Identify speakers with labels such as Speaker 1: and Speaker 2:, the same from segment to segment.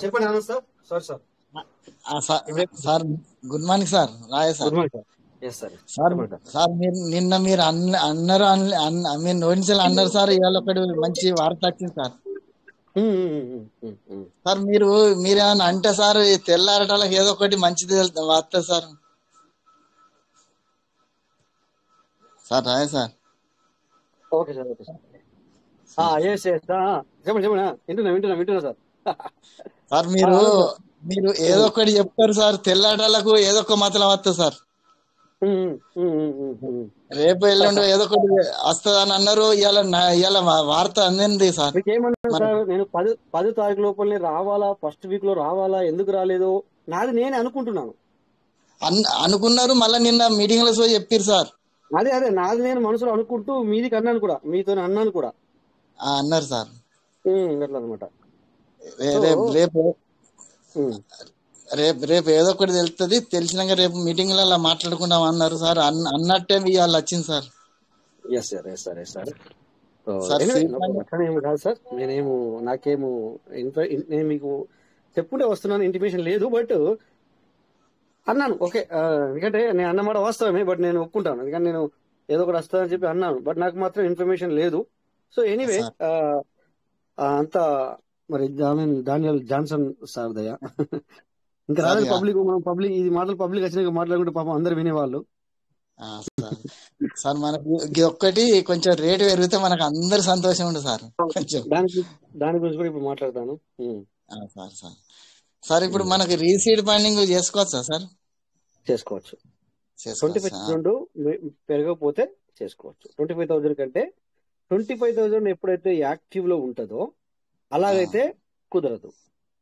Speaker 1: చెప్పండి Anand sir. Sir sir ఇప్పుడే
Speaker 2: sir good morning sir. Raya sir.
Speaker 1: Good morning sir. Yes sir.
Speaker 2: Sir
Speaker 1: చెప్పండి sir.
Speaker 2: Sir మీరు నిన్న మీరు అన్నారు మీరు నోటిసలు అన్నారు సార్. ఇవాళ ఒకటి మంచి వార్త వచ్చింది సార్. సార్ మీరేమన్నా అంటే సార్ తెల్లారటాలకు ఏదో ఒకటి మంచిది వస్తుంది sir. Sir Raya sir.
Speaker 1: Okay sir. Okay sir. Yes yes చెప్పండి చెప్పండి. వింటున్నా సార్.
Speaker 2: సార్ మీరు ఏదో ఒకటి చెప్తారు సార్. తెల్లాటాలకు ఏదో ఒక మతలం వస్తుంది సార్. రేపు ఎల్లుండి ఏదో ఒకటి వస్తుందని అన్నారు. ఇవాళ వార్త అందింది సార్.
Speaker 1: మీకేమన్నా సార్, నేను 10 తారీఖు లోపలనే రావాలా, ఫస్ట్ వీక్ లో రావాలా, ఎందుకు రాలేదు నాది నేను అనుకుంటున్నాను.
Speaker 2: అనుకున్నారు. మళ్ళీ నిన్న మీటింగ్ లో చెప్పారు సార్.
Speaker 1: అదే నాది నేను మనసులో అనుకుంటూ మీదికి అన్నాను కూడా, మీతో అన్నాను కూడా
Speaker 2: అన్నారు సార్.
Speaker 1: అట్లా అనమాట.
Speaker 2: రేపు ఏదో ఒకటి తెలుస్తుంది. తెలిసినాక రేపు మీటింగ్ లో అలా మాట్లాడుకుందాం అన్నారు సార్. అన్నట్టే ఇవాళ వచ్చింది sir.
Speaker 1: Yes sir. Yes sir. Yes sir. ఏమి కాదు సార్. నాకేమో నేను మీకు చెప్పుకుంటే వస్తున్నాను, ఇంటిమేషన్ లేదు. బట్ అన్నాను ఓకే. ఎందుకంటే నేను అన్నమాట వాస్తవమే, బట్ నేను ఒప్పుకుంటాను. ఎందుకంటే నేను ఏదో ఒకటి వస్తుందని చెప్పి అన్నాను, బట్ నాకు మాత్రం ఇన్ఫర్మేషన్ లేదు. సో ఎనీవే అంతా మరి డానియల్ జాన్సన్ సార్ దయ. ఇంకా రాలేదు పబ్లిక్ ఇది మాటలు పబ్లిక్ వచ్చినాక మాట్లాడుకుంటే పాపం అందరు వినేవాళ్ళు.
Speaker 2: సార్ మనకి ఒక్కటి కొంచెం రేటు పెరిగితే మనకు అందరు సంతోషం ఉంటుంది సార్. కొంచెం
Speaker 1: దాని గురించి కూడా ఇప్పుడు మాట్లాడతాను
Speaker 2: సార్. ఇప్పుడు మనకి రీసీడ్ ఫండింగ్ చేసుకోవచ్చా సార్?
Speaker 1: చేసుకోవచ్చు. 25,000 పెరగకపోతే చేసుకోవచ్చు. 25,000 కంటే 25,000 ఎప్పుడైతే యాక్టివ్ లో ఉంటుందో అలాగైతే కుదరదు.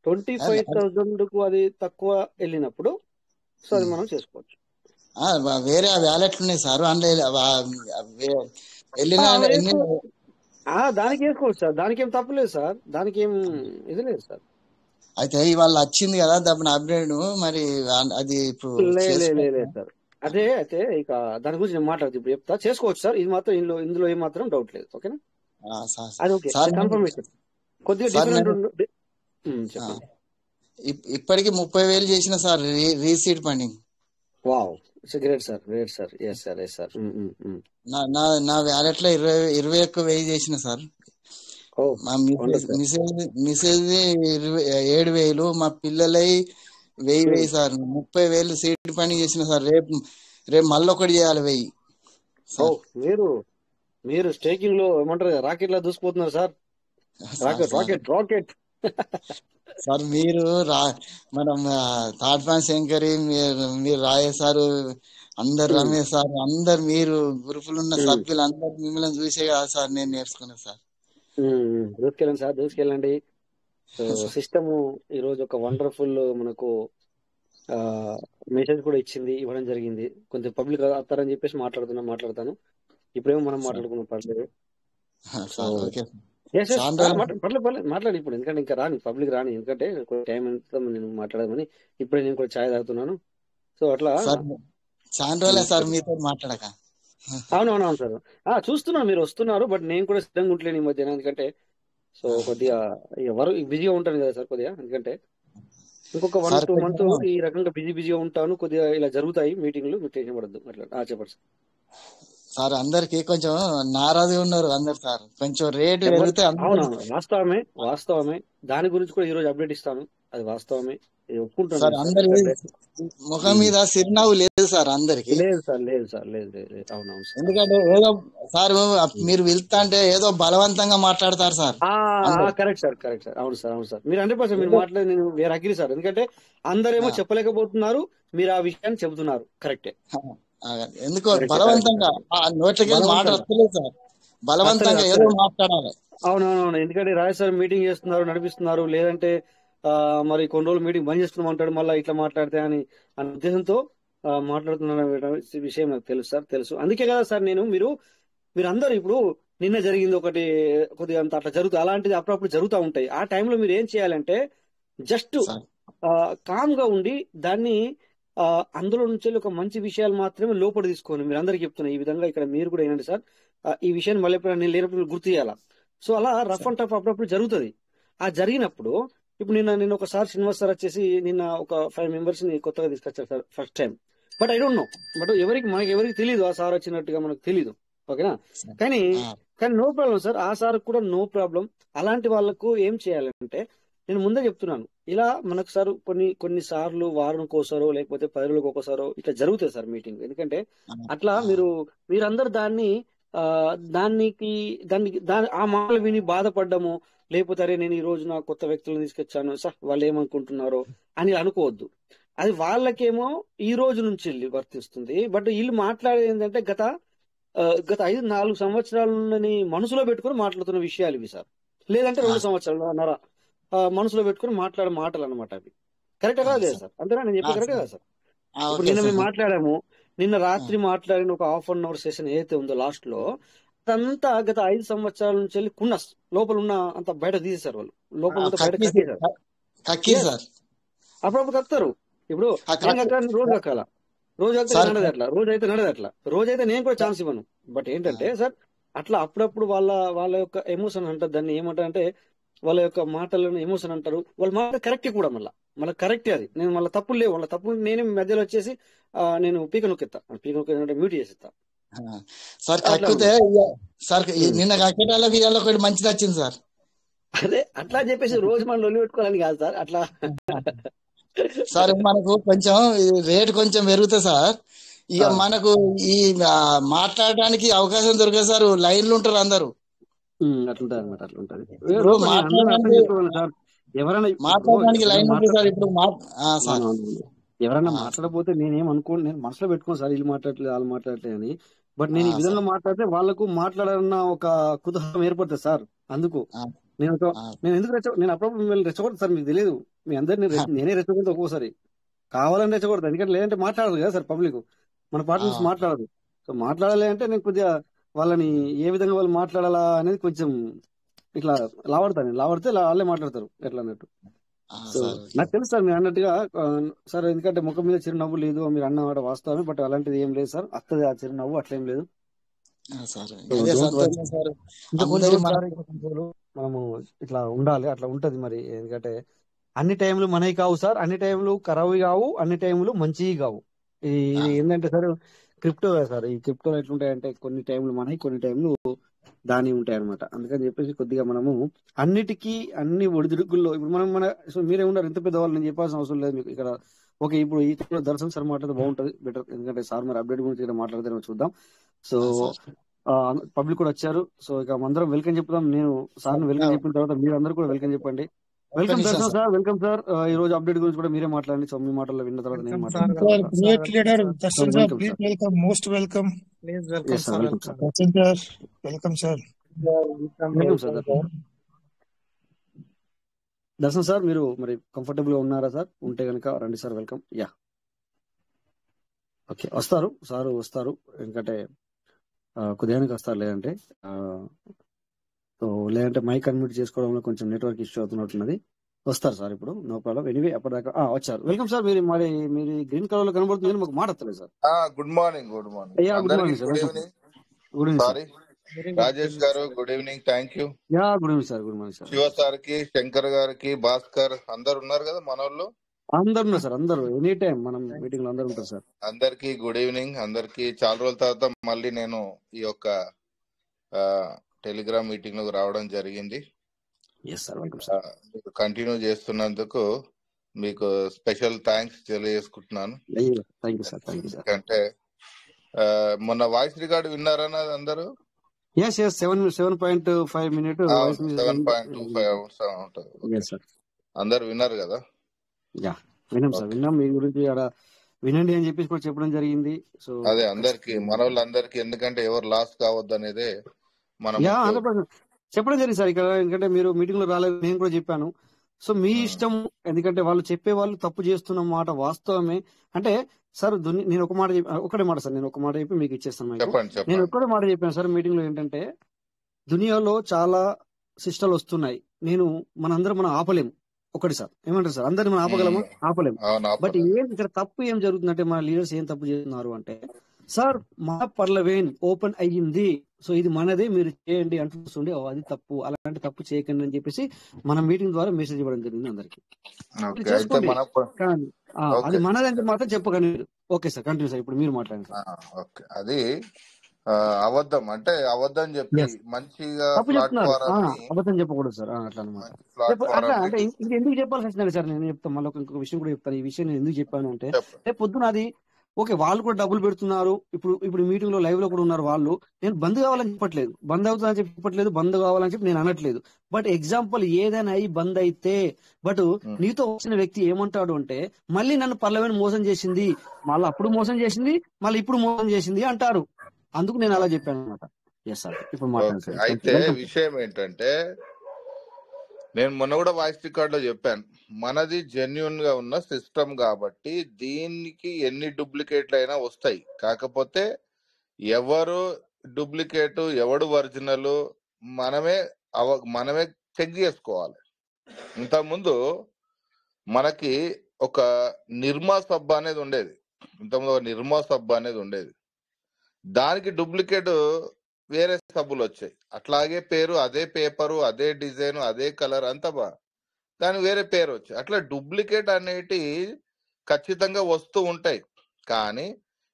Speaker 1: 25,000 కు అది తక్కువ వెళ్ళినప్పుడు సో అది మనం చేసుకోవచ్చు.
Speaker 2: వేరే వ్యాలెట్లు ఉన్నాయి సార్.
Speaker 1: దానికి వేసుకోవచ్చు సార్. దానికి ఏం తప్పలేదు సార్. దానికి ఏం ఇది లేదు సార్.
Speaker 2: అయితే ఇవాళ వచ్చింది కదా దాని అప్డేట్. మరి అది ఇప్పుడు
Speaker 1: లేదు సార్. అదే అయితే ఇక దాని గురించి నేను మాట్లాడుతూ ఇప్పుడు చెప్తా. చేసుకోవచ్చు సార్. ఇది మాత్రం ఇందులో ఏమాత్రం డౌట్ లేదు. ఓకేనా? అది ఓకే. కన్ఫర్మేషన్ కొద్దిగా డిఫరెంట్.
Speaker 2: ఇప్పటికి 30,000 చేసిన sir reseed funding.
Speaker 1: Wow, it's great sir. Great sir. Yes sir. Yes sir.
Speaker 2: నా వ్యాలెట్ లో 21,000 చేసిన సార్. మా మిసేజ్ 7,000, మా పిల్లలై 1,000 సార్. 30,000 సీడ్ ఫండింగ్ చేసిన సార్. రేపు మళ్ళీ ఒకటి చేయాలి 1,000.
Speaker 1: మీరు స్టేకింగ్ లో ఏమంటారు, రాకెట్ లా దూసిపోతున్నారు సార్. Rocket
Speaker 2: sir. మీరు మనం తాడ్పాన్ శంకరి, మీరు రాయ సారు, అందరు రమేష్ సార్, అందరు మీరు గ్రూపులు ఉన్న సభ్యులు అందరు మిమ్మల్ని చూసే కదా సార్ నేను నేర్చుకున్నా సార్.
Speaker 1: దూసుకెళ్ళండి సార్, దూసుకెళ్ళండి. సిస్టమ్ ఈ రోజు ఒక వండర్ఫుల్ మనకు మెసేజ్ కూడా ఇవ్వడం జరిగింది. కొంచెం పబ్లిక్ వస్తారని చెప్పేసి మాట్లాడతాను. ఇప్పుడేమో మనం మాట్లాడుకున్నాం. పర్లేదు మాట్లాడి ఇప్పుడు, ఎందుకంటే ఇంకా పబ్లిక్ రాని, ఎందుకంటే టైం ఎంత నేను మాట్లాడమని ఇప్పుడే నేను కూడా ఛాయ్ తాగుతున్నాను. సో అట్లా
Speaker 2: సార్ మీతో మాట్లాడక.
Speaker 1: అవునవును సార్. చూస్తున్నాను మీరు వస్తున్నారు, బట్ నేను కూడా సిద్ధంగా ఉంటలేను ఈ మధ్యన. ఎందుకంటే సో కొద్దిగా ఎవరు బిజీగా ఉంటాను కదా సార్ కొద్దిగా. ఎందుకంటే ఇంకొక 1-2 మంత్స్ ఈ రకంగా బిజీగా ఉంటాను. కొద్దిగా ఇలా జరుగుతాయి మీటింగ్లు, మీరు టెన్షన్ పడద్దు. అట్లా చెప్పండి
Speaker 2: సార్. అందరికి కొంచెం నారాజు ఉన్నారు అందరు సార్. కొంచెం రేటు పెరిగితే
Speaker 1: అవునవును, వాస్తవమే. దాని గురించి కూడా ఈ రోజు అప్డేట్ ఇస్తాను. అది వాస్తవమే, ఒప్పుకుంటాను.
Speaker 2: అందరి ముఖం మీద చిరునవ్వు లేదు సార్ అందరికి.
Speaker 1: లేదు సార్. అవునవును.
Speaker 2: ఎందుకంటే ఏదో సార్ మీరు వెళ్తా అంటే ఏదో బలవంతంగా మాట్లాడతారు సార్.
Speaker 1: Correct sir. అవును సార్. మీరు 100% మీరు మాట్లాడి నేను వేరే అగ్రి సార్. ఎందుకంటే అందరేమో చెప్పలేకపోతున్నారు, మీరు ఆ విషయాన్ని చెబుతున్నారు. కరెక్టే.
Speaker 2: ఎందుకో బలవంతంగా నోట్లకి మాట వస్తలేదు సార్. బలవంతంగా ఏదో మాట్లాడాలి.
Speaker 1: అవునవును. ఎందుకంటే రాజు సార్ మీటింగ్ చేస్తున్నారు, నడిపిస్తున్నారు. లేదంటే మరి కొన్ని రోజులు మీటింగ్ బంద్ చేస్తున్నాం అంటాడు, మళ్ళీ ఇట్లా మాట్లాడితే అనే ఉద్దేశంతో మాట్లాడుతున్న విషయం నాకు తెలుసు సార్, తెలుసు. అందుకే కదా సార్ మీరు అందరూ ఇప్పుడు నిన్న జరిగింది ఒకటి కొద్దిగా అంత అట్లా జరుగుతుంది. అలాంటిది అప్పుడప్పుడు జరుగుతూ ఉంటాయి. ఆ టైంలో మీరు ఏం చేయాలంటే జస్ట్ కామ్ గా ఉండి దాన్ని అందులో నుంచి ఒక మంచి విషయాలు మాత్రమే లోపల తీసుకోండి. మీరు అందరికి చెప్తున్నా ఈ విధంగా. ఇక్కడ మీరు కూడా ఏంటంటే సార్, ఈ విషయాన్ని మళ్ళీ ఎప్పుడు నేను లేనప్పుడు గుర్తు చేయాలా. సో అలా రఫ్ అండ్ టఫ్ అప్పుడప్పుడు జరుగుతుంది. ఆ జరిగినప్పుడు ఇప్పుడు నిన్న ఒకసారి శ్రీనివాస్ సార్ వచ్చేసి నిన్న ఒక 5 మెంబర్స్ ని కొత్తగా తీసుకొచ్చారు sir first time. But I don't know, but మనకి ఎవరికి తెలియదు ఆ సార్ వచ్చినట్టుగా మనకు తెలియదు. ఓకేనా? కానీ
Speaker 2: ఆ,
Speaker 1: కానీ నో ప్రాబ్లం సార్, ఆ సార్ కూడా నో ప్రాబ్లం. అలాంటి వాళ్ళకు ఏం చేయాలంటే నేను ముందే చెప్తున్నాను, ఇలా మనకు సార్ కొన్ని సార్లు వారానికోసారో లేకపోతే 10 రోజులకు ఒకసారో ఇట్లా జరుగుతాయి సార్ మీటింగ్. ఎందుకంటే
Speaker 2: ఆ,
Speaker 1: అట్లా
Speaker 2: ఆ,
Speaker 1: మీరందరూ ఆ దాని ఆ మాటలు విని బాధపడ్డము, లేకపోతే అరే నేను ఈ రోజు నా కొత్త వ్యక్తులను తీసుకొచ్చాను సార్ వాళ్ళు ఏమనుకుంటున్నారో అని అనుకోవద్దు. అది వాళ్ళకేమో ఈ రోజు నుంచి వెళ్ళి వర్తిస్తుంది. బట్ వీళ్ళు మాట్లాడేది ఏంటంటే గత 4 సంవత్సరాలని మనసులో పెట్టుకుని మాట్లాడుతున్న విషయాలు ఇవి సార్. లేదంటే
Speaker 2: ఆ,
Speaker 1: 2 సంవత్సరాలన్నర మనసులో పెట్టుకుని మాట్లాడే మాటలు అనమాట అవి. కరెక్ట్
Speaker 2: ఆ,
Speaker 1: కదా లేదా
Speaker 2: సార్.
Speaker 1: సార్? అంతేనా? నేను
Speaker 2: ఆ,
Speaker 1: చెప్పి కరెక్ట్
Speaker 2: సార్.
Speaker 1: కదా సార్?
Speaker 2: ఆ,
Speaker 1: ఇప్పుడు
Speaker 2: ఓకే
Speaker 1: నిన్న మేము
Speaker 2: సార్.
Speaker 1: మాట్లాడాము, నిన్న
Speaker 2: ఆ,
Speaker 1: రాత్రి మాట్లాడిన ఒక హాఫ్ అన్ అవర్ సెషన్ ఏదైతే ఉందో లాస్ట్ లో, అదంతా గత 5 సంవత్సరాల నుంచి వెళ్ళి లోపల ఉన్న అంత బయట తీసేశారు వాళ్ళు. లోపల అంతా బయట
Speaker 2: కక్కీర్
Speaker 1: కక్కేశారు.
Speaker 2: కక్కీర్
Speaker 1: ఎస్,
Speaker 2: సార్.
Speaker 1: అప్పుడప్పుడు కక్తారు. ఇప్పుడు
Speaker 2: ఆ,
Speaker 1: నేను కక్కాలి, రోజు కక్కాల. రోజు అయితే
Speaker 2: సార్.
Speaker 1: నడదు అట్లా, రోజు అయితే నేను కూడా ఛాన్స్ ఇవ్వను. బట్ ఏంటంటే సార్, అట్లా అప్పుడప్పుడు వాళ్ళ యొక్క ఎమోషన్ అంటారు, దాన్ని ఏమంటారంటే వాళ్ళ యొక్క మాటలను ఎమోషన్ అంటారు. వాళ్ళ మాట కరెక్ట్ కూడా, మళ్ళీ కరెక్టే అది. నేను మళ్ళీ తప్పులు లేవు, వాళ్ళ తప్పు నేనే మధ్యలో వచ్చేసి నేను పీక నొక్కిస్తా, మ్యూట్ చేసిస్తా.
Speaker 2: సార్
Speaker 1: అట్లా
Speaker 2: కక్కితే
Speaker 1: ఉంటుంది.
Speaker 2: సార్ నిన్న కక్కేటాళ్ళకి ఇవాళ ఒకటి మంచిది వచ్చింది సార్.
Speaker 1: అదే అట్లా అని చెప్పేసి రోజు మనం లొల్లి పెట్టుకోవాలని కాదు సార్. అట్లా
Speaker 2: సార్ మనకు కొంచెం రేట్ కొంచెం పెరుగుతుంది సార్. ఇక మనకు ఈ మాట్లాడడానికి అవకాశం దొరకదు సార్. లైన్లు ఉంటారు అందరు.
Speaker 1: అట్లుంటది అనమాట. అట్లుంటది.
Speaker 2: ఇప్పుడు
Speaker 1: అర్థం
Speaker 2: మాట్లాడడానికి
Speaker 1: చేసుకోవాలి సార్.
Speaker 2: మాట్లాడడానికి లైన్ ఉంటుంది సార్. ఇప్పుడు సార్
Speaker 1: ఎవరన్నా మాట్లాడకపోతే నేనేం అనుకోను, నేను మనసులో పెట్టుకోను సార్ వీళ్ళు మాట్లాడలేదు వాళ్ళు మాట్లాడలేదు అని. బట్ నేను ఈ విధంగా మాట్లాడితే వాళ్ళకు మాట్లాడాలన్న ఒక కుతూహలం ఏర్పడుతుంది సార్. అందుకు నేను నేను అప్పుడప్పుడు మిమ్మల్ని రెచ్చగొడతాను సార్, మీకు తెలియదు. మీ అందరినీ నేనే రెచ్చగొడతా ఒక్కోసారి, కావాలని రెచ్చగొడతాను. ఎందుకంటే లేదంటే మాట్లాడదు కదా సార్ పబ్లిక్, మన పార్టీ నుంచి మాట్లాడదు. సో మాట్లాడాలి అంటే నేను కొద్దిగా వాళ్ళని ఏ విధంగా వాళ్ళు మాట్లాడాలా అనేది కొంచెం ఇట్లా లావడితే వాళ్ళే మాట్లాడతారు ఎట్లా అన్నట్టు. సో నాకు తెలుసు సార్ మీరు అన్నట్టుగా సార్, ఎందుకంటే ముఖం మీద చిరునవ్వు లేదు మీరు అన్నమాట వాస్తవమే. బట్ అలాంటిది ఏం లేదు సార్, అత్తది ఆ చిరునవ్వు, అట్లేం లేదు. మనము ఇట్లా ఉండాలి, అట్లా ఉంటది మరి. ఎందుకంటే అన్ని టైంలు మనవి కావు సార్, అన్ని టైంలు ఖరాబు కావు, అన్ని టైంలు మంచివి కావు. ఇది ఏంటంటే సార్ క్రిప్టో సార్, ఈ క్రిప్టో ఎట్లుంటాయంటే కొన్ని టైంలు మనవి, కొన్ని టైంలు దాని ఉంటాయి అనమాట. అందుకని చెప్పేసి కొద్దిగా మనము అన్ని ఒడిదుడుకుల్లో ఇప్పుడు మీరే ఉన్నారు ఎంత పెద్దవాళ్ళు, నేను చెప్పాల్సిన అవసరం లేదు మీకు ఇక్కడ. ఓకే, ఇప్పుడు ఈ దర్శనం సార్ మాట్లాడితే బాగుంటది, బెటర్. ఎందుకంటే సార్ మరి అప్డేట్ గురించి ఇక్కడ మాట్లాడితే చూద్దాం. సో పబ్లిక్ కూడా వచ్చారు. సో ఇక అందరం వెల్కమ్ చెప్తాం. నేను సార్ వెల్కమ్ చెప్పిన తర్వాత మీరు అందరూ కూడా వెల్కమ్ చెప్పండి. వెల్కమ్ దర్శనం సార్, వెల్కమ్ సార్. ఈ రోజు అప్డేట్ గురించి కూడా మీరే మాట్లాడండి. సో మీ మాటల్లో విన్న తర్వాత నేను మాట్లాడతాను. దర్శన్ సార్ మీరు మరి కంఫర్టబుల్ గా ఉన్నారా సార్? ఉంటే కనుక రండి సార్, వెల్కమ్. యా ఓకే, వస్తారు ఎందుకంటే కొద్దిగానికి వస్తారు. లేదంటే మైక్ అన్మ్యూట్ చేసుకోవడంలో కొంచెం నెట్వర్క్ ఇష్యూ అవుతున్నట్టున్నది. వస్తారు సార్ ఇప్పుడు, నో ప్రాబ్లం. ఎనీవే అప్పటిదాకా వచ్చారు. Welcome sir. మీరు గ్రీన్ కలర్ లో కనబడుతుంది, మాకు మాట వస్తలేదు sir.
Speaker 3: Good morning
Speaker 1: good morning sir. Good evening sir.
Speaker 3: Rajesh garu, good evening. Thank you.
Speaker 1: Good evening sir. Good morning sir.
Speaker 3: Shiva sir కి, శంకర్ గారికి, భాస్కర్ అందరు ఉన్నారు కదా మన వాళ్ళు?
Speaker 1: అందరు ఉన్నారు సార్, అందరూ ఎనీ టైం మనం మీటింగ్ లో అందరూ ఉంటారు సార్.
Speaker 3: అందరికి గుడ్ ఈవినింగ్. అందరికి చాలా రోజుల తర్వాత మళ్ళీ నేను ఈ యొక్క టెలిగ్రామ్ మీటింగ్ లో రావడం జరిగింది. కంటిన్యూ చేస్తున్నందుకు మీకు స్పెషల్ థ్యాంక్స్ తెలియజేసుకుంటున్నాను. ఎందుకంటే మొన్న వాయిస్ రికార్డు విన్నారన్నది అందరూ?
Speaker 1: 7.5 minutes
Speaker 3: 7.25 hours ఉంటుంది. అందరు విన్నారు కదా?
Speaker 1: విన్నాం. మీ గురించి వినండి అని చెప్పేసి కూడా చెప్పడం జరిగింది. సో
Speaker 3: అదే అందరికి, మన వాళ్ళందరికి, ఎందుకంటే ఎవరు లాస్ కావద్దు అనేది మనం
Speaker 1: చెప్పడం జరిగింది సార్ ఇక్కడ. ఎందుకంటే మీరు మీటింగ్ లో రాలేదు, నేను కూడా చెప్పాను. సో మీ ఇష్టం, ఎందుకంటే వాళ్ళు చెప్పే వాళ్ళు తప్పు చేస్తున్న మాట వాస్తవమే. అంటే సార్ నేను ఒకటే మాట సార్, నేను ఒక మాట చెప్పి మీకు ఇచ్చేస్తాను. నేను ఒక్కడే మాట చెప్పాను సార్ మీటింగ్ లో, ఏంటంటే దునియాలో చాలా సిస్టర్లు వస్తున్నాయి. మనం ఆపలేము. ఒకటి సార్, ఏమంటారు సార్, అందరిని మనం ఆపగలమా? ఆపలేము. బట్ ఇక్కడ తప్పు ఏం జరుగుతుందంటే మన లీడర్స్ ఏం తప్పు చేస్తున్నారు అంటే, సార్ మా పర్లవేన్ ఓపెన్ అయ్యింది, సో ఇది మనదే, మీరు చేయండి అంటుండే అది తప్పు, అలాంటి తప్పు చేయకండి అని చెప్పేసి మన మీటింగ్ ద్వారా మెసేజ్ ఇవ్వడం జరిగింది అందరికి. మీరు
Speaker 3: ఓకే. అయితే
Speaker 1: చేసుకోండి, కానీ అది
Speaker 3: ఓకే
Speaker 1: మనదంటే మాత్రం చెప్పకండి మీరు. ఓకే సార్, కంటిన్యూ సార్, ఇప్పుడు మీరు మాట్లాడండి సార్.
Speaker 3: ఓకే అది అబద్ధం అంటే అబద్ధం చెప్పి
Speaker 1: ఎస్,
Speaker 3: మంచిగా
Speaker 1: తప్పు చెప్తున్నారు.
Speaker 3: ప్లాట్ఫారం
Speaker 1: అబద్ధం చెప్పకూడదు సార్, అట్లా అనమాట.
Speaker 3: మంచి
Speaker 1: అట్లా
Speaker 3: ప్లాట్ఫారం
Speaker 1: అంటే ఎందుకు చెప్పాల్సి వచ్చిందండి సార్, నేను చెప్తాను మళ్ళీ ఇంకొక విషయం కూడా చెప్తాను. ఈ విషయం నేను ఎందుకు చెప్పాను అంటే,
Speaker 3: చెప్పండి.
Speaker 1: రేపు పొద్దున అది ఓకే, వాళ్ళు కూడా డబ్బులు పెడుతున్నారు, ఇప్పుడు మీటింగ్ లో లైవ్ లో కూడా ఉన్నారు వాళ్ళు. నేను బంద్ కావాలని చెప్పట్లేదు, బంద్ అవుతుందని చెప్పట్లేదు, బంద్ కావాలని చెప్పి నేను అనట్లేదు. బట్ ఎగ్జాంపుల్ ఏదైనా అయ్యి బంద్ అయితే, బట్ నీతో వచ్చిన వ్యక్తి ఏమంటాడు అంటే, మళ్ళీ నన్ను పార్లమెంట్ మోసం చేసింది, మళ్ళీ అప్పుడు మోసం చేసింది, మళ్ళీ ఇప్పుడు మోసం చేసింది అంటారు. అందుకు నేను అలా చెప్పాను అనమాట. ఎస్ సార్, ఇప్పుడు మాట్లాడండి
Speaker 3: ఓకే
Speaker 1: సార్.
Speaker 3: అయితే
Speaker 1: వెల్కమ్ సార్.
Speaker 3: విషయం ఏంటంటే నేను మొన్న కూడా వాయిస్ రికార్డ్ లో చెప్పాను, మనది జెన్యున్ గా ఉన్న సిస్టమ్ కాబట్టి దీనికి ఎన్ని డూప్లికేట్లు అయినా వస్తాయి. కాకపోతే ఎవరు డూప్లికేట్ ఎవడు ఒరిజినల్ మనమే చెక్ చేసుకోవాలి. ఇంతకుముందు మనకి ఒక నిర్మా సబ్ అనేది ఉండేది, దానికి డూప్లికేట్ వేరే సబ్బులు వచ్చాయి. అట్లాగే పేరు, అదే పేపరు, అదే డిజైన్, అదే కలర్ అంతా దాని వేరే పేరు వచ్చాయి. అట్లా డూప్లికేట్ అనేటి ఖచ్చితంగా వస్తూ ఉంటాయి. కానీ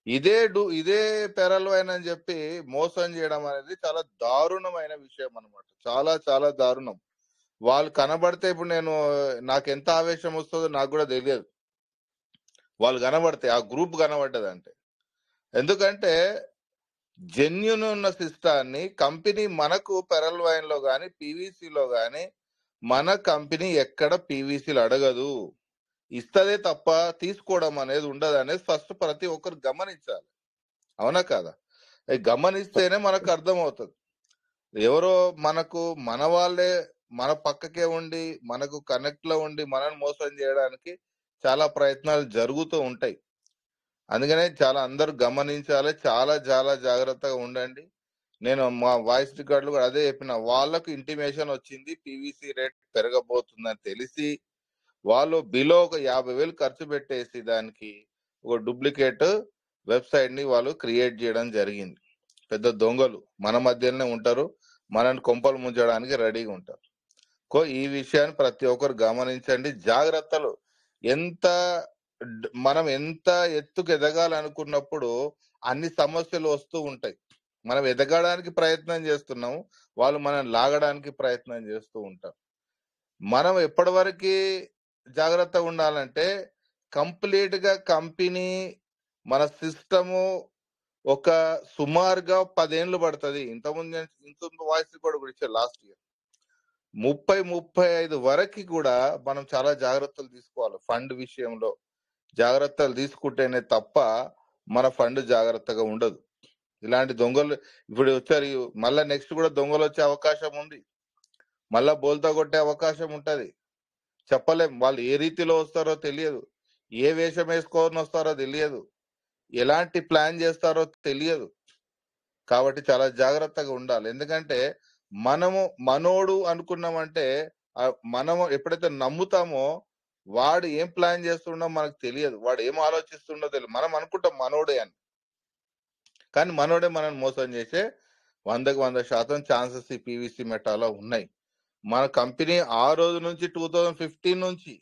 Speaker 3: ఇదే పెరల్వైన అని చెప్పి మోసం చేయడం అనేది చాలా దారుణమైన విషయం అన్నమాట. చాలా చాలా దారుణం. వాళ్ళు కనబడితే ఇప్పుడు నాకు ఎంత ఆవేశం వస్తుందో నాకు కూడా తెలియదు. వాళ్ళు కనబడితే, ఆ గ్రూప్ కనబడ్డదంటే, ఎందుకంటే జెన్యున్ ఉన్న సిస్టాన్ని కంపెనీ మనకు పెరల్ వైన్ లో గానీ పీవీసీలో గానీ మన కంపెనీ ఎక్కడ పీవీసీలు అడగదు, ఇస్తదే తప్ప తీసుకోవడం అనేది ఉండదు అనేది ఫస్ట్ ప్రతి ఒక్కరు గమనించాలి. అవునా కాదా? గమనిస్తేనే మనకు అర్థమవుతుంది. ఎవరో మన వాళ్ళే మన పక్కకే ఉండి మనకు కనెక్ట్ లో ఉండి మనల్ని మోసం చేయడానికి చాలా ప్రయత్నాలు జరుగుతూ ఉంటాయి. అందుకనే చాలా అందరూ గమనించాలి, చాలా చాలా జాగ్రత్తగా ఉండండి. నేను మా వాయిస్ రికార్డులు కూడా అదే చెప్పిన, వాళ్ళకు ఇంటిమేషన్ వచ్చింది పీవీసీ రేట్ పెరగబోతుందని తెలిసి వాళ్ళు బిలో ఒక 50,000 ఖర్చు పెట్టేసి దానికి ఒక డూప్లికేట్ వెబ్సైట్ ని వాళ్ళు క్రియేట్ చేయడం జరిగింది. పెద్ద దొంగలు మన మధ్యలోనే ఉంటారు, మనల్ని కొంపలు ముంచడానికి రెడీగా ఉంటారు. ఈ విషయాన్ని ప్రతి ఒక్కరు గమనించండి. జాగ్రత్తలు మనం ఎంత ఎత్తుకు ఎదగాలనుకున్నప్పుడు అన్ని సమస్యలు వస్తూ ఉంటాయి. మనం ఎదగడానికి ప్రయత్నం చేస్తున్నాము, వాళ్ళు మనం లాగడానికి ప్రయత్నం చేస్తూ ఉంటారు. మనం ఎప్పటి వరకు జాగ్రత్తగా ఉండాలంటే, కంప్లీట్ గా కంపెనీ మన సిస్టము ఒక సుమారుగా 10 ఏళ్ళు పడుతుంది. ఇంతకుముందు వాయిస్ రికార్డ్ కూడా ఇచ్చారు లాస్ట్ ఇయర్. 30-35 వరకు కూడా మనం చాలా జాగ్రత్తలు తీసుకోవాలి. ఫండ్ విషయంలో జాగ్రత్తలు తీసుకుంటేనే తప్ప మన ఫండ్ జాగ్రత్తగా ఉండదు. ఇలాంటి దొంగలు ఇప్పుడు వచ్చారు, మళ్ళా నెక్స్ట్ కూడా దొంగలు వచ్చే అవకాశం ఉంది, మళ్ళా బోల్తా కొట్టే అవకాశం ఉంటది. చెప్పలేం, వాళ్ళు ఏ రీతిలో వస్తారో తెలియదు, ఏ వేషం వేసుకొని వస్తారో తెలియదు, ఎలాంటి ప్లాన్ చేస్తారో తెలియదు. కాబట్టి చాలా జాగ్రత్తగా ఉండాలి. ఎందుకంటే మనోడు అనుకున్నామంటే, మనము ఎప్పుడైతే నమ్ముతామో వాడు ఏం ప్లాన్ చేస్తుండో మనకు తెలియదు, వాడు ఏం ఆలోచిస్తుండో తెలియదు. మనం అనుకుంటాం మనోడే అని, కానీ మనోడే మనం మోసం చేసే 100% ఛాన్సెస్ ఈ పీవీసీ మెటాలో ఉన్నాయి. మన కంపెనీ ఆ రోజు నుంచి 2015 నుంచి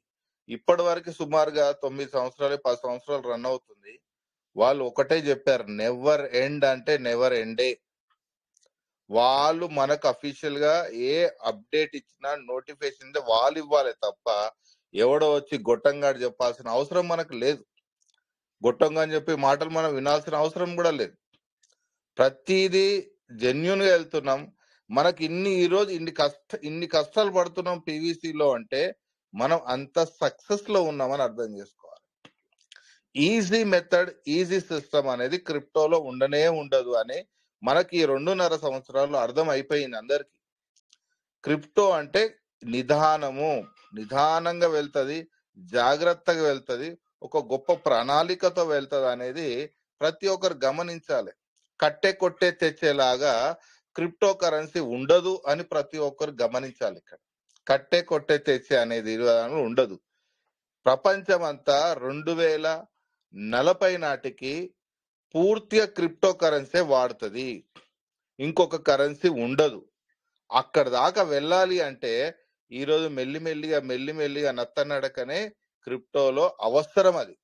Speaker 3: ఇప్పటి వరకు సుమారుగా 9 సంవత్సరాలు 10 సంవత్సరాలు రన్ అవుతుంది. వాళ్ళు ఒకటే చెప్పారు, నెవర్ ఎండ్ అంటే నెవర్ ఎండే. వాళ్ళు మనకు అఫీషియల్ గా ఏ అప్డేట్ ఇచ్చినా నోటిఫికేషన్ వాళ్ళు ఇవ్వాలి తప్ప ఎవడో వచ్చి గొట్టంగాడు చెప్పాల్సిన అవసరం మనకు లేదు. గొట్టంగా అని చెప్పి మాటలు మనం వినాల్సిన అవసరం కూడా లేదు. ప్రతిదీ జెన్యున్ గా వెళ్తున్నాం. మనకి ఈరోజు ఇన్ని కష్టాలు పడుతున్నాం పీవీసీలో అంటే మనం అంత సక్సెస్ లో ఉన్నామని అర్థం చేసుకోవాలి. ఈజీ మెథడ్, ఈజీ సిస్టమ్ అనేది క్రిప్టోలో ఉండనే ఉండదు అని మనకి 2.5 సంవత్సరాలు అర్థం అయిపోయింది అందరికి. క్రిప్టో అంటే నిదానంగా వెళ్తది, జాగ్రత్తగా వెళ్తది, ఒక గొప్ప ప్రణాళికతో వెళ్తది అనేది ప్రతి ఒక్కరు గమనించాలి. కట్టే కొట్టే తెచ్చేలాగా క్రిప్టో కరెన్సీ ఉండదు అని ప్రతి ఒక్కరు గమనించాలి. ఇక్కడ కట్టే కొట్టే తెచ్చే అనేది ఉండదు. ప్రపంచం అంతా 2040 నాటికి పూర్తిగా క్రిప్టో కరెన్సీ వాడుతుంది. ఇంకొక కరెన్సీ ఉండదు. అక్కడ దాకా వెళ్ళాలి అంటే ఈరోజు మెల్లిమెల్లిగా నత్తనడకనే క్రిప్టోలో అవసరం. అది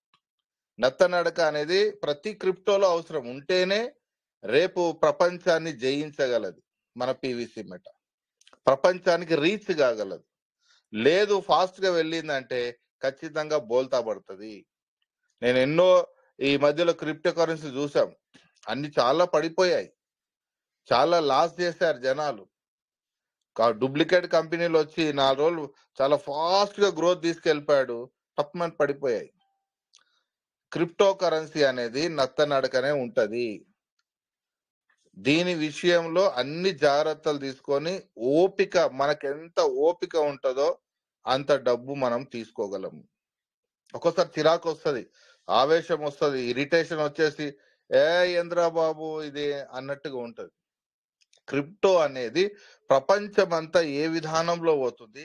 Speaker 3: నత్తనడక అనేది ప్రతి క్రిప్టోలో అవసరం ఉంటేనే రేపు ప్రపంచాన్ని జయించగలదు. మన పీవీసీ మెట ప్రపంచానికి రీచ్ కాగలదు. లేదు ఫాస్ట్ గా వెళ్ళిందంటే ఖచ్చితంగా బోల్తా పడుతుంది. నేను ఎన్నో ఈ మధ్యలో క్రిప్టో కరెన్సీ చూసాం, అన్ని చాలా పడిపోయాయి, చాలా లాస్ చేశారు జనాలు. డూప్లికేట్ కంపెనీలు వచ్చి 4 రోజులు చాలా ఫాస్ట్ గా గ్రోత్ తీసుకెళ్ళిపోయాడు, తప్పమని పడిపోయాయి. క్రిప్టో కరెన్సీ అనేది నత్తనడకనే ఉంటది. దీని విషయంలో అన్ని జాగ్రత్తలు తీసుకొని ఓపిక, మనకెంత ఓపిక ఉంటుందో అంత డబ్బు మనం తీసుకోగలము. ఒక్కోసారి చిరాకు వస్తుంది, ఆవేశం వస్తుంది, ఇరిటేషన్ వచ్చేసి ఏంద్రా బాబు ఇది అన్నట్టుగా ఉంటది. క్రిప్టో అనేది ప్రపంచమంతా ఏ విధానంలో పోతుంది,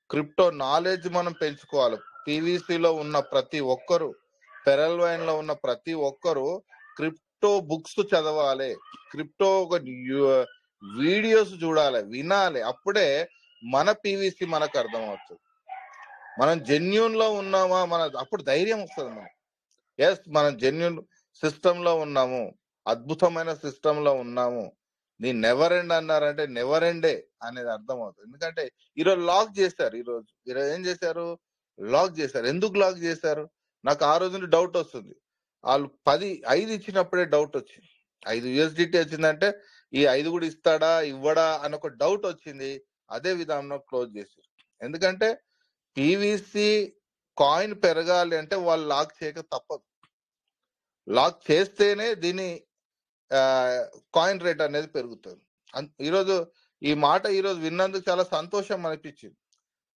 Speaker 3: క్రిప్టో నాలెడ్జ్ మనం పెంచుకోవాలి. పీవీసీలో ఉన్న ప్రతి ఒక్కరు, పెరల్ వైన్ లో ఉన్న ప్రతి ఒక్కరు క్రిప్టో బుక్స్ చదవాలి, క్రిప్టో వీడియోస్ చూడాలి, వినాలి. అప్పుడే మన పీవీసీ మనకు అర్థమవుతుంది. మనం జెన్యూన్ లో ఉన్నామా, అప్పుడు ధైర్యం వస్తుంది మనం. ఎస్, మనం జెన్యూన్ సిస్టమ్ లో ఉన్నాము, అద్భుతమైన సిస్టమ్ లో ఉన్నాము. నీ నెవర్ ఎండ్ అన్నారంటే నెవర్ ఎండే అనేది అర్థం అవుతుంది. ఎందుకంటే ఈరోజు లాక్ చేశారు. ఈరోజు ఏం చేశారు, లాక్ చేశారు. ఎందుకు లాక్ చేశారు? నాకు ఆ రోజు నుండి డౌట్ వస్తుంది. వాళ్ళు 5 ఇచ్చినప్పుడే డౌట్ వచ్చింది. 5 USDT వచ్చిందంటే ఈ 5 కూడా ఇస్తాడా ఇవ్వడా అని ఒక డౌట్ వచ్చింది. అదే విధానంలో క్లోజ్ చేశారు. ఎందుకంటే పీవీసీ కాయిన్ పెరగాలి అంటే వాళ్ళు లాక్ చేయక తప్పదు. లాక్ చేస్తేనే దీని కాయిన్ రేట్ అనేది పెరుగుతుంది. ఈరోజు ఈ మాట ఈరోజు విన్నందుకు చాలా సంతోషం అనిపించింది.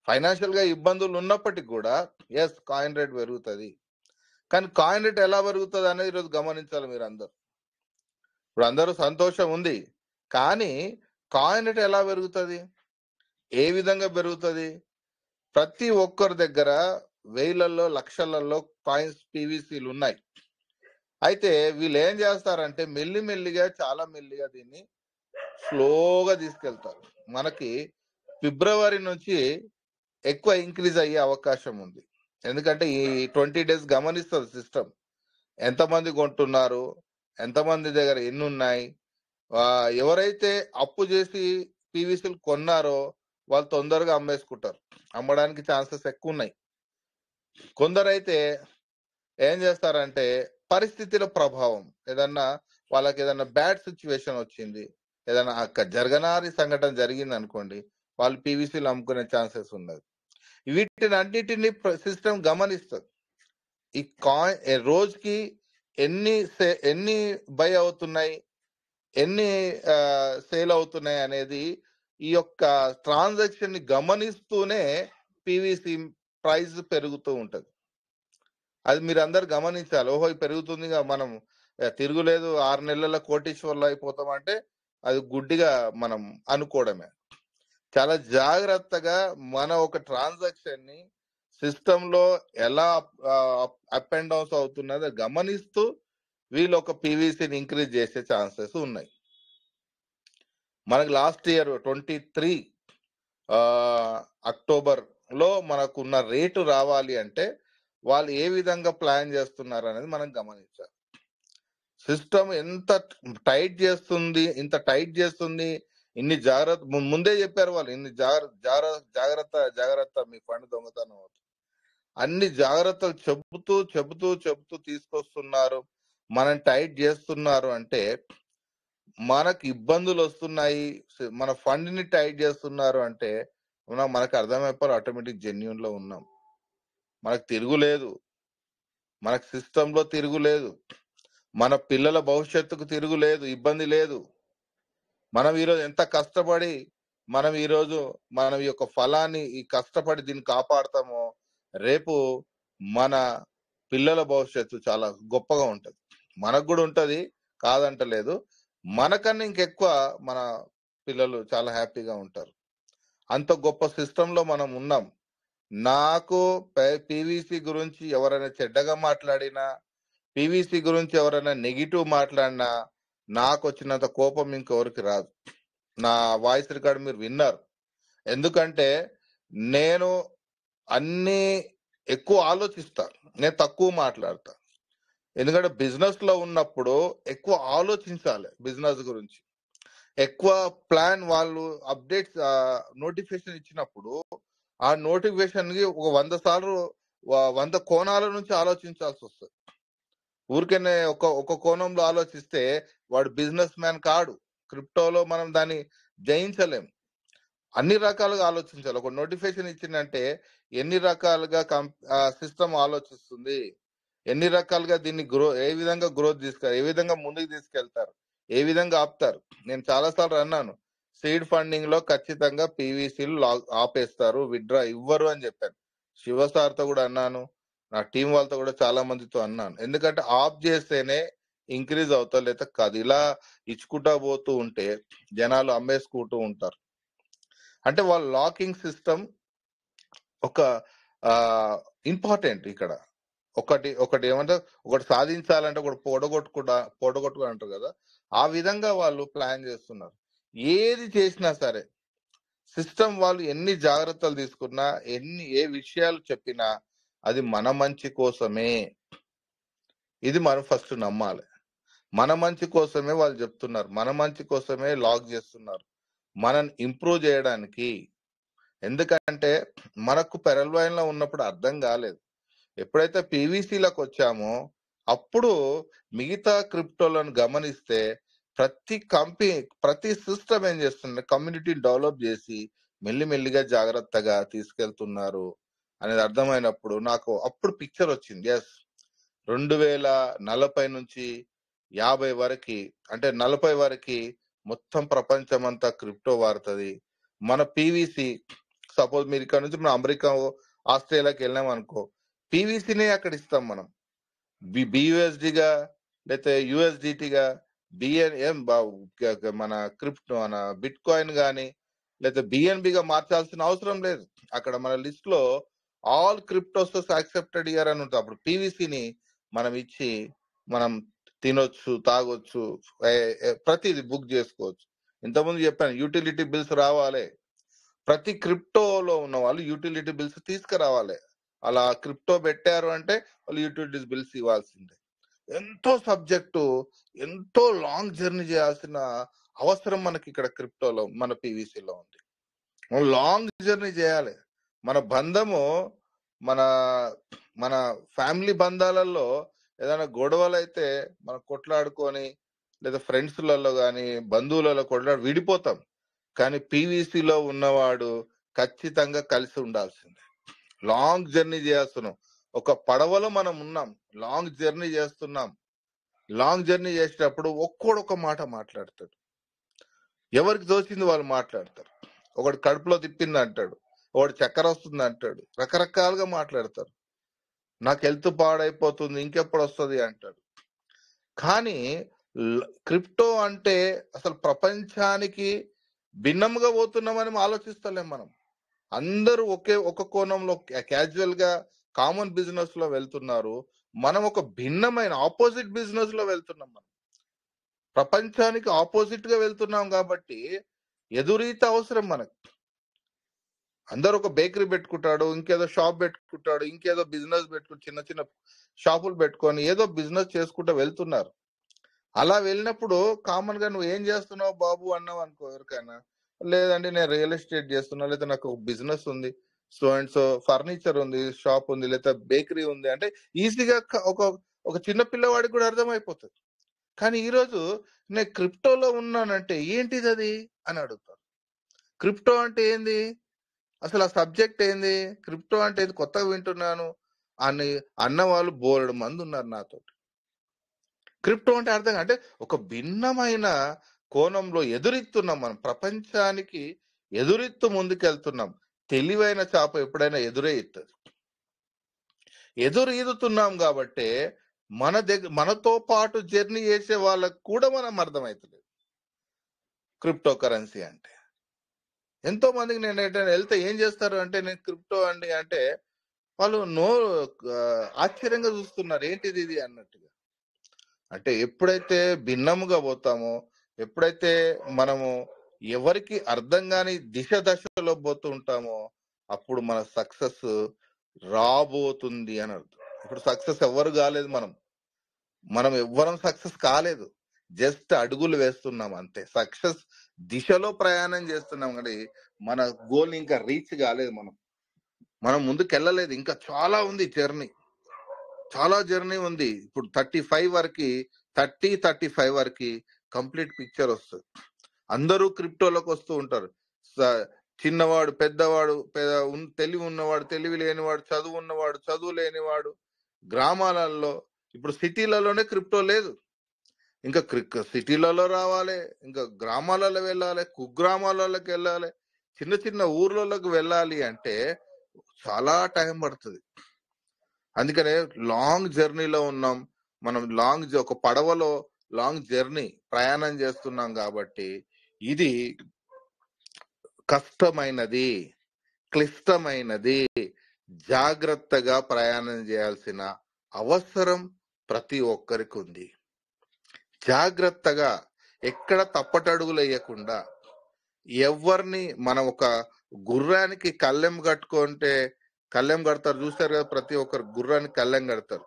Speaker 3: ఫైనాన్షియల్ గా ఇబ్బందులు ఉన్నప్పటికీ కూడా ఎస్, కాయిన్ రేట్ పెరుగుతుంది. కానీ కాయిన్ రేట్ ఎలా పెరుగుతుంది అనేది ఈరోజు గమనించాలి మీరు అందరూ. ఇప్పుడు అందరూ సంతోషం ఉంది, కానీ కాయిన్ రేట్ ఎలా పెరుగుతుంది, ఏ విధంగా పెరుగుతుంది? ప్రతి ఒక్కరి దగ్గర వేలల్లో లక్షలలో కాయిన్స్ పీవీసీలు ఉన్నాయి. అయితే వీళ్ళు ఏం చేస్తారంటే మెల్లిమెల్లిగా, చాలా మెల్లిగా దీన్ని స్లోగా తీసుకెళ్తారు. మనకి ఫిబ్రవరి నుంచి ఎక్కువ ఇంక్రీజ్ అయ్యే అవకాశం ఉంది. ఎందుకంటే ఈ 20 days గమనిస్తుంది సిస్టమ్, ఎంతమంది కొంటున్నారు, ఎంతమంది దగ్గర ఎన్ని ఉన్నాయి. ఎవరైతే అప్పు చేసి పీవీసీలు కొన్నారో వాళ్ళు తొందరగా అమ్మేసుకుంటారు, అమ్మడానికి ఛాన్సెస్ ఎక్కువ ఉన్నాయి. కొందరైతే ఏం చేస్తారంటే పరిస్థితుల ప్రభావం, వాళ్ళకి ఏదన్నా బ్యాడ్ సిచ్యువేషన్ వచ్చింది, ఏదైనా జరగనారి సంఘటన జరిగింది అనుకోండి, వాళ్ళు పీవీసీలు అమ్ముకునే ఛాన్సెస్ ఉన్నది. వీటిని అన్నిటిని సిస్టమ్ గమనిస్తుంది. ఈ కాయిన్ రోజుకి ఎన్ని బై అవుతున్నాయి, ఎన్ని సేల్ అవుతున్నాయి అనేది ఈ యొక్క ట్రాన్సాక్షన్ ని గమనిస్తూనే పీవీసీ ప్రైస్ పెరుగుతూ ఉంటది. అది మీరు అందరు గమనించాలి. ఓహో పెరుగుతుంది, మనం తిరుగులేదు, 6 నెలల కోటీశ్వర్లు అయిపోతామంటే అది గుడ్డిగా మనం అనుకోవడమే. చాలా జాగ్రత్తగా మన ఒక ట్రాన్సాక్షన్ ని సిస్టమ్ లో ఎలా అప్ అండ్ డౌన్స్ అవుతున్నదో గమనిస్తూ వీళ్ళు ఒక పీవీసీని ఇంక్రీజ్ చేసే ఛాన్సెస్ ఉన్నాయి. మనకి లాస్ట్ ఇయర్ 23 అక్టోబర్ లో మనకున్న రేటు రావాలి అంటే వాళ్ళు ఏ విధంగా ప్లాన్ చేస్తున్నారు అనేది మనం గమనించాలి. సిస్టమ్ ఎంత టైట్ చేస్తుంది, ఇంత టైట్ చేస్తుంది, ఇన్ని జాగ్రత్త ముందే చెప్పారు వాళ్ళు, ఇన్ని జాగ్రత్త మీ ఫండ్ దొంగతనం అవుతుంది, అన్ని జాగ్రత్తలు చెబుతూ తీసుకొస్తున్నారు, మనం టైట్ చేస్తున్నారు అంటే మనకు ఇబ్బందులు వస్తున్నాయి, మన ఫండ్ ని టైట్ చేస్తున్నారు అంటే మనకు అర్థమైపోవాలి ఆటోమేటిక్ జెన్యూన్ లో ఉన్నాం. మనకు తిరుగులేదు, మనకు సిస్టమ్ లో తిరుగులేదు, మన పిల్లల భవిష్యత్తుకు తిరుగులేదు, ఇబ్బంది లేదు. మనం ఈరోజు ఎంత కష్టపడి మనం ఈ యొక్క ఫలాన్ని ఈ కష్టపడి దీన్ని కాపాడతామో రేపు మన పిల్లల భవిష్యత్తు చాలా గొప్పగా ఉంటది. మనకు కూడా ఉంటది, కాదంటలేదు, మనకన్నా ఇంకెక్కువ మన పిల్లలు చాలా హ్యాపీగా ఉంటారు. అంత గొప్ప సిస్టమ్ లో మనం ఉన్నాం. నాకు పీవీసీ గురించి ఎవరైనా చెడ్డగా మాట్లాడినా, పీవీసీ గురించి ఎవరైనా నెగిటివ్ మాట్లాడినా నాకు వచ్చినంత కోపం ఇంకెవరికి రాదు. నా వాయిస్ రికార్డ్ మీరు విన్నారు. ఎందుకంటే నేను అన్ని ఎక్కువ ఆలోచిస్తా, నేను తక్కువ మాట్లాడతా. ఎందుకంటే బిజినెస్ లో ఉన్నప్పుడు ఎక్కువ ఆలోచించాలి బిజినెస్ గురించి. ఎక్కువ ప్లాన్ వాళ్ళు అప్డేట్స్ నోటిఫికేషన్ ఇచ్చినప్పుడు ఆ నోటిఫికేషన్ కి ఒక 100 సార్లు 100 కోణాల నుంచి ఆలోచించాల్సి వస్తుంది. ఊరికనే ఒక కోణంలో ఆలోచిస్తే వాడు బిజినెస్ మ్యాన్ కాడు. క్రిప్టోలో మనం దాన్ని జయించలేం. అన్ని రకాలుగా ఆలోచించాలి. ఒక నోటిఫికేషన్ ఇచ్చిందంటే ఎన్ని రకాలుగా సిస్టమ్ ఆలోచిస్తుంది, ఎన్ని రకాలుగా దీన్ని ఏ విధంగా గ్రోత్ ఏ విధంగా ముందుకు తీసుకెళ్తారు, ఏ విధంగా ఆపుతారు. నేను చాలాసార్లు అన్నాను, సీడ్ ఫండింగ్ లో ఖచ్చితంగా పీవీసీలు ఆపేస్తారు, విత్డ్రా ఇవ్వరు అని చెప్పాను. శివసార్తో కూడా అన్నాను, నా టీం వాళ్ళతో కూడా చాలా మందితో అన్నాను. ఎందుకంటే ఆఫ్ చేస్తేనే ఇంక్రీజ్ అవుతారు, లేదా కాదు. ఇలా ఇచ్చుకుంటా పోతూ ఉంటే జనాలు అమ్మేసుకుంటూ ఉంటారు. అంటే వాళ్ళ లాకింగ్ సిస్టమ్ ఒక ఇంపార్టెంట్ ఇక్కడ. ఒకటి ఏమంటారు, ఒకటి సాధించాలంటే ఒకటి పొడగొట్టుకు అంటారు కదా, ఆ విధంగా వాళ్ళు ప్లాన్ చేస్తున్నారు. ఏది చేసినా సరే సిస్టమ్ వాళ్ళు ఎన్ని జాగ్రత్తలు తీసుకున్నా, ఏ విషయాలు చెప్పినా అది మన మంచి కోసమే. ఇది మనం ఫస్ట్ నమ్మాలి. మన మంచి కోసమే వాళ్ళు చెప్తున్నారు, మన మంచి కోసమే లాక్ చేస్తున్నారు, మనం ఇంప్రూవ్ చేయడానికి. ఎందుకంటే మనకు పెరల్వైన్లో ఉన్నప్పుడు అర్థం కాలేదు. ఎప్పుడైతే పీవీసీలకు వచ్చామో అప్పుడు మిగతా క్రిప్టోలను గమనిస్తే ప్రతి సిస్టమ్ ఏం చేస్తుంది, కమ్యూనిటీని డెవలప్ చేసి మెల్లిమెల్లిగా జాగ్రత్తగా తీసుకెళ్తున్నారు అనేది అర్థమైనప్పుడు నాకు అప్పుడు పిక్చర్ వచ్చింది. ఎస్, 2040 నుంచి 50 వరకు, అంటే 40 వరకు మొత్తం ప్రపంచం అంతా క్రిప్టో వాడుతుంది. మన పీవీసీ, సపోజ్ మీరు ఇక్కడ నుంచి మనం అమెరికా ఆస్ట్రేలియాకి వెళ్ళాం అనుకో, పీవీసీనే అక్కడ ఇస్తాం మనం. బియూఎస్డిగా లేకపోతే యుఎస్డిటీగా మన క్రిప్టో మన బిట్ కాయిన్ కానీ లేకపోతే బిఎన్బిగా మార్చాల్సిన అవసరం లేదు. అక్కడ మన లిస్ట్ లో ఆల్ క్రిప్టోస్ యాక్సెప్టెడ్ ఇయర్ అని ఉంటుంది. అప్పుడు పీవీసీని మనం ఇచ్చి మనం తినొచ్చు, తాగొచ్చు, ప్రతిది బుక్ చేసుకోవచ్చు. ఇంతకుముందు చెప్పాను, యూటిలిటీ బిల్స్ రావాలి. ప్రతి క్రిప్టోలో ఉన్న వాళ్ళు యూటిలిటీ బిల్స్ తీసుకురావాలి. అలా క్రిప్టో పెట్టారు అంటే వాళ్ళు యూటిలిటీ బిల్స్ ఇవ్వాల్సిందే. ఎంతో సబ్జెక్టు, ఎంతో లాంగ్ జర్నీ చేయాల్సిన అవసరం మనకి ఇక్కడ క్రిప్టోలో, మన పీవీసీలో ఉంది. మనం లాంగ్ జర్నీ చేయాలి. మన బంధము, మన మన ఫ్యామిలీ బంధాలలో ఏదైనా గొడవలు అయితే మనం కొట్లాడుకొని, లేదా ఫ్రెండ్స్లలో కానీ బంధువులలో కొట్లాడి విడిపోతాం. కానీ పీవీసీలో ఉన్నవాడు ఖచ్చితంగా కలిసి ఉండాల్సిందే. లాంగ్ జర్నీ చేస్తున్నాం, ఒక పడవలో మనం ఉన్నాం, లాంగ్ జర్నీ చేస్తున్నాం. లాంగ్ జర్నీ చేసేటప్పుడు ఒక్కొక్క మాట మాట్లాడతాడు, ఎవరికి తోచింది వాళ్ళు మాట్లాడతారు. ఒకటి కడుపులో తిప్పింది అంటాడు, ఒకటి చక్కెర వస్తుంది అంటాడు, రకరకాలుగా మాట్లాడతారు. నాకు హెల్త్ పాడైపోతుంది, ఇంకెప్పుడు వస్తుంది అంటాడు. కానీ క్రిప్టో అంటే అసలు ప్రపంచానికి భిన్నంగా పోతున్నామని ఆలోచిస్తలేం మనం. అందరూ ఒక కోణంలో క్యాజువల్ గా కామన్ బిజినెస్ లో వెళ్తున్నారు, మనం ఒక భిన్నమైన ఆపోజిట్ బిజినెస్ లో వెళ్తున్నాం. మనం ప్రపంచానికి ఆపోజిట్ గా వెళ్తున్నాం కాబట్టి ఎదురీత అవసరం మనకు. అందరూ ఒక బేకరీ పెట్టుకుంటాడు, ఇంకేదో షాప్ పెట్టుకుంటాడు, ఇంకేదో బిజినెస్ పెట్టుకుని చిన్న చిన్న షాపులు పెట్టుకొని ఏదో బిజినెస్ చేసుకుంటూ వెళ్తున్నారు. అలా వెళ్ళినప్పుడు కామన్ గా నువ్వు ఏం చేస్తున్నావు బాబు అన్నావు అనుకో ఎవరికైనా, లేదండి నేను రియల్ ఎస్టేట్ చేస్తున్నా, లేదా నాకు బిజినెస్ ఉంది, సో అండ్ సో ఫర్నిచర్ ఉంది, షాప్ ఉంది, లేదా బేకరీ ఉంది అంటే ఈజీగా ఒక చిన్న పిల్లవాడికి కూడా అర్థమైపోతుంది. కానీ ఈరోజు నేను క్రిప్టోలో ఉన్నానంటే ఏంటిది అది అని అడుగుతారు. క్రిప్టో అంటే ఏంది, అసలు ఆ సబ్జెక్ట్ ఏంది, క్రిప్టో అంటే ఏంది, కొత్తగా వింటున్నాను అని అన్న వాళ్ళు బోలెడు మంది ఉన్నారు నాతో. క్రిప్టో అంటే అర్థం అంటే ఒక భిన్నమైన కోణంలో ఎదురెత్తున్నాం, మనం ప్రపంచానికి ఎదురెత్తు ముందుకెళ్తున్నాం. తెలివైన చేప ఎప్పుడైనా ఎదురే ఎత్తది. ఎదురు ఈదుతున్నాం కాబట్టి మనతో పాటు జర్నీ చేసే వాళ్ళకు కూడా మనం అర్థమవుతుంది క్రిప్టో కరెన్సీ అంటే. ఎంతో మందికి నేను ఎటైనా వెళ్తే ఏం చేస్తారు అంటే, నేను క్రిప్టో అండి అంటే వాళ్ళు ఆశ్చర్యంగా చూస్తున్నారు, ఏంటిది ఇది అన్నట్టుగా. అంటే ఎప్పుడైతే భిన్నముగా పోతామో, ఎప్పుడైతే మనము ఎవరికి అర్థం కాని దశలో పోతూ ఉంటామో, అప్పుడు మన సక్సెస్ రాబోతుంది అని అర్థం. ఇప్పుడు సక్సెస్ ఎవరు కాలేదు, మనం ఎవ్వరం సక్సెస్ కాలేదు, జస్ట్ అడుగులు వేస్తున్నాం అంతే. సక్సెస్ దిశలో ప్రయాణం చేస్తున్నాం కానీ మన గోల్ ఇంకా రీచ్ కాలేదు. మనం ముందుకెళ్ళలేదు, ఇంకా చాలా ఉంది జర్నీ, చాలా జర్నీ ఉంది. ఇప్పుడు 35 వరకు కంప్లీట్ పిక్చర్ వస్తుంది. అందరూ క్రిప్టోలోకి వస్తూ ఉంటారు. చిన్నవాడు, పెద్దవాడు, తెలివి ఉన్నవాడు, తెలివి లేనివాడు, చదువు ఉన్నవాడు, చదువు లేనివాడు, గ్రామాలలో, ఇప్పుడు సిటీలలోనే క్రిప్టో లేదు, ఇంకా సిటీలలో రావాలి, ఇంకా గ్రామాలలో వెళ్ళాలి, కుగ్రామాలలోకి వెళ్ళాలి, చిన్న చిన్న ఊర్లలోకి వెళ్ళాలి అంటే చాలా టైం పడుతుంది. అందుకనే లాంగ్ జర్నీలో ఉన్నాం మనం. ఒక పడవలో లాంగ్ జర్నీ ప్రయాణం చేస్తున్నాం కాబట్టి ఇది కష్టమైనది, క్లిష్టమైనది, జాగ్రత్తగా ప్రయాణం చేయాల్సిన అవసరం ప్రతి ఒక్కరికి ఉంది. జాగ్రత్తగా, ఎక్కడ తప్పటడుగులు వేయకుండా, ఎవరిని మనం ఒక గుర్రానికి కళ్ళెం కట్టుకుంటే కళ్ళెం కడతారు చూస్తారు కదా, ప్రతి ఒక్కరు గుర్రానికి కళ్ళెం కడతారు.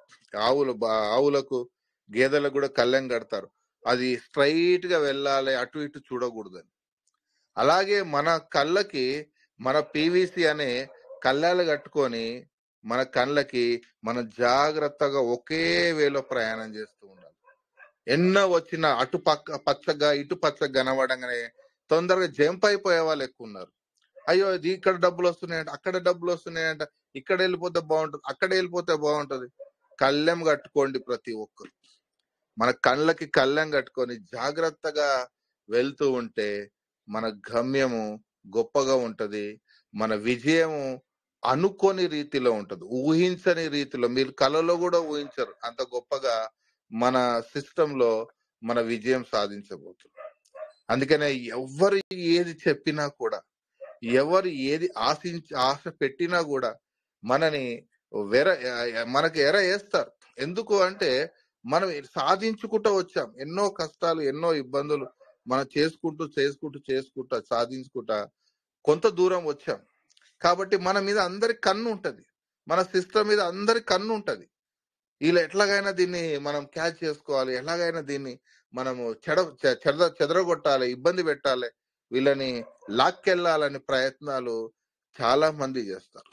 Speaker 3: ఆవులకు, గేదెలకు కూడా కళ్ళెం కడతారు. అది స్ట్రైట్ గా వెళ్ళాలి, అటు ఇటు చూడకూడదని. అలాగే మన కళ్ళకి మన పీవీసీ అనే కళ్ళాలు కట్టుకొని మన కళ్ళకి మనం జాగ్రత్తగా ఒకే వేలో ప్రయాణం చేస్తూ ఉండాలి. ఎన్నో వచ్చిన అటు పచ్చగా ఇటు పచ్చగా కనబడంగానే తొందరగా జంప్ అయిపోయే వాళ్ళు ఎక్కువ ఉన్నారు. అయ్యో ఇది ఇక్కడ డబ్బులు వస్తున్నాయంట, అక్కడ డబ్బులు వస్తున్నాయంట, ఇక్కడ వెళ్ళిపోతే బాగుంటుంది, అక్కడ వెళ్ళిపోతే బాగుంటుంది. కళ్ళెం కట్టుకోండి ప్రతి ఒక్కరు. మన కళ్ళకి కళ్ళెం కట్టుకొని జాగ్రత్తగా వెళ్తూ ఉంటే మన గమ్యము గొప్పగా ఉంటది. మన విజయము అనుకోని రీతిలో ఉంటది, ఊహించని రీతిలో, మీరు కళలో కూడా ఊహించరు అంత గొప్పగా మన సిస్టంలో మన విజయం సాధించబోతుంది. అందుకనే ఎవరు ఏది చెప్పినా కూడా, ఎవరు ఏది ఆశ పెట్టినా కూడా మనకి ఎర వేస్తారు. ఎందుకు అంటే మనం సాధించుకుంటూ వచ్చాం, ఎన్నో కష్టాలు, ఎన్నో ఇబ్బందులు మనం చేసుకుంటూ సాధించుకుంటా కొంత దూరం వచ్చాం. కాబట్టి మన మీద అందరి కన్ను ఉంటది, మన సిస్టమ్ మీద అందరి కన్ను ఉంటది. వీళ్ళు ఎట్లాగైనా దీన్ని మనం క్యాచ్ చేసుకోవాలి, ఎలాగైనా దీన్ని మనము చెదరగొట్టాలి, ఇబ్బంది పెట్టాలి, వీళ్ళని లాక్కెళ్ళాలని ప్రయత్నాలు చాలా మంది చేస్తారు.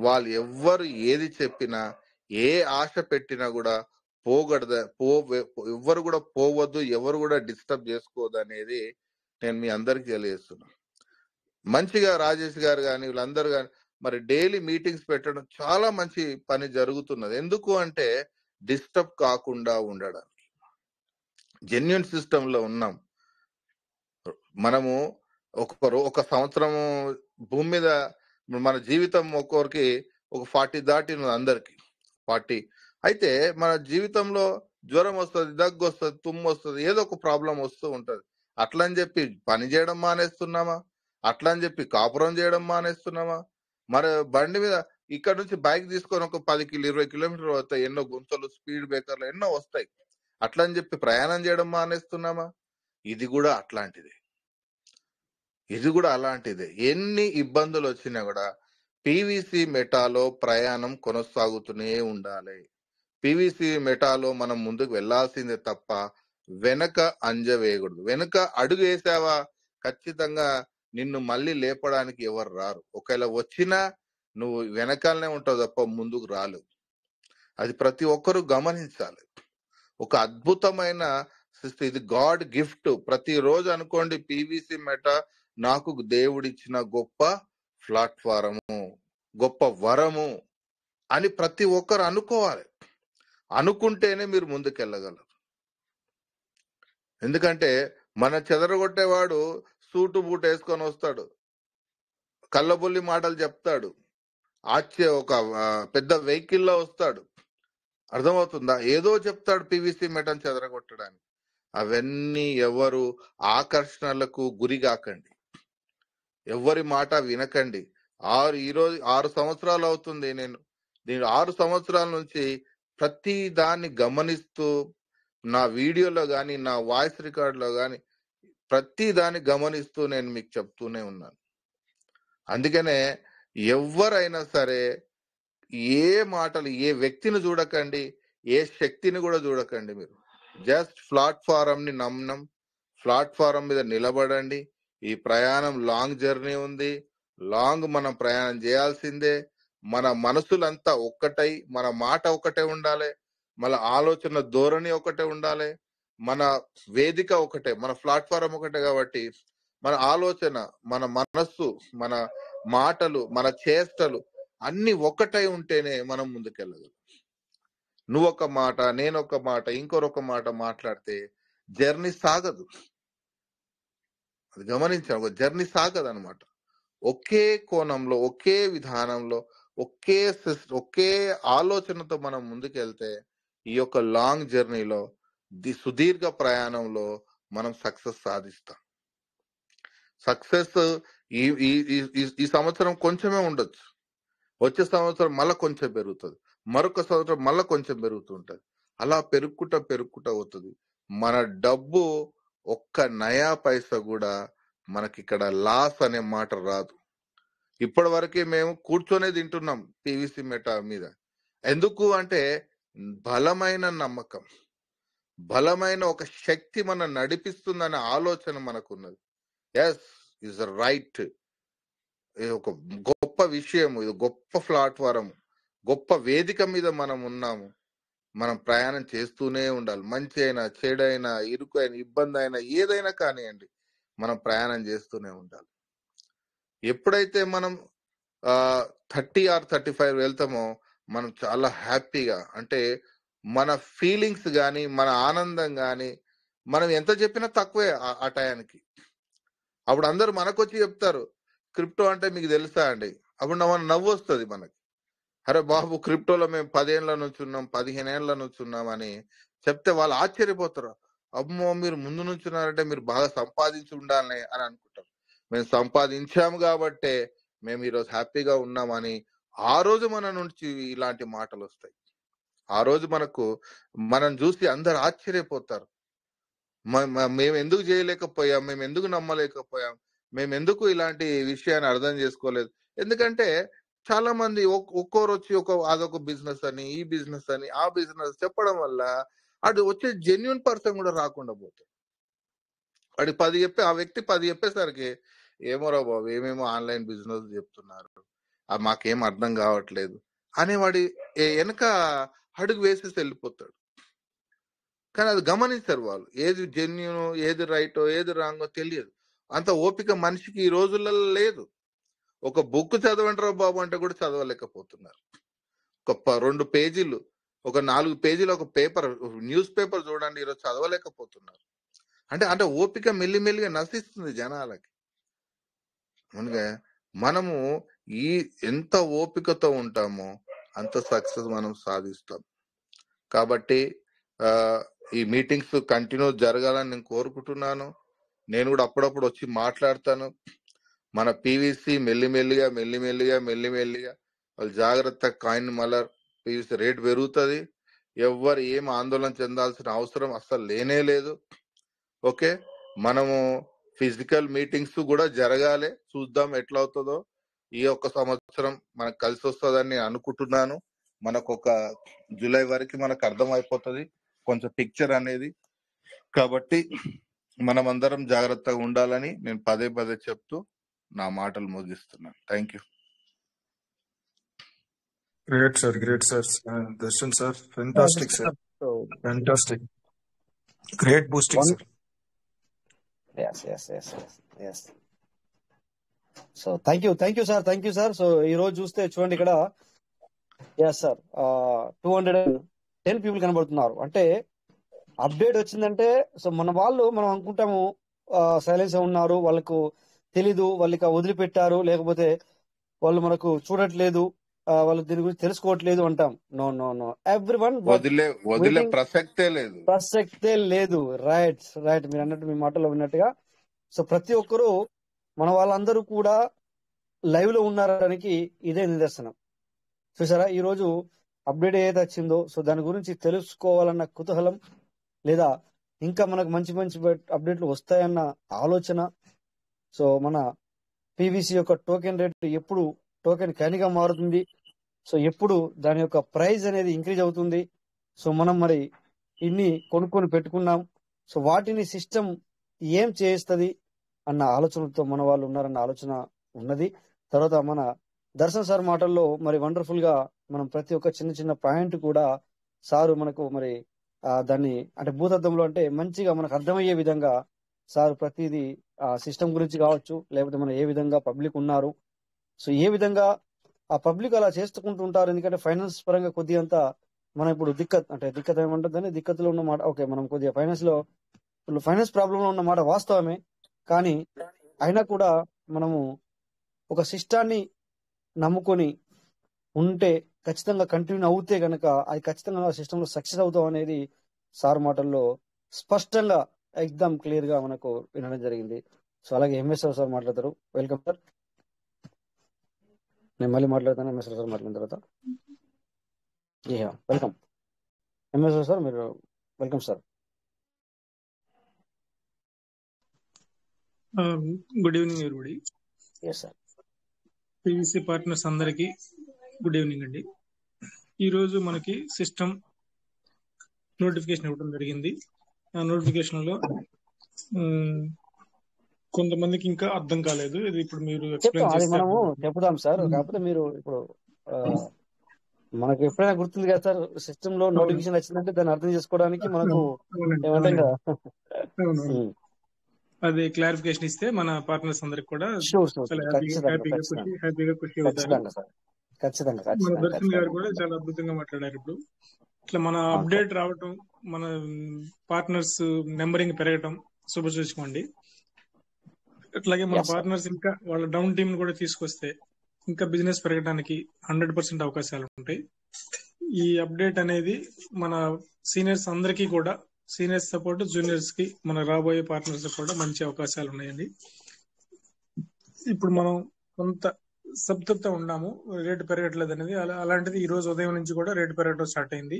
Speaker 3: వాళ్ళు ఎవ్వరు ఏది చెప్పినా, ఏ ఆశ పెట్టినా కూడా ఎవ్వరు కూడా పోవద్దు, ఎవరు కూడా డిస్టర్బ్ చేసుకోవద్దు అనేది నేను మీ అందరికి తెలియజేస్తున్నాను. మంచిగా రాజేష్ గారు కానీ వీళ్ళందరూ కానీ మరి డైలీ మీటింగ్స్ పెట్టడం చాలా మంచి పని జరుగుతున్నది. ఎందుకు అంటే డిస్టర్బ్ కాకుండా ఉండడానికి. జెన్యూన్ సిస్టమ్ లో ఉన్నాం మనము. ఒక సంవత్సరము భూమి మీద మన జీవితం ఒక్కొక్కరికి ఒక 40 దాటినది, అందరికి 40. అయితే మన జీవితంలో జ్వరం వస్తుంది, దగ్గు వస్తుంది, తుమ్ము వస్తుంది, ఏదో ఒక ప్రాబ్లం వస్తూ ఉంటది. అట్లా అని చెప్పి పని చేయడం మానేస్తున్నామా? అట్లా అని చెప్పి కాపురం చేయడం మానేస్తున్నామా? మరి బండి మీద ఇక్కడ నుంచి బైక్ తీసుకొని ఒక 10-20 కిలోమీటర్లు వస్తాయి, ఎన్నో గుంతలు, స్పీడ్ బ్రేకర్లు ఎన్నో వస్తాయి. అట్లా అని చెప్పి ప్రయాణం చేయడం మానేస్తున్నామా? ఇది కూడా అట్లాంటిదే, ఇది కూడా అలాంటిదే. ఎన్ని ఇబ్బందులు వచ్చినా కూడా పీవీసీ మెటాలో ప్రయాణం కొనసాగుతూనే ఉండాలి. పీవీసీ మెటాలో మనం ముందుకు వెళ్లాల్సిందే తప్ప వెనక అంజ వేయకూడదు. వెనక అడుగు వేసావా ఖచ్చితంగా నిన్ను మళ్ళీ లేపడానికి ఎవరు రారు. ఒకవేళ వచ్చినా నువ్వు వెనకాలనే ఉంటావు తప్ప ముందుకు రాలేవు. అది ప్రతి ఒక్కరూ గమనించాలి. ఒక అద్భుతమైన సిస్టమ్, ఇది గాడ్ గిఫ్ట్. ప్రతిరోజు అనుకోండి, పీవీసీ మెటా నాకు దేవుడిచ్చిన గొప్ప ప్లాట్ఫారము, గొప్ప వరము అని ప్రతి ఒక్కరు అనుకోవాలి. అనుకుంటేనే మీరు ముందుకెళ్ళగలరు. ఎందుకంటే మన చెదరగొట్టేవాడు సూటు బూట్ వేసుకొని వస్తాడు, కళ్ళబొల్లి మాటలు చెప్తాడు, ఒక పెద్ద వెహికల్లో వస్తాడు, అర్థమవుతుందా? ఏదో చెప్తాడు పీవీసీ మెటను చెదరగొట్టడానికి. అవన్నీ ఎవరు ఆకర్షణలకు గురి కాకండి, ఎవరి మాట వినకండి. ఈరోజు 6 సంవత్సరాలు అవుతుంది, నేను 6 సంవత్సరాల నుంచి ప్రతి దాన్ని గమనిస్తూ నా వీడియోలో కానీ నా వాయిస్ రికార్డులో కానీ ప్రతి దాన్ని గమనిస్తూ నేను మీకు చెప్తూనే ఉన్నాను. అందుకనే ఎవరైనా సరే ఏ మాటలు, ఏ వ్యక్తిని చూడకండి, ఏ శక్తిని కూడా చూడకండి. మీరు జస్ట్ ప్లాట్ఫారం ని నమ్మడం, ప్లాట్ఫారం మీద నిలబడండి. ఈ ప్రయాణం లాంగ్ జర్నీ ఉంది, లాంగ్ మనం ప్రయాణం చేయాల్సిందే. మన మనసులంతా ఒక్కటై, మన మాట ఒకటే ఉండాలి, మన ఆలోచన ధోరణి ఒకటే ఉండాలి, మన వేదిక ఒకటే, మన ప్లాట్ఫారం ఒకటే. కాబట్టి మన ఆలోచన, మన మనస్సు, మన మాటలు, మన చేష్టలు అన్ని ఒకటై ఉంటేనే మనం ముందుకెళ్ళగలం. నువ్వు ఒక మాట, నేను ఒక మాట, ఇంకొక మాట మాట్లాడితే జర్నీ సాగదు. అది గమనించాను, ఒక జర్నీ సాగదు అనమాట. ఒకే కోణంలో, ఒకే విధానంలో, ఒకే ఆలోచనతో మనం ముందుకెళ్తే ఈ యొక్క లాంగ్ జర్నీలో, సుదీర్ఘ ప్రయాణంలో మనం సక్సెస్ సాధిస్తాం. సక్సెస్ ఈ ఈ ఈ- ఈ సంవత్సరం కొంచెమే ఉండొచ్చు, వచ్చే సంవత్సరం మళ్ళీ కొంచెం పెరుగుతుంది, మరొక సంవత్సరం మళ్ళీ కొంచెం పెరుగుతుంటది. అలా పెరుగుకుంటా అవుతుంది. మన డబ్బు ఒక్క నయా పైసా కూడా మనకి ఇక్కడ లాస్ అనే మాట రాదు. ఇప్పటి వరకే మేము కూర్చొనే తింటున్నాం పీవీసీ మెటా మీద. ఎందుకు అంటే బలమైన నమ్మకం, బలమైన ఒక శక్తి మన నడిపిస్తుందనే ఆలోచన మనకున్నది. Yes, is right. ఇది ఒక గొప్ప విషయం, ఇది గొప్ప ప్లాట్ఫారం, గొప్ప వేదిక మీద మనం ఉన్నాము. మనం ప్రయాణం చేస్తూనే ఉండాలి. మంచి అయినా, చెడైనా, ఇరుకు అయినా, ఇబ్బంది అయినా, ఏదైనా కానివ్వండి, మనం ప్రయాణం చేస్తూనే ఉండాలి. ఎప్పుడైతే మనం 30 or 35 వెళ్తామో మనం చాలా హ్యాపీగా, అంటే మన ఫీలింగ్స్ కానీ, మన ఆనందం కానీ, మనం ఎంత చెప్పినా తక్కువే ఆ టయానికి. అప్పుడు అందరూ మనకొచ్చి చెప్తారు, క్రిప్టో అంటే మీకు తెలుసా అండి? అప్పుడు మన నవ్వు వస్తుంది మనకి. అరే బాబు, క్రిప్టోలో మేము 10 ఏళ్ల నుంచి ఉన్నాం, 15 ఏళ్ల నుంచి ఉన్నాం అని చెప్తే వాళ్ళు ఆశ్చర్యపోతారు. అమ్మో, మీరు ముందు నుంచి ఉన్నారంటే మీరు బాగా సంపాదించి ఉండాలి అని అనుకుంటారు. మేము సంపాదించాము కాబట్టే మేము ఈరోజు హ్యాపీగా ఉన్నామని ఆ రోజు మన నుంచి ఇలాంటి మాటలు వస్తాయి. ఆ రోజు మనం చూసి అందరు ఆశ్చర్యపోతారు. మేము ఎందుకు చేయలేకపోయాం, మేము ఎందుకు నమ్మలేకపోయాం, మేము ఎందుకు ఇలాంటి విషయాన్ని అర్థం చేసుకోలేదు. ఎందుకంటే చాలా మంది ఒక్కోరు వచ్చి అదొక బిజినెస్ అని, ఈ బిజినెస్ అని, ఆ బిజినెస్ చెప్పడం వల్ల అది వచ్చే జెన్యున్ పర్సన్ కూడా రాకుండా పోతాడు. వాడి 10 చెప్పి, ఆ వ్యక్తి 10 చెప్పేసరికి ఏమోరా బాబు, ఏమేమో ఆన్లైన్ బిజినెస్ చెప్తున్నారు, అది మాకేం అర్థం కావట్లేదు అని వాడి వెనక అడుగు వేసేసి వెళ్ళిపోతాడు. కానీ అది గమనిస్తారు వాళ్ళు, ఏది జెన్యున్, ఏది రైటో, ఏది రాంగో తెలియదు. అంత ఓపిక మనిషికి ఈ రోజులలో లేదు. ఒక బుక్ చదవంటారా బాబు అంటే కూడా చదవలేకపోతున్నారు. ఒక 2 పేజీలు, ఒక 4 పేజీలు ఒక పేపర్, న్యూస్ పేపర్ చూడండి, ఈరోజు చదవలేకపోతున్నారు. అంటే ఓపిక మెల్లిమెల్లిగా నశిస్తుంది జనాలకి. అందుకే మనము ఎంత ఓపికతో ఉంటామో అంత సక్సెస్ మనం సాధిస్తాం. కాబట్టి ఈ మీటింగ్స్ కంటిన్యూ జరగాలని నేను కోరుకుంటున్నాను. నేను కూడా అప్పుడప్పుడు వచ్చి మాట్లాడతాను. మన పీవీసీ మెల్లిమెల్లిగా వాళ్ళు జాగ్రత్త, కాయిన్ మళ్ళా పీవీసీ రేట్ పెరుగుతుంది. ఎవ్వరు ఏం ఆందోళన చెందాల్సిన అవసరం అస్సలు లేనే లేదు. ఓకే, మనము ఫిజికల్ మీటింగ్స్ కూడా జరగాలి, చూద్దాం ఎట్లా అవుతుందో. ఈ ఒక్క సంవత్సరం మనకు కలిసి వస్తుందని నేను అనుకుంటున్నాను. మనకు ఒక జూలై వరకు మనకు అర్థం అయిపోతుంది కొంచెం పిక్చర్ అనేది. కాబట్టి మనం అందరం జాగ్రత్తగా ఉండాలని నేను పదే చెప్తూ నా మాటలు ముగిస్తున్నాను. Thank you.
Speaker 4: Great, sir. Great, sir. Darshan, sir. Fantastic, sir. Fantastic. Great boosting, sir.
Speaker 1: yes. So thank you sir. So ఈ రోజు చూస్తే చూడండి ఇక్కడ, ఎస్ సార్, 210 పీపుల్ కనబడుతున్నారు. అంటే అప్డేట్ వచ్చిందంటే, సో మనం అనుకుంటాము సైలెన్స్ ఉన్నారు, వాళ్ళకు తెలీదు, వాళ్ళకి వదిలిపెట్టారు, లేకపోతే వాళ్ళు మనకు చూడట్లేదు, వాళ్ళు దీని గురించి తెలుసుకోవట్లేదు అంటాం. నో ఎవ్రీవన్,
Speaker 3: వదిలే ప్రసక్తే లేదు.
Speaker 1: రైట్. మీరు అన్నట్టు, మీ మాటలో విన్నట్టుగా, సో ప్రతి ఒక్కరూ మన వాళ్ళందరూ కూడా లైవ్ లో ఉన్నారడానికి ఇదే నిదర్శనం. చూసారా, ఈ రోజు అప్డేట్ ఏదైతే వచ్చిందో, సో దాని గురించి తెలుసుకోవాలన్న కుతూహలం లేదా ఇంకా మనకు మంచి మంచి అప్డేట్లు వస్తాయన్న ఆలోచన. సో మన పీవీసీ యొక్క టోకెన్ రేట్ ఎప్పుడు టోకెన్ కాయిన్గా మారుతుంది, సో ఎప్పుడు దాని యొక్క ప్రైస్ అనేది ఇంక్రీజ్ అవుతుంది, సో మనం మరి ఇన్ని కొనుక్కొని పెట్టుకున్నాం, సో వాటిని సిస్టమ్ ఏం చేస్తుంది అన్న ఆలోచనతో మన వాళ్ళు ఉన్నారన్న ఆలోచన ఉన్నది. తర్వాత మన దర్శన్ సార్ మాటల్లో మరి వండర్ఫుల్ గా మనం ప్రతి ఒక్క చిన్న చిన్న పాయింట్ కూడా సారు మనకు మరి దాన్ని అంటే భూతత్వంలో అంటే మంచిగా మనకు అర్థమయ్యే విధంగా సార్ ప్రతిదీ సిస్టమ్ గురించి కావచ్చు, లేకపోతే మన ఏ విధంగా పబ్లిక్ ఉన్నారు, సో ఏ విధంగా ఆ పబ్లిక్ అలా చేసుకుంటూ ఉంటారు. ఎందుకంటే ఫైనాన్స్ పరంగా కొద్దిగా మనం ఇప్పుడు దిక్కత్ ఏమంటుందని దిక్కత్లో ఉన్న మాట ఓకే, మనం కొద్దిగా ఫైనాన్స్ ప్రాబ్లంలో ఉన్న మాట వాస్తవమే. కానీ అయినా కూడా మనము ఒక సిస్టాన్ని నమ్ముకొని ఉంటే ఖచ్చితంగా కంటిన్యూ అవుతే గనక అది ఖచ్చితంగా సిస్టంలో సక్సెస్ అవుతాం అనేది సార్ మాటల్లో స్పష్టంగా ఎగ్జామ్ క్లియర్ గా మనకు వినడం జరిగింది. సో అలాగే ఎంఎస్ఆర్ సార్ మాట్లాడతారు. Welcome sir. నేను మళ్ళీ మాట్లాడతాను ఎంఎస్ఆర్ సార్ మాట్లాడిన తర్వాత. వెల్కమ్ ఎంఎస్ఆర్ సార్, మీరు welcome sir.
Speaker 5: Good evening everybody.
Speaker 1: Yes sir.
Speaker 5: PVC partners అందరికి గుడ్ ఈవినింగ్ అండి. ఈరోజు మనకి సిస్టమ్ నోటిఫికేషన్ ఇవ్వడం జరిగింది. ఆ నోటిఫికేషన్ లో కొంతమందికి ఇంకా అర్థం కాలేదు. ఇది ఇప్పుడు మీరు ఎక్స్ప్లెయిన్ చేస్తే
Speaker 1: మనము చెప్తాం సార్. కాకపోతే మీరు ఇప్పుడు మనకి ఎప్పుడైనా గుర్తుంది కదా సార్, సిస్టమ్ లో నోటిఫికేషన్ వచ్చిందంటే దాన్ని అర్థం చేసుకోవడానికి మనకు
Speaker 5: అది క్లారిఫికేషన్ ఇస్తే మన పార్ట్నర్స్ అందరికి కూడా హ్యాపీగా ఖుషి అవుతారు. మన దర్శన్ గారు కూడా చాలా అద్భుతంగా మాట్లాడారు. ఇప్పుడు ఇట్లా మన అప్డేట్ రావటం, మన పార్ట్నర్స్ నెంబరింగ్ పెరగటం శుభసూచకండి. అట్లాగే మన పార్ట్నర్స్ ఇంకా వాళ్ళ డౌన్ టీమ్ కూడా తీసుకొస్తే ఇంకా బిజినెస్ పెరగడానికి 100% అవకాశాలు ఉంటాయి. ఈ అప్డేట్ అనేది మన సీనియర్స్ అందరికీ కూడా, సీనియర్స్ తో పాటు జూనియర్స్ కి, మన రాబోయే పార్ట్నర్స్ కూడా మంచి అవకాశాలు ఉన్నాయండి. ఇప్పుడు మనం కొంత సంతృప్తి ఉన్నాము, రేటు పెరగట్లేదు అనేది. అలాంటిది ఈ రోజు ఉదయం నుంచి కూడా రేటు పెరగడం స్టార్ట్ అయింది.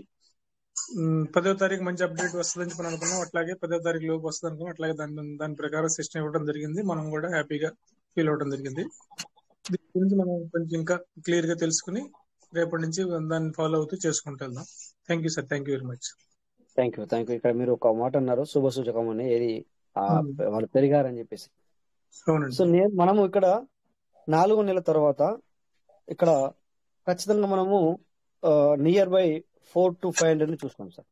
Speaker 5: 10వ తారీఖు మంచి అప్డేట్ వస్తుందని మనం అనుకున్నాం, అట్లాగే 10వ తారీఖు లోపు వస్తుంది అనుకున్నాం. అట్లాగే దాని ప్రకారం సిస్టమ్ ఇవ్వడం జరిగింది. మనం కూడా హ్యాపీగా ఫీల్ అవ్వడం జరిగింది. దీని గురించి మనం కొంచెం ఇంకా క్లియర్ గా తెలుసుకుని రేపటి నుంచి దాన్ని ఫాలో అవుతూ చేసుకుంటూ వెళ్దాం. Thank you sir. Thank you very much.
Speaker 1: Thank you. ఇక్కడ మీరు ఒక మాట అన్నారు, శుభ సూచకం అని, ఏది వాళ్ళు పెరిగారని చెప్పేసి. సో మనము ఇక్కడ 4 నెలల తర్వాత ఇక్కడ ఖచ్చితంగా మనము నియర్ బై 400 to 500 చూస్తాం సార్.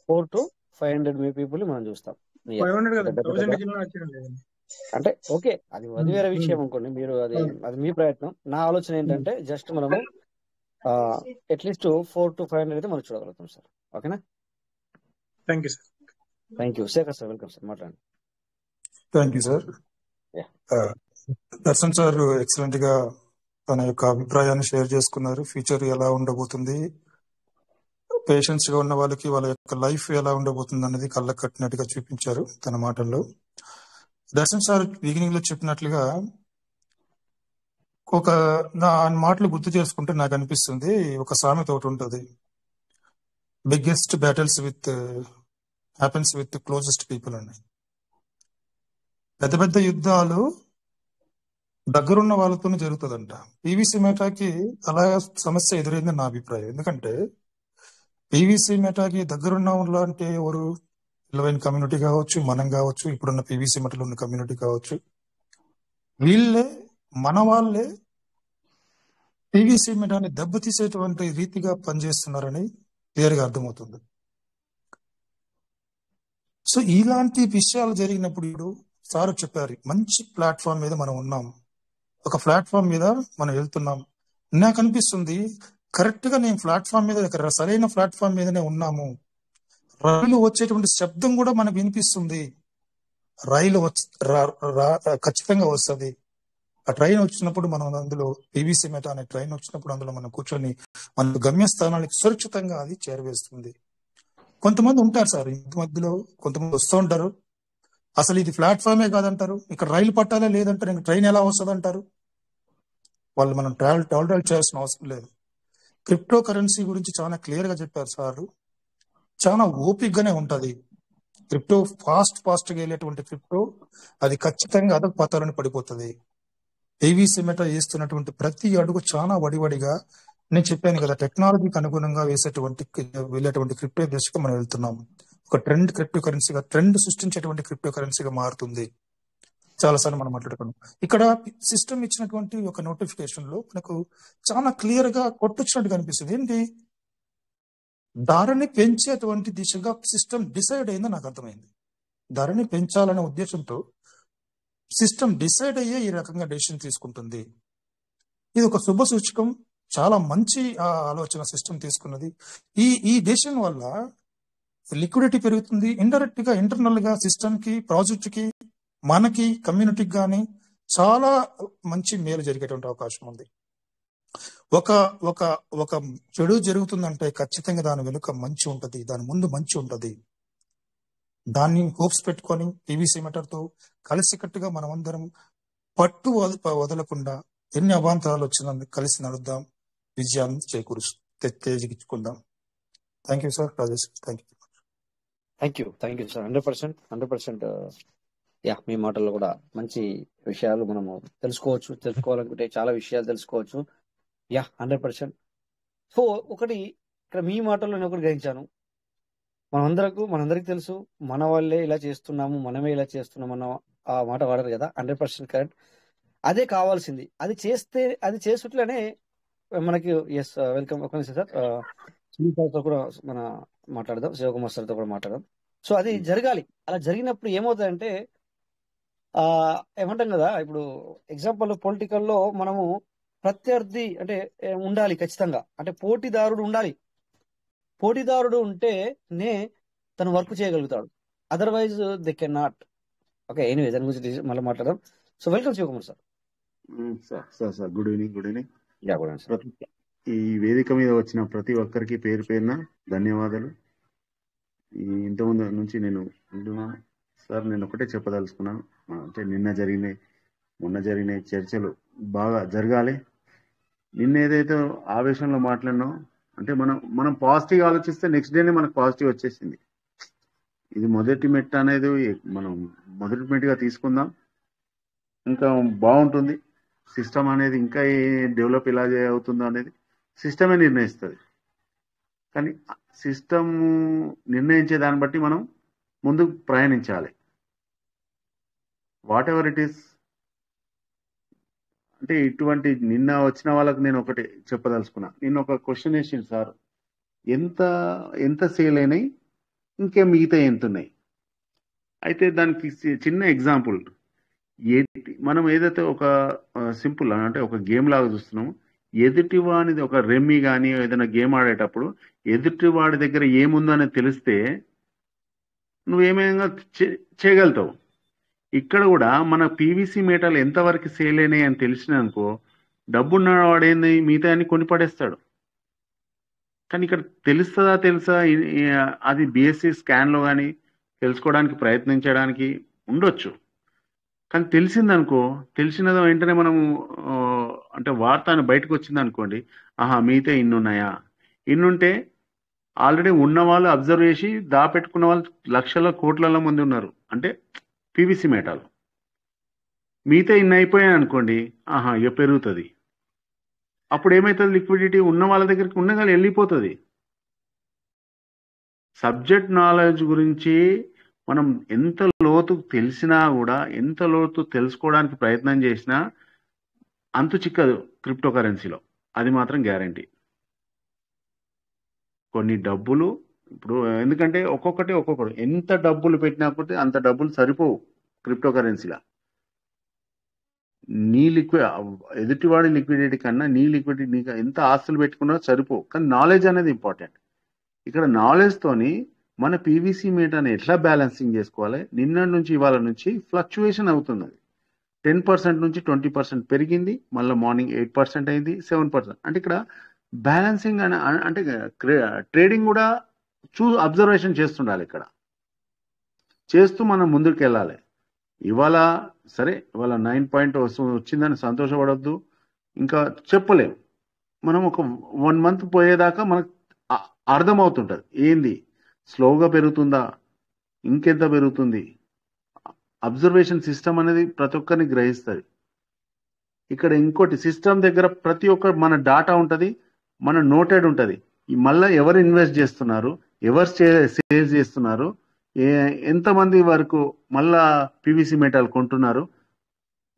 Speaker 1: 400 to 500 మీ పీపుల్ మనం చూస్తాం. అంటే ఓకే, అది వేరే విషయం అనుకోండి, మీరు అది మీ ప్రయత్నం. నా ఆలోచన ఏంటంటే జస్ట్ మనము అట్లీస్ట్ 400 to 500 అయితే మనం చూడగలుగుతాం సార్. ఓకేనా?
Speaker 5: Thank you sir.
Speaker 1: Thank you. Shekhar sir, welcome sir, మాట్లాడండి.
Speaker 4: Thank you sir. Darshan sir excellent గా తన యొక్క అభిప్రాయాన్ని షేర్ చేసుకున్నారు. ఫ్యూచర్ ఎలా ఉండబోతుంది, పేషెన్స్ గా ఉన్న వాళ్ళకి వాళ్ళ యొక్క లైఫ్ ఎలా ఉండబోతుంది అనేది కళ్ళకు కట్టినట్టుగా చూపించారు తన మాటల్లో. దర్శన్ సార్ బిగినింగ్ లో చెప్పినట్లుగా నా మాటలు గుర్తు చేసుకుంటే నాకు అనిపిస్తుంది, ఒక సామెత ఒకటి ఉంటుంది, biggest battles happens with closest people అని. పెద్ద పెద్ద యుద్ధాలు దగ్గరున్న వాళ్ళతోనే జరుగుతుందంట. పీవీసీ మెటాకి అలా సమస్య ఎదురైందని నా అభిప్రాయం. ఎందుకంటే పీవీసీ మెటాకి దగ్గరున్న వాళ్ళు అంటే ఎవరు, ఇలవైన కమ్యూనిటీ కావచ్చు, మనం కావచ్చు, ఇప్పుడున్న పీవీసీ మెటలో ఉన్న కమ్యూనిటీ కావచ్చు, వీళ్ళే మన వాళ్ళే పీవీసీ మెటాని దెబ్బతీసేటువంటి రీతిగా పనిచేస్తున్నారని క్లియర్ గా అర్థమవుతుంది. సో ఇలాంటి విషయాలు జరిగినప్పుడు ఇప్పుడు సార్ చెప్పారు, మంచి ప్లాట్ఫామ్ మీద మనం ఉన్నాం, ఒక ప్లాట్ఫామ్ మీద మనం వెళ్తున్నాం. నాకు అనిపిస్తుంది కరెక్ట్ గా నేను ప్లాట్ఫామ్ మీద, సరైన ప్లాట్ఫామ్ మీదనే ఉన్నాము. రైలు వచ్చేటువంటి శబ్దం కూడా మనకు వినిపిస్తుంది. రైలు ఖచ్చితంగా వస్తుంది. ఆ ట్రైన్ వచ్చినప్పుడు మనం అందులో పీవీసీ మెటా అనే ట్రైన్ వచ్చినప్పుడు అందులో మనం కూర్చొని మన గమ్యస్థానానికి సురక్షితంగా అది చేరవేస్తుంది. కొంతమంది ఉంటారు సార్ ఇంటి మధ్యలో, కొంతమంది వస్తూ ఉంటారు, అసలు ఇది ప్లాట్ఫామే కాదంటారు, ఇక్కడ రైలు పట్టాలే లేదంటారు, ఇంకా ట్రైన్ ఎలా వస్తుంది అంటారు. వాళ్ళు మనం ట్రావెల్ చేయాల్సిన అవసరం లేదు. క్రిప్టో కరెన్సీ గురించి చాలా క్లియర్ గా చెప్పారు సార్. చాలా ఓపికగానే ఉంటది. క్రిప్టో ఫాస్ట్ గా వెళ్ళేటువంటి క్రిప్టో అది ఖచ్చితంగా అధపాతాలను పడిపోతుంది. ఏవీసీ మెటా వేస్తున్నటువంటి ప్రతి అడుగు చాలా వడివడిగా, నేను చెప్పాను కదా, టెక్నాలజీకి అనుగుణంగా వెళ్ళేటువంటి క్రిప్టో దిశగా మనం వెళ్తున్నాం. ఒక క్రిప్టో కరెన్సీగా, ట్రెండ్ సృష్టించేటువంటి క్రిప్టో కరెన్సీగా మారుతుంది. చాలాసార్లు మనం మాట్లాడుకున్నాం. ఇక్కడ సిస్టమ్ ఇచ్చినటువంటి ఒక నోటిఫికేషన్ లో మనకు చాలా క్లియర్ గా కొట్టొచ్చినట్టు కనిపిస్తుంది. ఏంటి, ధరని పెంచేటువంటి దిశగా సిస్టమ్ డిసైడ్ అయిందో నాకు అర్థమైంది. ధరని పెంచాలనే ఉద్దేశంతో సిస్టమ్ డిసైడ్ అయ్యే ఈ రకంగా డెసిషన్ తీసుకుంటుంది. ఇది ఒక శుభ సూచకం. చాలా మంచి ఆలోచన సిస్టమ్ తీసుకున్నది. ఈ డెసిషన్ వల్ల లిక్విడిటీ పెరుగుతుంది. ఇండైరెక్ట్ గా ఇంటర్నల్ గా సిస్టమ్ కి, ప్రాజెక్ట్ కి, మనకి, కమ్యూనిటీకి కానీ చాలా మంచి మేలు జరిగేటువంటి అవకాశం ఉంది. ఒక ఒక ఒక చెడు జరుగుతుందంటే ఖచ్చితంగా దాని వెనుక మంచి ఉంటది, దాని ముందు మంచి ఉంటది. దాన్ని హోప్స్ పెట్టుకొని పీవీసీ మెటర్తో కలిసికట్టుగా మనం అందరం పట్టు వదలకుండా ఎన్ని అవాంతరాలు వచ్చినా కలిసి నడుద్దాం, విజయాన్ని చేజిక్కించుకుందాం. Thank you sir, Rajesh. Thank you
Speaker 1: sir. 100% yeah, మీ మాటల్లో కూడా మంచి విషయాలు మనము తెలుసుకోవాలనుకుంటే చాలా విషయాలు తెలుసుకోవచ్చు. యా, 100%. సో ఒకటి ఇక్కడ మీ మాటల్లో నేను ఒకటి గ్రహించాను. మనందరికి తెలుసు, మన వాళ్ళే ఇలా చేస్తున్నాము, మనమే ఇలా చేస్తున్నాం అన్న ఆ మాట వాడరు కదా. 100% కరెక్ట్. అదే కావాల్సింది. అది చేస్తుట్లనే మనకి ఎస్ వెల్కమ్. ఒక నిమిషం సార్, తో కూడా మన మాట్లాడదాం, శివకుమార్ సార్తో కూడా మాట్లాడదాం. సో అది జరగాలి. అలా జరిగినప్పుడు ఏమవుతుందంటే ఏమంటాం కదా, ఇప్పుడు ఎగ్జాంపుల్ పొలిటికల్లో మనము ప్రత్యర్థి అంటే ఉండాలి ఖచ్చితంగా, అంటే పోటీదారుడు ఉండాలి. పోటీదారుడు ఉంటేనే తను వర్క్ చేయగలుగుతాడు, otherwise they can not. Okay, anyway దాని గురించి మళ్ళీ మాట్లాడదాం. So welcome Shivakumar sir.
Speaker 6: Sir good evening.
Speaker 1: Yeah, good evening sir.
Speaker 6: ఈ వేదిక మీద వచ్చిన ప్రతి ఒక్కరికి పేరు పేరున ధన్యవాదాలు. ఇంతకుముందు నుంచి నేను వింటున్నాను సార్. నేను ఒకటే చెప్పదలుచుకున్నాను, అంటే మొన్న జరిగిన చర్చలు బాగా జరగాలి. నిన్న ఏదైతే ఆవేశంలో మాట్లాడినాం, అంటే మనం పాజిటివ్ ఆలోచిస్తే నెక్స్ట్ డేనే మనకు పాజిటివ్ వచ్చేసింది. ఇది మొదటి మెట్టు అనేది మనం మొదటి మెట్టుగా తీసుకుందాం, ఇంకా బాగుంటుంది. సిస్టమ్ అనేది ఇంకా డెవలప్ ఎలా అవుతుందో అనేది సిస్టమే నిర్ణయిస్తుంది. కానీ సిస్టమ్ నిర్ణయించే దాన్ని బట్టి మనం ముందుకు ప్రయాణించాలి. What ever it is. అంటే ఇటువంటి నిన్న వచ్చిన వాళ్ళకి నేను ఒకటి చెప్పదలుచుకున్నా. నిన్న ఒక క్వశ్చన్ వేసింది సార్, ఎంత సేల్ అయినాయి, ఇంకే మిగతా ఎంత ఉన్నాయి. అయితే దానికి చిన్న ఎగ్జాంపుల్, మనం ఏదైతే ఒక సింపుల్ అంటే ఒక గేమ్ లాగా చూస్తున్నాము, ఎదుటివాడిది ఒక రెమ్మీ కానీ ఏదైనా గేమ్ ఆడేటప్పుడు ఎదుటివాడి దగ్గర ఏముందో అనేది తెలిస్తే నువ్వేమైనా చేయగలుగుతావు. ఇక్కడ కూడా మన పీవీసీ మీటర్లు ఎంతవరకు సేల్ అయినాయి అని తెలిసిననుకో, డబ్బున్నవాడేంది మిగతా అని కొని పడేస్తాడు. కానీ ఇక్కడ తెలుసా అది బిఎస్సి స్కాన్లో కానీ తెలుసుకోవడానికి ప్రయత్నించడానికి ఉండొచ్చు. కానీ తెలిసిందనుకో, తెలిసిన వెంటనే మనము అంటే వార్త అని బయటకు వచ్చింది అనుకోండి, మిగతా ఇన్నున్నాయా, ఇన్నుంటే ఆల్రెడీ ఉన్న వాళ్ళు అబ్జర్వ్ చేసి దాపెట్టుకున్న వాళ్ళు లక్షల కోట్ల మంది ఉన్నారు, అంటే పీవీసీ మేటాలు. మిగతా ఇన్ని అయిపోయాయి అనుకోండి, ఇక పెరుగుతుంది. అప్పుడు ఏమవుతుంది, లిక్విడిటీ ఉన్న వాళ్ళ దగ్గరికి ఉండగా వెళ్ళిపోతుంది. సబ్జెక్ట్ నాలెడ్జ్ గురించి మనం ఎంత లోతు తెలిసినా కూడా, ఎంత లోతు తెలుసుకోవడానికి ప్రయత్నం చేసినా అంతు చిక్కదు క్రిప్టో కరెన్సీలో, అది మాత్రం గ్యారంటీ. కొన్ని డబ్బులు ఇప్పుడు ఎందుకంటే ఒక్కొక్కటి ఎంత డబ్బులు పెట్టినా కూడా అంత డబ్బులు సరిపోవు క్రిప్టో కరెన్సీలో. ఎదుటివాడి లిక్విడిటీ కన్నా నీ లిక్విడిటీ, నీకు ఎంత ఆస్తులు పెట్టుకున్నా సరిపోవు. కానీ నాలెడ్జ్ అనేది ఇంపార్టెంట్. ఇక్కడ నాలెడ్జ్తోని మన పీవీసీ మీటర్ని ఎట్లా బ్యాలెన్సింగ్ చేసుకోవాలి. నిన్న నుంచి ఇవాళ నుంచి ఫ్లక్చువేషన్ అవుతున్నది. 10% నుంచి 20% పెరిగింది, మళ్ళీ మార్నింగ్ 8% అయింది, 7%. అంటే ఇక్కడ బ్యాలెన్సింగ్ అంటే ట్రేడింగ్ కూడా అబ్జర్వేషన్ చేస్తుండాలి. ఇక్కడ చేస్తూ మనం ముందుకు వెళ్ళాలి. ఇవాళ 9 వచ్చిందని సంతోషపడద్దు, ఇంకా చెప్పలేం. మనం ఒక 1 month పోయేదాకా మనకు అర్థమవుతుంటుంది ఏంది. స్లోగా పెరుగుతుందా, ఇంకెంత పెరుగుతుంది? అబ్జర్వేషన్ సిస్టమ్ అనేది ప్రతి ఒక్కరిని గ్రహిస్తుంది. ఇక్కడ ఇంకోటి, సిస్టమ్ దగ్గర ప్రతి ఒక్క మన డాటా ఉంటుంది, మన నోటెడ్ ఉంటుంది. మళ్ళీ ఎవరు ఇన్వెస్ట్ చేస్తున్నారు, ఎవరు సేల్స్ చేస్తున్నారు, ఎంతమంది వరకు మళ్ళా పీవీసీ మెటల్ కొంటున్నారు,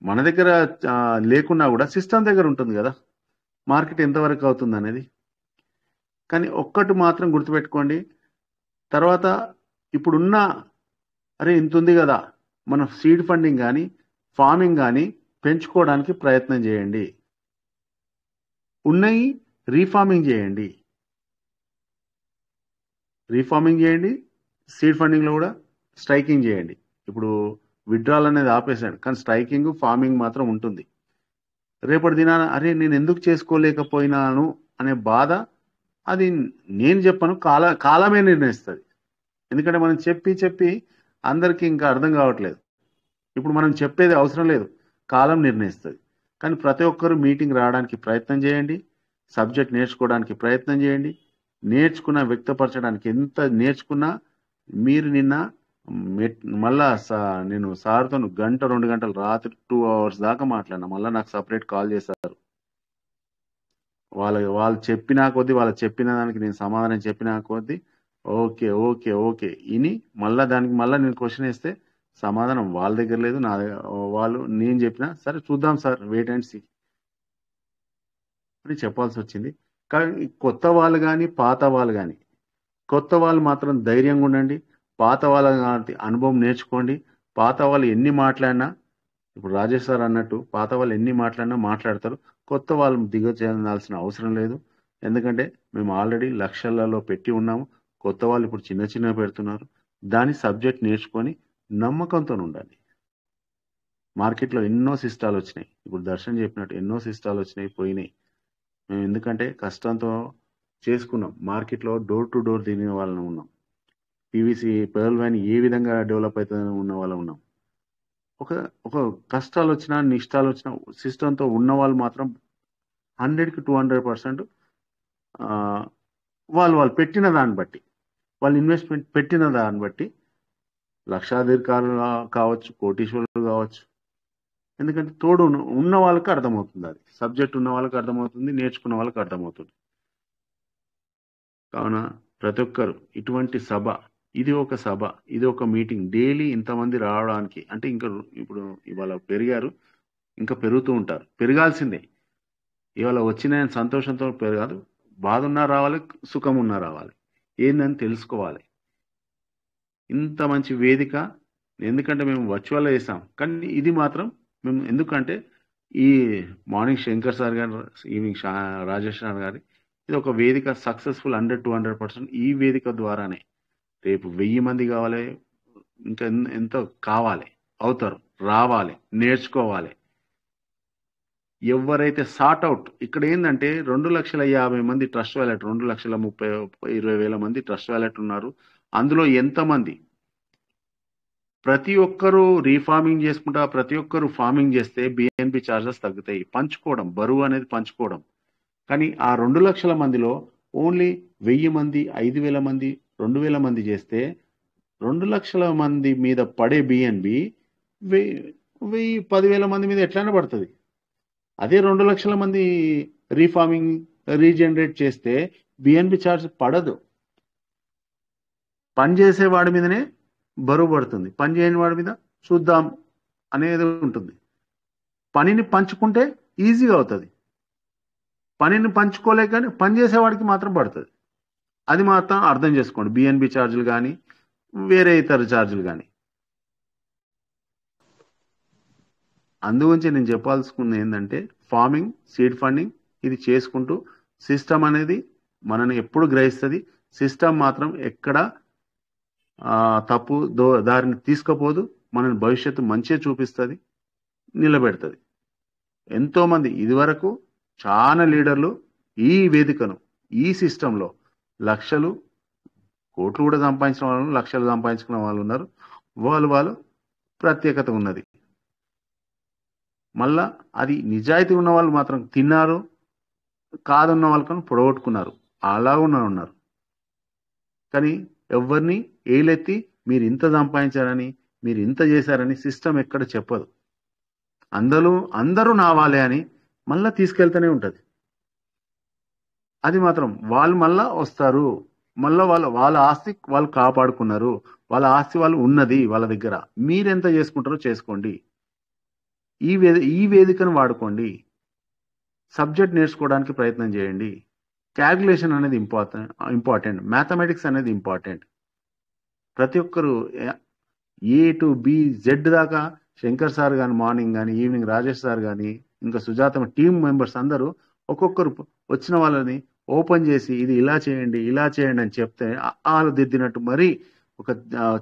Speaker 6: మన దగ్గర లేకున్నా కూడా సిస్టమ్ దగ్గర ఉంటుంది కదా మార్కెట్ ఎంతవరకు అవుతుంది అనేది. కానీ ఒక్కటి మాత్రం గుర్తుపెట్టుకోండి, తర్వాత ఇప్పుడున్న అరే ఇంత ఉంది కదా, మనం సీడ్ ఫండింగ్ కానీ ఫార్మింగ్ కానీ పెంచుకోవడానికి ప్రయత్నం చేయండి. ఉన్నాయి రీఫార్మింగ్ చేయండి, సీడ్ ఫండింగ్లో కూడా స్ట్రైకింగ్ చేయండి. ఇప్పుడు విత్డ్రాల్ అనేది ఆపేసాడు, కానీ స్ట్రైకింగ్ ఫార్మింగ్ మాత్రం ఉంటుంది. రేపటి దినాన అరే నేను ఎందుకు చేసుకోలేకపోయినాను అనే బాధ, అది నేను చెప్పను, కాలమే నిర్ణయిస్తుంది. ఎందుకంటే మనం చెప్పి అందరికీ ఇంకా అర్థం కావట్లేదు. ఇప్పుడు మనం చెప్పేది అవసరం లేదు, కాలం నిర్ణయిస్తుంది. కానీ ప్రతి ఒక్కరూ మీటింగ్ రావడానికి ప్రయత్నం చేయండి, సబ్జెక్ట్ నేర్చుకోవడానికి ప్రయత్నం చేయండి. నేర్చుకున్నా వ్యక్తపరచడానికి ఎంత నేర్చుకున్నా, మీరు నిన్న మళ్ళా నేను సార్తో 1-2 గంటలు రాత్రి 2 hours దాకా మాట్లాడినా. మళ్ళీ నాకు సపరేట్ కాల్ చేశారు. వాళ్ళు చెప్పినా కొద్దీ, వాళ్ళు చెప్పిన దానికి నేను సమాధానం చెప్పినా కొద్దీ ఓకే ఓకే ఓకే ఇని మళ్ళీ దానికి మళ్ళీ నేను క్వశ్చన్ వేస్తే సమాధానం వాళ్ళ దగ్గర లేదు, నా దగ్గర. వాళ్ళు నేను చెప్పినా సరే చూద్దాం సార్, వెయిట్ అండ్ సీ అని చెప్పాల్సి వచ్చింది. కానీ కొత్త వాళ్ళు కానీ పాత వాళ్ళు కానీ, కొత్త వాళ్ళు మాత్రం ధైర్యంగా ఉండండి, పాత వాళ్ళ అనుభవం నేర్చుకోండి. పాత వాళ్ళు ఎన్ని మాట్లాడినా, ఇప్పుడు రాజేష్ సార్ అన్నట్టు పాత వాళ్ళు ఎన్ని మాట్లాడినా మాట్లాడతారు. కొత్త వాళ్ళు దిగజేయాల్సిన అవసరం లేదు, ఎందుకంటే మేము ఆల్రెడీ లక్షలలో పెట్టి ఉన్నాము. కొత్త వాళ్ళు ఇప్పుడు చిన్న పెడుతున్నారు. దాని సబ్జెక్ట్ నేర్చుకొని నమ్మకంతో ఉండాలి. మార్కెట్లో ఎన్నో సిస్టాలు వచ్చినాయి, ఇప్పుడు దర్శన్ చెప్పినట్టు ఎన్నో సిస్టాలు వచ్చినాయి, పోయినాయి. మేము ఎందుకంటే కష్టంతో చేసుకున్నాం. మార్కెట్లో డోర్ టు డోర్ తినే వాళ్ళని ఉన్నాం. పీవీసీ పర్ల్ వైన్ ఏ విధంగా డెవలప్ అవుతుందని ఉన్న వాళ్ళం ఉన్నాం. ఒక కష్టాలు వచ్చినా నిష్టాలు వచ్చినా సిస్టంతో ఉన్న వాళ్ళు మాత్రం 100కి 200% వాళ్ళు పెట్టిన దాన్ని బట్టి, వాళ్ళు ఇన్వెస్ట్మెంట్ పెట్టిన దాన్ని బట్టి లక్షాధికారులు కావచ్చు, కోటీశ్వరులు కావచ్చు. ఎందుకంటే తోడు ఉన్న వాళ్ళకి అర్థమవుతుంది, అది సబ్జెక్ట్ ఉన్న వాళ్ళకి అర్థమవుతుంది, నేర్చుకున్న వాళ్ళకి అర్థమవుతుంది. కావున ప్రతి ఒక్కరు ఇటువంటి సభ, ఇది ఒక సభ, ఇది ఒక మీటింగ్, డైలీ ఇంతమంది రావడానికి అంటే ఇంకా ఇప్పుడు ఇవాళ పెరిగారు, ఇంకా పెరుగుతూ ఉంటారు, పెరగాల్సిందే. ఇవాళ వచ్చిన సంతోషంతో పెరగాదు, బాధ ఉన్నా రావాలి, సుఖం ఉన్నా రావాలి, ఏందని తెలుసుకోవాలి. ఇంత మంచి వేదిక, ఎందుకంటే మేము వర్చువల్గా చేసాం, కానీ ఇది మాత్రం మేము ఎందుకంటే ఈ మార్నింగ్ శంకర్ సార్ గారు, ఈవినింగ్ రాజేష్ సార్ గారి, ఇది ఒక వేదిక సక్సెస్ఫుల్ 100-200%. ఈ వేదిక ద్వారానే రేపు 1000 మంది కావాలి, ఇంకా ఎంతో కావాలి, అవుతారు, రావాలి, నేర్చుకోవాలి. ఎవరైతే సార్ట్ అవుట్, ఇక్కడ ఏంటంటే 2,50,000 మంది ట్రస్ట్ వ్యాలెట్, 2,30,20,000 మంది ట్రస్ట్ వ్యాలెట్ ఉన్నారు. అందులో ఎంతమంది ప్రతి ఒక్కరూ రీఫార్మింగ్ చేసుకుంటా, ప్రతి ఒక్కరు ఫార్మింగ్ చేస్తే బిఎన్పి చార్జెస్ తగ్గుతాయి. పంచుకోవడం, బరువు అనేది పంచుకోవడం. కానీ ఆ 2 లక్షల మందిలో ఓన్లీ 1000 మంది, 5,000 మంది, 2,000 మంది చేస్తే 2 లక్షల మంది మీద పడే బిఎన్బి 10,000 మంది మీద ఎట్లయినా పడుతుంది. అదే 2 లక్షల మంది రీఫార్మింగ్ రీజనరేట్ చేస్తే బిఎన్బి ఛార్జ్ పడదు. పని చేసేవాడి మీదనే బరువు పడుతుంది, పని చేయని వాడి మీద చూద్దాం అనేది ఉంటుంది. పనిని పంచుకుంటే ఈజీగా అవుతుంది, పనిని పంచుకోలేక పని చేసేవాడికి మాత్రం పడుతుంది. అది మాత్రం అర్థం చేసుకోండి, బిఎన్బి ఛార్జీలు కానీ వేరే ఇతర ఛార్జీలు కానీ. అందుగురించి నేను చెప్పాల్సుకుంది ఏంటంటే, ఫార్మింగ్, సీడ్ ఫండింగ్ ఇది చేసుకుంటూ సిస్టమ్ అనేది మనని ఎప్పుడు గ్రహిస్తుంది. సిస్టమ్ మాత్రం ఎక్కడ తప్పు దారిని తీసుకుపోదు, మనని భవిష్యత్తు మంచిగా చూపిస్తుంది, నిలబెడుతుంది. ఎంతోమంది ఇదివరకు చాలా లీడర్లు ఈ వేదికను, ఈ సిస్టంలో లక్షలు, కోట్లు కూడా సంపాదించిన వాళ్ళు, లక్షలు సంపాదించుకున్న వాళ్ళు ఉన్నారు. వాళ్ళు ప్రత్యేకత ఉన్నది. మళ్ళా అది నిజాయితీ ఉన్న వాళ్ళు మాత్రం తిన్నారు, కాదున్న వాళ్ళకను పొడగొట్టుకున్నారు, అలా ఉన్నారు. కానీ ఎవరిని ఏలెత్తి మీరు ఇంత సంపాదించారని మీరు ఇంత చేశారని సిస్టమ్ ఎక్కడ చెప్పదు. అందరూ నావాలే అని మళ్ళా తీసుకెళ్తూనే ఉంటది. అది మాత్రం వాళ్ళు మళ్ళా వస్తారు, మళ్ళా వాళ్ళ ఆస్తి వాళ్ళు కాపాడుకున్నారు, వాళ్ళ ఆస్తి వాళ్ళు ఉన్నది వాళ్ళ దగ్గర. మీరెంత చేసుకుంటారో చేసుకోండి. ఈ వేదికను వాడుకోండి. సబ్జెక్ట్ నేర్చుకోవడానికి ప్రయత్నం చేయండి. క్యాల్కులేషన్ అనేది ఇంపార్టెంట్, మ్యాథమెటిక్స్ అనేది ఇంపార్టెంట్. ప్రతి ఒక్కరు ఏ టు బి జెడ్ దాకా శంకర్ సార్ కానీ మార్నింగ్ కానీ ఈవినింగ్ రాజేష్ సార్ కానీ ఇంకా సుజాత టీమ్ మెంబర్స్ అందరూ ఒక్కొక్కరు వచ్చిన వాళ్ళని ఓపెన్ చేసి ఇది ఇలా చేయండి అని చెప్తే ఆలు దిద్దినట్టు మరి ఒక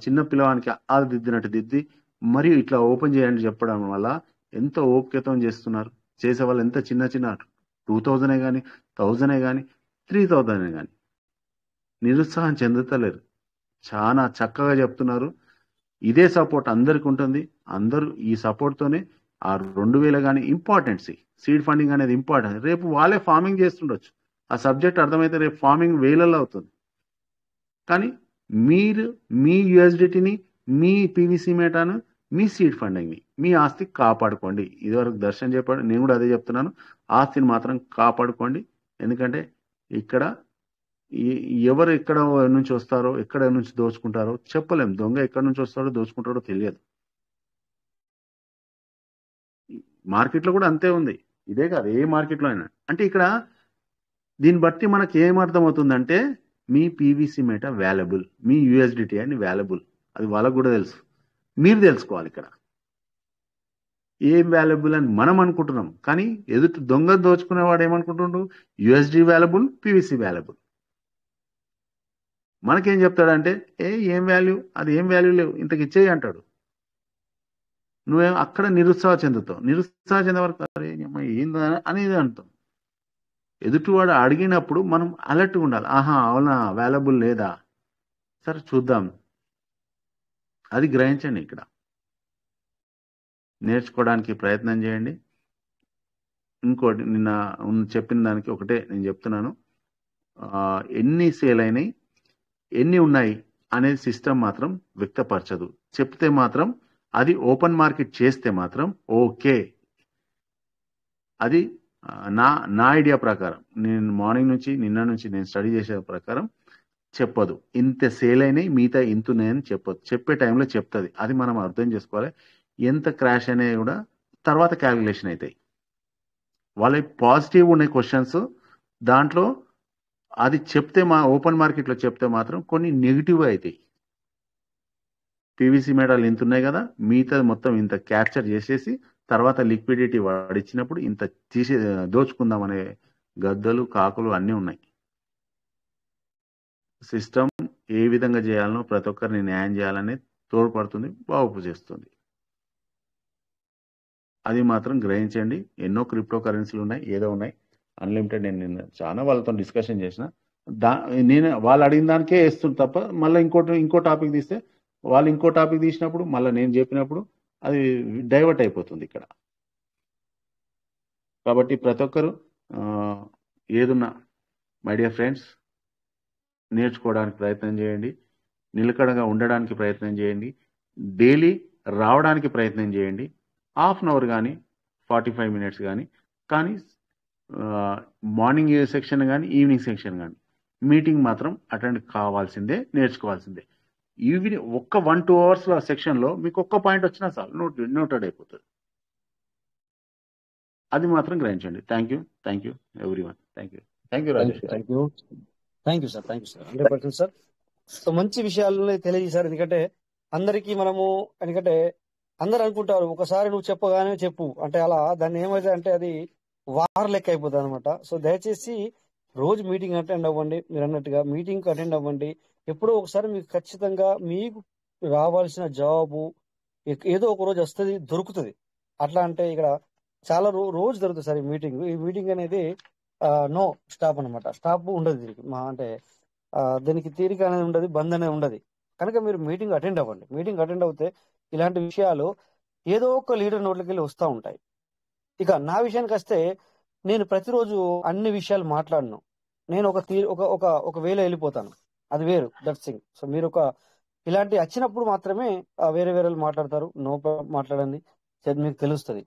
Speaker 6: చిన్న పిల్లవానికి ఆలు దిద్దినట్టు దిద్ది మరియు ఇట్లా ఓపెన్ చేయండి చెప్పడం వల్ల ఎంతో ఓప్యతం చేస్తున్నారు. చేసే వాళ్ళు ఎంత చిన్న 2000 కానీ 1000 కానీ 3000 కానీ నిరుత్సాహం చెందుతలేరు. చాలా చక్కగా చెప్తున్నారు. ఇదే సపోర్ట్ అందరికి ఉంటుంది. అందరూ ఈ సపోర్ట్తోనే ఆ 2000 కానీ ఇంపార్టెంట్. సీడ్ ఫండింగ్ అనేది ఇంపార్టెంట్. రేపు వాళ్ళే ఫార్మింగ్ చేస్తుండొచ్చు. ఆ సబ్జెక్ట్ అర్థమైతే రేపు ఫార్మింగ్ వేలల్లో అవుతుంది. కానీ మీరు మీ యూఎస్డిటీని, మీ పీవీసీ మేటాను, మీ సీడ్ ఫండింగ్ని, మీ ఆస్తి కాపాడుకోండి. ఇదివరకు దర్శనం చెప్పాడు, నేను కూడా అదే చెప్తున్నాను. ఆస్తిని మాత్రం కాపాడుకోండి. ఎందుకంటే ఇక్కడ ఎవరు ఎక్కడ నుంచి వస్తారో ఎక్కడ నుంచి దోచుకుంటారో చెప్పలేం. దొంగ ఎక్కడి నుంచి వస్తాడో దోచుకుంటాడో తెలియదు. మార్కెట్లో కూడా అంతే ఉంది. ఇదే కాదు, ఏ మార్కెట్లో అయినా. అంటే ఇక్కడ దీన్ని బట్టి మనకి ఏమర్థమవుతుందంటే మీ పీవీసీ మేట వాల్యుబుల్, మీ యూఎస్డిటీ అని వాల్యుబుల్. అది వాళ్ళకు కూడా తెలుసు. మీరు తెలుసుకోవాలి ఇక్కడ ఏం వాల్యుబుల్ అని మనం అనుకుంటున్నాం. కానీ ఎదుటి దొంగ దోచుకునేవాడు ఏమనుకుంటుండు, యూఎస్డి వాల్యుబుల్, పీవీసీ వాల్యుబుల్. మనకేం చెప్తాడంటే ఏం వాల్యూ, అది ఏం వాల్యూ లేవు, ఇంతకు ఇచ్చేయి అంటాడు. నువ్వేం అక్కడ నిరుత్సాహ చెందుతావు. నిరుత్సాహ చెందే వరకు ఏందా అనేది అంటాం. ఎదుటివాడు అడిగినప్పుడు మనం అలర్ట్గా ఉండాలి. ఆహా అవునా, వాల్యుబుల్ లేదా, సరే చూద్దాం. అది గ్రహించండి. ఇక్కడ నేర్చుకోవడానికి ప్రయత్నం చేయండి. ఇంకోటి నిన్న చెప్పిన దానికి ఒకటే నేను చెప్తున్నాను. ఎన్ని సేల్ అయినాయి, ఎన్ని ఉన్నాయి అనేది సిస్టమ్ మాత్రం వ్యక్తపరచదు. చెప్తే మాత్రం అది ఓపెన్ మార్కెట్ చేస్తే మాత్రం ఓకే. అది నా ఐడియా ప్రకారం, నేను మార్నింగ్ నుంచి నిన్న నుంచి నేను స్టడీ చేసే ప్రకారం చెప్పదు. ఇంత సేల్ అయినాయి, మిగతా ఇంతున్నాయని చెప్పదు. చెప్పే టైంలో చెప్తుంది. అది మనం అర్థం చేసుకోవాలి. ఎంత క్రాష్ అనేవి కూడా తర్వాత క్యాలిక్యులేషన్ అవుతాయి. వాళ్ళ పాజిటివ్ ఉన్నాయి క్వశ్చన్స్, దాంట్లో అది చెప్తే ఓపెన్ మార్కెట్లో చెప్తే మాత్రం కొన్ని నెగిటివ్ అవుతాయి. పీవీసీ మేటాలు ఇంత ఉన్నాయి కదా, మిగతా మొత్తం ఇంత క్యాప్చర్ చేసేసి తర్వాత లిక్విడిటీ వాడిచ్చినప్పుడు ఇంత దోచుకుందాం అనే గద్దలు కాకులు అన్నీ ఉన్నాయి. సిస్టమ్ ఏ విధంగా చేయాలనో ప్రతి ఒక్కరిని న్యాయం చేయాలని తోడ్పడుతుంది, బాగు చేస్తుంది. అది మాత్రం గ్రహించండి. ఎన్నో క్రిప్టో కరెన్సీలు ఉన్నాయి, ఏదో ఉన్నాయి అన్లిమిటెడ్. నేను నిన్న చాలా వాళ్ళతో డిస్కషన్ చేసిన. నేను వాళ్ళు అడిగిన దానికే వేస్తుంది తప్ప మళ్ళీ ఇంకో టాపిక్ తీస్తే వాళ్ళు ఇంకో టాపిక్ తీసినప్పుడు మళ్ళీ నేను చెప్పినప్పుడు అది డైవర్ట్ అయిపోతుంది ఇక్కడ. కాబట్టి ప్రతి ఒక్కరు ఏదున్నా మై డియర్ ఫ్రెండ్స్ నేర్చుకోవడానికి ప్రయత్నం చేయండి. నిలకడగా ఉండడానికి ప్రయత్నం చేయండి. డైలీ రావడానికి ప్రయత్నం చేయండి. హాఫ్ అన్ అవర్ కానీ 45 minutes కానీ మార్నింగ్ సెక్షన్ కానీ ఈవినింగ్ సెక్షన్ కానీ మీటింగ్ మాత్రం అటెండ్ కావాల్సిందే, నేర్చుకోవాల్సిందే. ఈవినింగ్ ఒక్క 1-2 hours సెక్షన్లో మీకు ఒక్క పాయింట్ వచ్చినా చాలు, నోటెడ్ అయిపోతుంది. అది మాత్రం గ్రహించండి. Thank you everyone. Thank you Rajesh.
Speaker 1: Thank you sir. 100% sir. So మంచి విషయాలు తెలియజేశారు. ఎందుకంటే అందరికీ ఎందుకంటే అందరు అనుకుంటారు ఒకసారి నువ్వు చెప్పగానే చెప్పు అంటే, అలా దాన్ని ఏమైతే అంటే అది వార్ లెక్క అయిపోతుంది అనమాట. సో దయచేసి రోజు మీటింగ్ అటెండ్ అవ్వండి. మీరు అన్నట్టుగా మీటింగ్ అటెండ్ అవ్వండి. ఎప్పుడో ఒకసారి మీకు ఖచ్చితంగా మీకు రావాల్సిన జాబు ఏదో ఒక రోజు వస్తుంది, దొరుకుతుంది. అట్లా అంటే ఇక్కడ చాలా రోజు దొరుకుతుంది సార్ ఈ మీటింగ్ అనేది నో స్టాప్ అనమాట. స్టాప్ ఉండదు దీనికి. అంటే దీనికి తీరిక అనేది ఉండదు, బంద్ అనేది ఉండదు. కనుక మీరు మీటింగ్ అటెండ్ అవ్వండి. మీటింగ్ అటెండ్ అవుతే ఇలాంటి విషయాలు ఏదో ఒక లీడర్ నోట్లకి వెళ్ళి వస్తూ ఉంటాయి. ఇక నా విషయానికి వస్తే నేను ప్రతిరోజు అన్ని విషయాలు మాట్లాడను. నేను ఒక వేలో వెళ్ళిపోతాను. అది వేరు, దట్ థింగ్. సో మీరు ఒక ఇలాంటి వచ్చినప్పుడు మాత్రమే వేరే వేరే వాళ్ళు మాట్లాడతారు. నో ప్రాబ్లం, మాట్లాడండి, మీకు తెలుస్తుంది.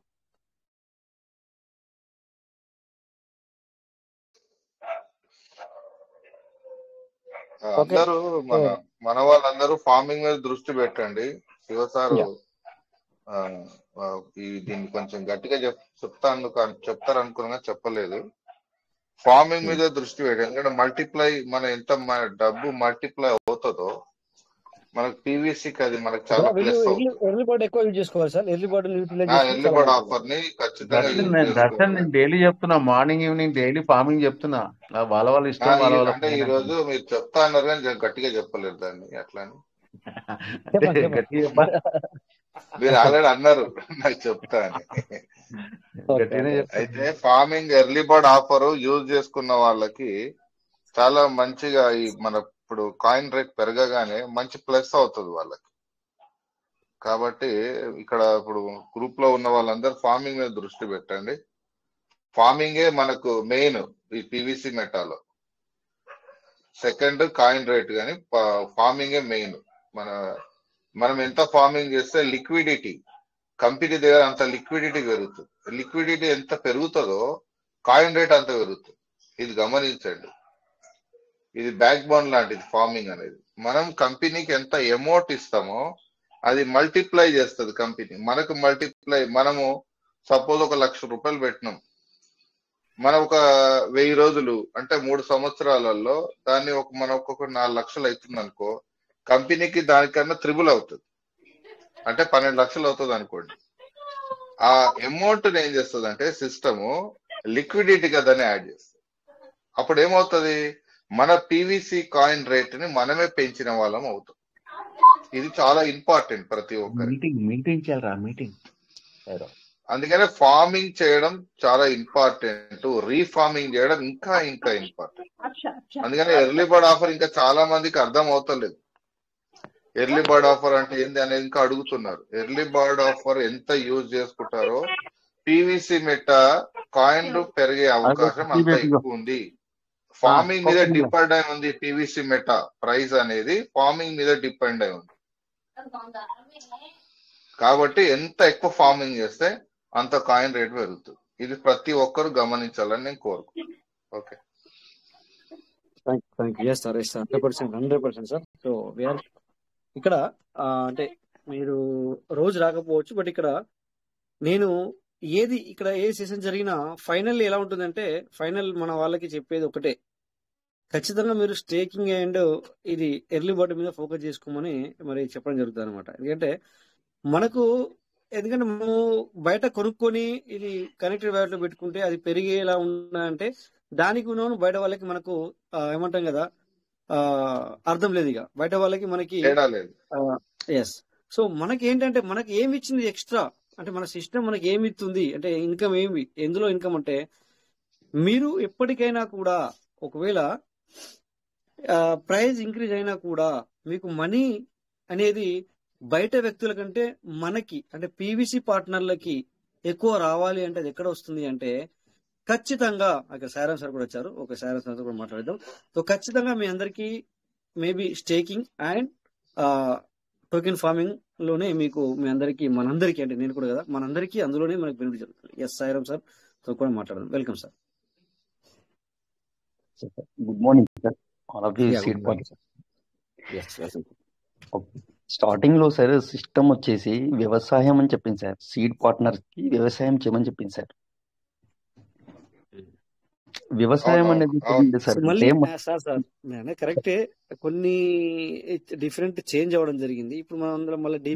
Speaker 1: ఓకే,
Speaker 3: అందరూ మన మన వాళ్ళందరూ ఫార్మింగ్ మీద దృష్టి పెట్టండి. శివ సారు దీన్ని కొంచెం గట్టిగా చెప్తారు అనుకున్నా, చెప్పలేదు. ఫార్మింగ్ మీద దృష్టి పెట్టండి. ఎందుకంటే మల్టిప్లై ఎంత మన డబ్బు మల్టిప్లై అవుతుందో మనకు పీవీసీకి అది మనకు చాలా ప్లస్ అవుతుంది.
Speaker 1: ఎర్లీ బర్డ్ ఎక్కువ యూజ్ చేసుకోవాలి sir. Early bird
Speaker 3: early bird offer ని ఖచ్చితంగా యూజ్
Speaker 6: దర్శన్ నేను డైలీ చెప్తున్నా, మార్నింగ్ ఈవినింగ్ డైలీ ఫార్మింగ్ చెప్తున్నా. వాళ్ళ ఇష్టం, వాళ్ళ
Speaker 3: అంటే ఈ రోజు మీరు చెప్తా అన్నారు కానీ గట్టిగా చెప్పలేదు దాన్ని. అట్లాని మీరు ఆల్రెడీ అన్నారు నాకు చెప్తా అని. అయితే farming early bird offer use చేసుకున్న వాళ్ళకి చాలా మంచిగా ఈ మన ఇప్పుడు కాయిన్ రేట్ పెరగగానే మంచి ప్లస్ అవుతుంది వాళ్ళకి. కాబట్టి ఇక్కడ ఇప్పుడు గ్రూప్ లో ఉన్న వాళ్ళందరూ ఫార్మింగ్ మీద దృష్టి పెట్టండి. ఫార్మింగే మనకు మెయిన్ ఈ పీవీసీ మెటాలో. సెకండ్ కాయిన్ రేట్, కానీ ఫార్మింగే మెయిన్. మనం ఎంత ఫార్మింగ్ చేస్తే లిక్విడిటీ కంపెనీ దగ్గర అంత లిక్విడిటీ పెరుగుతుంది. లిక్విడిటీ ఎంత పెరుగుతుందో కాయిన్ రేట్ అంత పెరుగుతుంది. ఇది గమనించండి. ఇది బ్యాక్ బోన్ లాంటిది ఫార్మింగ్ అనేది. మనం కంపెనీకి ఎంత అమౌంట్ ఇస్తామో అది మల్టిప్లై చేస్తుంది కంపెనీ. మనకు మనము సపోజ్ 1,00,000 రూపాయలు పెట్టినాం, మనం ఒక 1000 రోజులు అంటే 3 సంవత్సరాలలో దాన్ని మనం ఒక్కొక్క 4 లక్షలు అవుతుంది అనుకో, కంపెనీకి దానికన్నా త్రిబుల్ అవుతుంది, అంటే 12 లక్షలు అవుతుంది అనుకోండి. ఆ అమౌంట్ ఏం చేస్తుంది అంటే సిస్టమ్ లిక్విడిటీగా దాన్ని యాడ్ చేస్తుంది. అప్పుడు ఏమవుతుంది, మన పీవీసీ కాయిన్ రేట్ ని మనమే పెంచిన వాళ్ళం అవుతాం. ఇది చాలా ఇంపార్టెంట్ ప్రతి ఒక్కరికి. అందుకనే ఫార్మింగ్ చేయడం చాలా ఇంపార్టెంట్, రీఫార్మింగ్ చేయడం ఇంకా ఇంకా ఇంపార్టెంట్. అందుకని ఎర్లీ బర్డ్ ఆఫర్ ఇంకా చాలా మందికి అర్థం అవుతలేదు. ఎర్లీ బర్డ్ ఆఫర్ అంటే ఏంది అనేది ఇంకా అడుగుతున్నారు. ఎర్లీ బర్డ్ ఆఫర్ ఎంత యూజ్ చేసుకుంటారో పీవీసీ మెటా కాయిన్లు పెరిగే అవకాశం అంత ఎక్కువ ఉంది. ఫార్మింగ్ మీద డిపెండ్ అయి ఉంది. పీవీసీ మెటా ప్రైస్ అనేది ఫార్మింగ్ మీద డిపెండ్ అయి ఉంది. కాబట్టి ఎంత ఎక్కువ ఫార్మింగ్ చేస్తే అంత కాయిన్ రేట్ పెరుగుతుంది. ఇది ప్రతి ఒక్కరు గమనించాలని నేను కోరుకుంటున్నాను. Okay,
Speaker 1: yes sir, 100% sir. So ఇక్కడ అంటే మీరు రోజు రాకపోవచ్చు, బట్ ఇక్కడ నేను ఇక్కడ ఏ సెషన్ జరిగినా ఫైనల్ ఎలా ఉంటుందంటే, ఫైనల్ మన వాళ్ళకి చెప్పేది ఒకటే, ఖచ్చితంగా మీరు స్టేకింగ్ అండ్ ఇది ఎర్లీ బర్డ్ మీద ఫోకస్ చేసుకోమని మరి చెప్పడం జరుగుతుంది అనమాట. ఎందుకంటే మనము బయట కొనుక్కొని ఇది కనెక్టెడ్ వైర్ లో పెట్టుకుంటే అది పెరిగేలా ఉన్నాయంటే దానికి ఉన్నాను బయట వాళ్ళకి మనకు ఏమంటాం కదా, అర్థం లేదు. ఇక బయట వాళ్ళకి మనకి ఎస్. సో మనకి ఏంటంటే మనకి ఏమి ఇచ్చింది ఎక్స్ట్రా అంటే మన సిస్టమ్ మనకి ఏమి ఇస్తుంది అంటే ఇన్కమ్ ఏమి, ఎందులో ఇన్కమ్ అంటే మీరు ఎప్పటికైనా కూడా ఒకవేళ ప్రైస్ ఇంక్రీజ్ అయినా కూడా మీకు మనీ అనేది బయట వ్యక్తుల కంటే మనకి అంటే పీవీసీ పార్ట్నర్లకి ఎక్కువ రావాలి అంటే అది ఎక్కడ వస్తుంది అంటే ఖచ్చితంగా, అక్కడ సారం సార్ కూడా వచ్చారు, ఒక సారం సార్ కూడా మాట్లాడదాం. సో ఖచ్చితంగా మీ అందరికి maybe staking and token farming లోనే మీకు మీ అందరికి మనందరికీ అంటే నేను కూడా కదా మనందరికీ అందులోనే మనకు బెనిఫిట్ జరుగుతుంది. ఎస్ సాయిరామ్ సార్ తో కూడా మాట్లాడదాం. Welcome sir.
Speaker 7: Good morning sir. Starting లో సార్ సిస్టమ్ వచ్చేసి వ్యవసాయం అని చెప్పింది సార్, సీడ్ పార్ట్నర్ కి వ్యవసాయం చేయమని చెప్పింది సార్. వ్యవసాయం అనేది
Speaker 1: కరెక్టే, కొన్ని డిఫరెంట్ చేంజ్ అవ్వడం జరిగింది. ఇప్పుడు మనం అందరం మళ్ళీ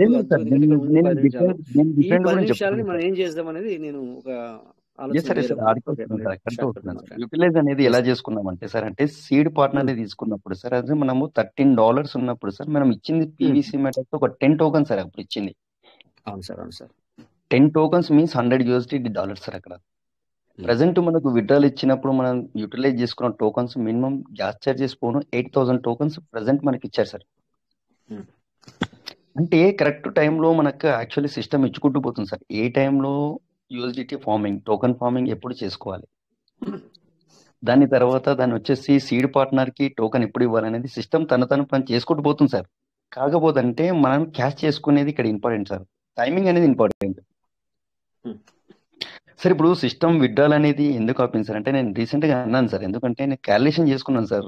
Speaker 1: మనం ఏం చేద్దాం అనేది నేను ఒక
Speaker 7: యూటిలైజ్ అనేది ఎలా చేసుకున్నామంటే సార్, అంటే సీడ్ పార్ట్నర్ తీసుకున్నప్పుడు సార్ అది మనము $13 ఉన్నప్పుడు సార్ మనం ఇచ్చింది పీవీసీ మెటల్ ఒక 10 టోకన్ సార్ అప్పుడు ఇచ్చింది.
Speaker 1: అవును సార్, అవును సార్.
Speaker 7: 10 tokens means $100 sir. అక్కడ ప్రెసెంట్ మనకు విడ్రాల్ ఇచ్చినప్పుడు మనం యూటిలైజ్ చేసుకున్న టోకన్స్ మినిమం గ్యాస్ చార్జెస్ పోను 8,000 టోకన్స్ ప్రెసెంట్ మనకి ఇచ్చారు సార్. అంటే కరెక్ట్ టైంలో మనకు యాక్చువల్లీ సిస్టమ్ ఇచ్చుకుంటూ పోతుంది సార్. ఏ టైంలో యూఎస్డిటీ ఫార్మింగ్ టోకన్ ఫార్మింగ్ ఎప్పుడు చేసుకోవాలి. దాని తర్వాత దాన్ని వచ్చేసి సీడ్ పార్ట్నర్ కి టోకెన్ ఎప్పుడు ఇవ్వాలనేది సిస్టమ్ తను పని చేసుకుంటూ పోతుంది సార్. కాకపోతే అంటే మనం క్యాష్ చేసుకునేది ఇక్కడ ఇంపార్టెంట్ సార్. టైమింగ్ అనేది ఇంపార్టెంట్ సార్. ఇప్పుడు సిస్టమ్ విడ్రాల్ అనేది ఎందుకు ఆపింది సార్ అంటే నేను రీసెంట్ గా అన్నాను సార్. ఎందుకంటే నేను క్యాలిక్యులేషన్ చేసుకున్నాను సార్.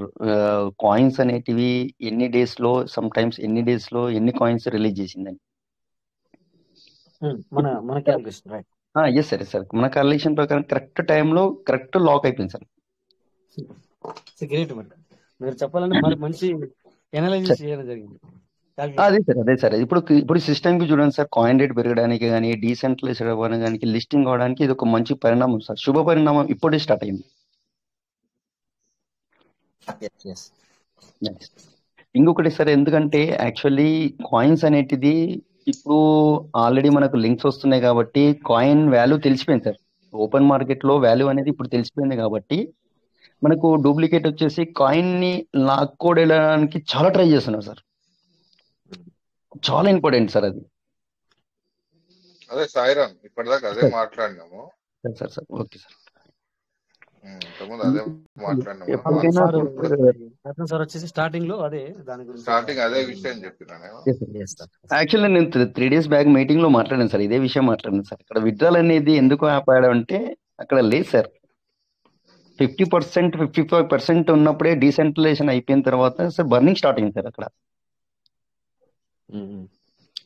Speaker 7: కాయిన్స్ అనేటివి ఎన్ని డేస్ లో సమ్ టైమ్స్ ఎన్ని డేస్ లో ఎన్ని కాయిన్స్ రిలీజ్ చేసిందని.
Speaker 1: మన calculation right.
Speaker 7: Yes sir sir మన క్యాలిక్యులేషన్ ప్రకారం కరెక్ట్ టైంలో కరెక్ట్ లాక్ అయిపోయింది సార్.
Speaker 1: గ్రేట్ మీరు చెప్పాలంటే మరి మంచి ఎనాలైసిస్ చేయడం జరిగింది.
Speaker 7: అదే సార్ ఇప్పుడు సిస్టమ్ కి చూడండి సార్. కాయిన్ రేట్ పెరగడానికి కానీ డీసెంట్రలైజ్డ్ అవ్వడానికి లిస్టింగ్ అవడానికి ఇది ఒక మంచి పరిణామం సార్. శుభ పరిణామం ఇప్పుడే స్టార్ట్ అయింది. ఇంకొకటి సార్, ఎందుకంటే యాక్చువల్లీ కాయిన్స్ అనేటిది ఇప్పుడు ఆల్రెడీ మనకు లింక్స్ వస్తున్నాయి కాబట్టి కాయిన్ వాల్యూ తెలిసిపోయింది సార్. ఓపెన్ మార్కెట్ లో వాల్యూ అనేది ఇప్పుడు తెలిసిపోయింది కాబట్టి మనకు డూప్లికేట్ వచ్చేసి కాయిన్ ని లాక్కోవడానికి చాలా ట్రై చేస్తున్నారు సార్. చాలా ఇంపార్టెంట్ సార్ అది.
Speaker 3: అదే సాయిరామ్ ఇప్పటిదాకా అదే మాట్లాడినాము
Speaker 7: సార్. Sir okay sir.
Speaker 3: అదే మాట్లాడినాము.
Speaker 1: సార్ వచ్చేసి స్టార్టింగ్ లో అదే దాని గురించి
Speaker 3: అదే విషయం చెప్పినాను.
Speaker 7: యాక్చువల్లీ నేను 3 days బ్యాక్ మీటింగ్ లో మాట్లాడాను సార్. ఇదే విషయం మాట్లాడాను సార్. ఇక్కడ విత్డ్రాల్ అనేది ఎందుకు ఆపాడు అంటే అక్కడ లేదు సార్. 50% 55% ఉన్నప్పుడే డీసెంట్రలైజేషన్ అయిపోయిన తర్వాత సార్ బర్నింగ్ స్టార్ట్ అయింది సార్. అక్కడ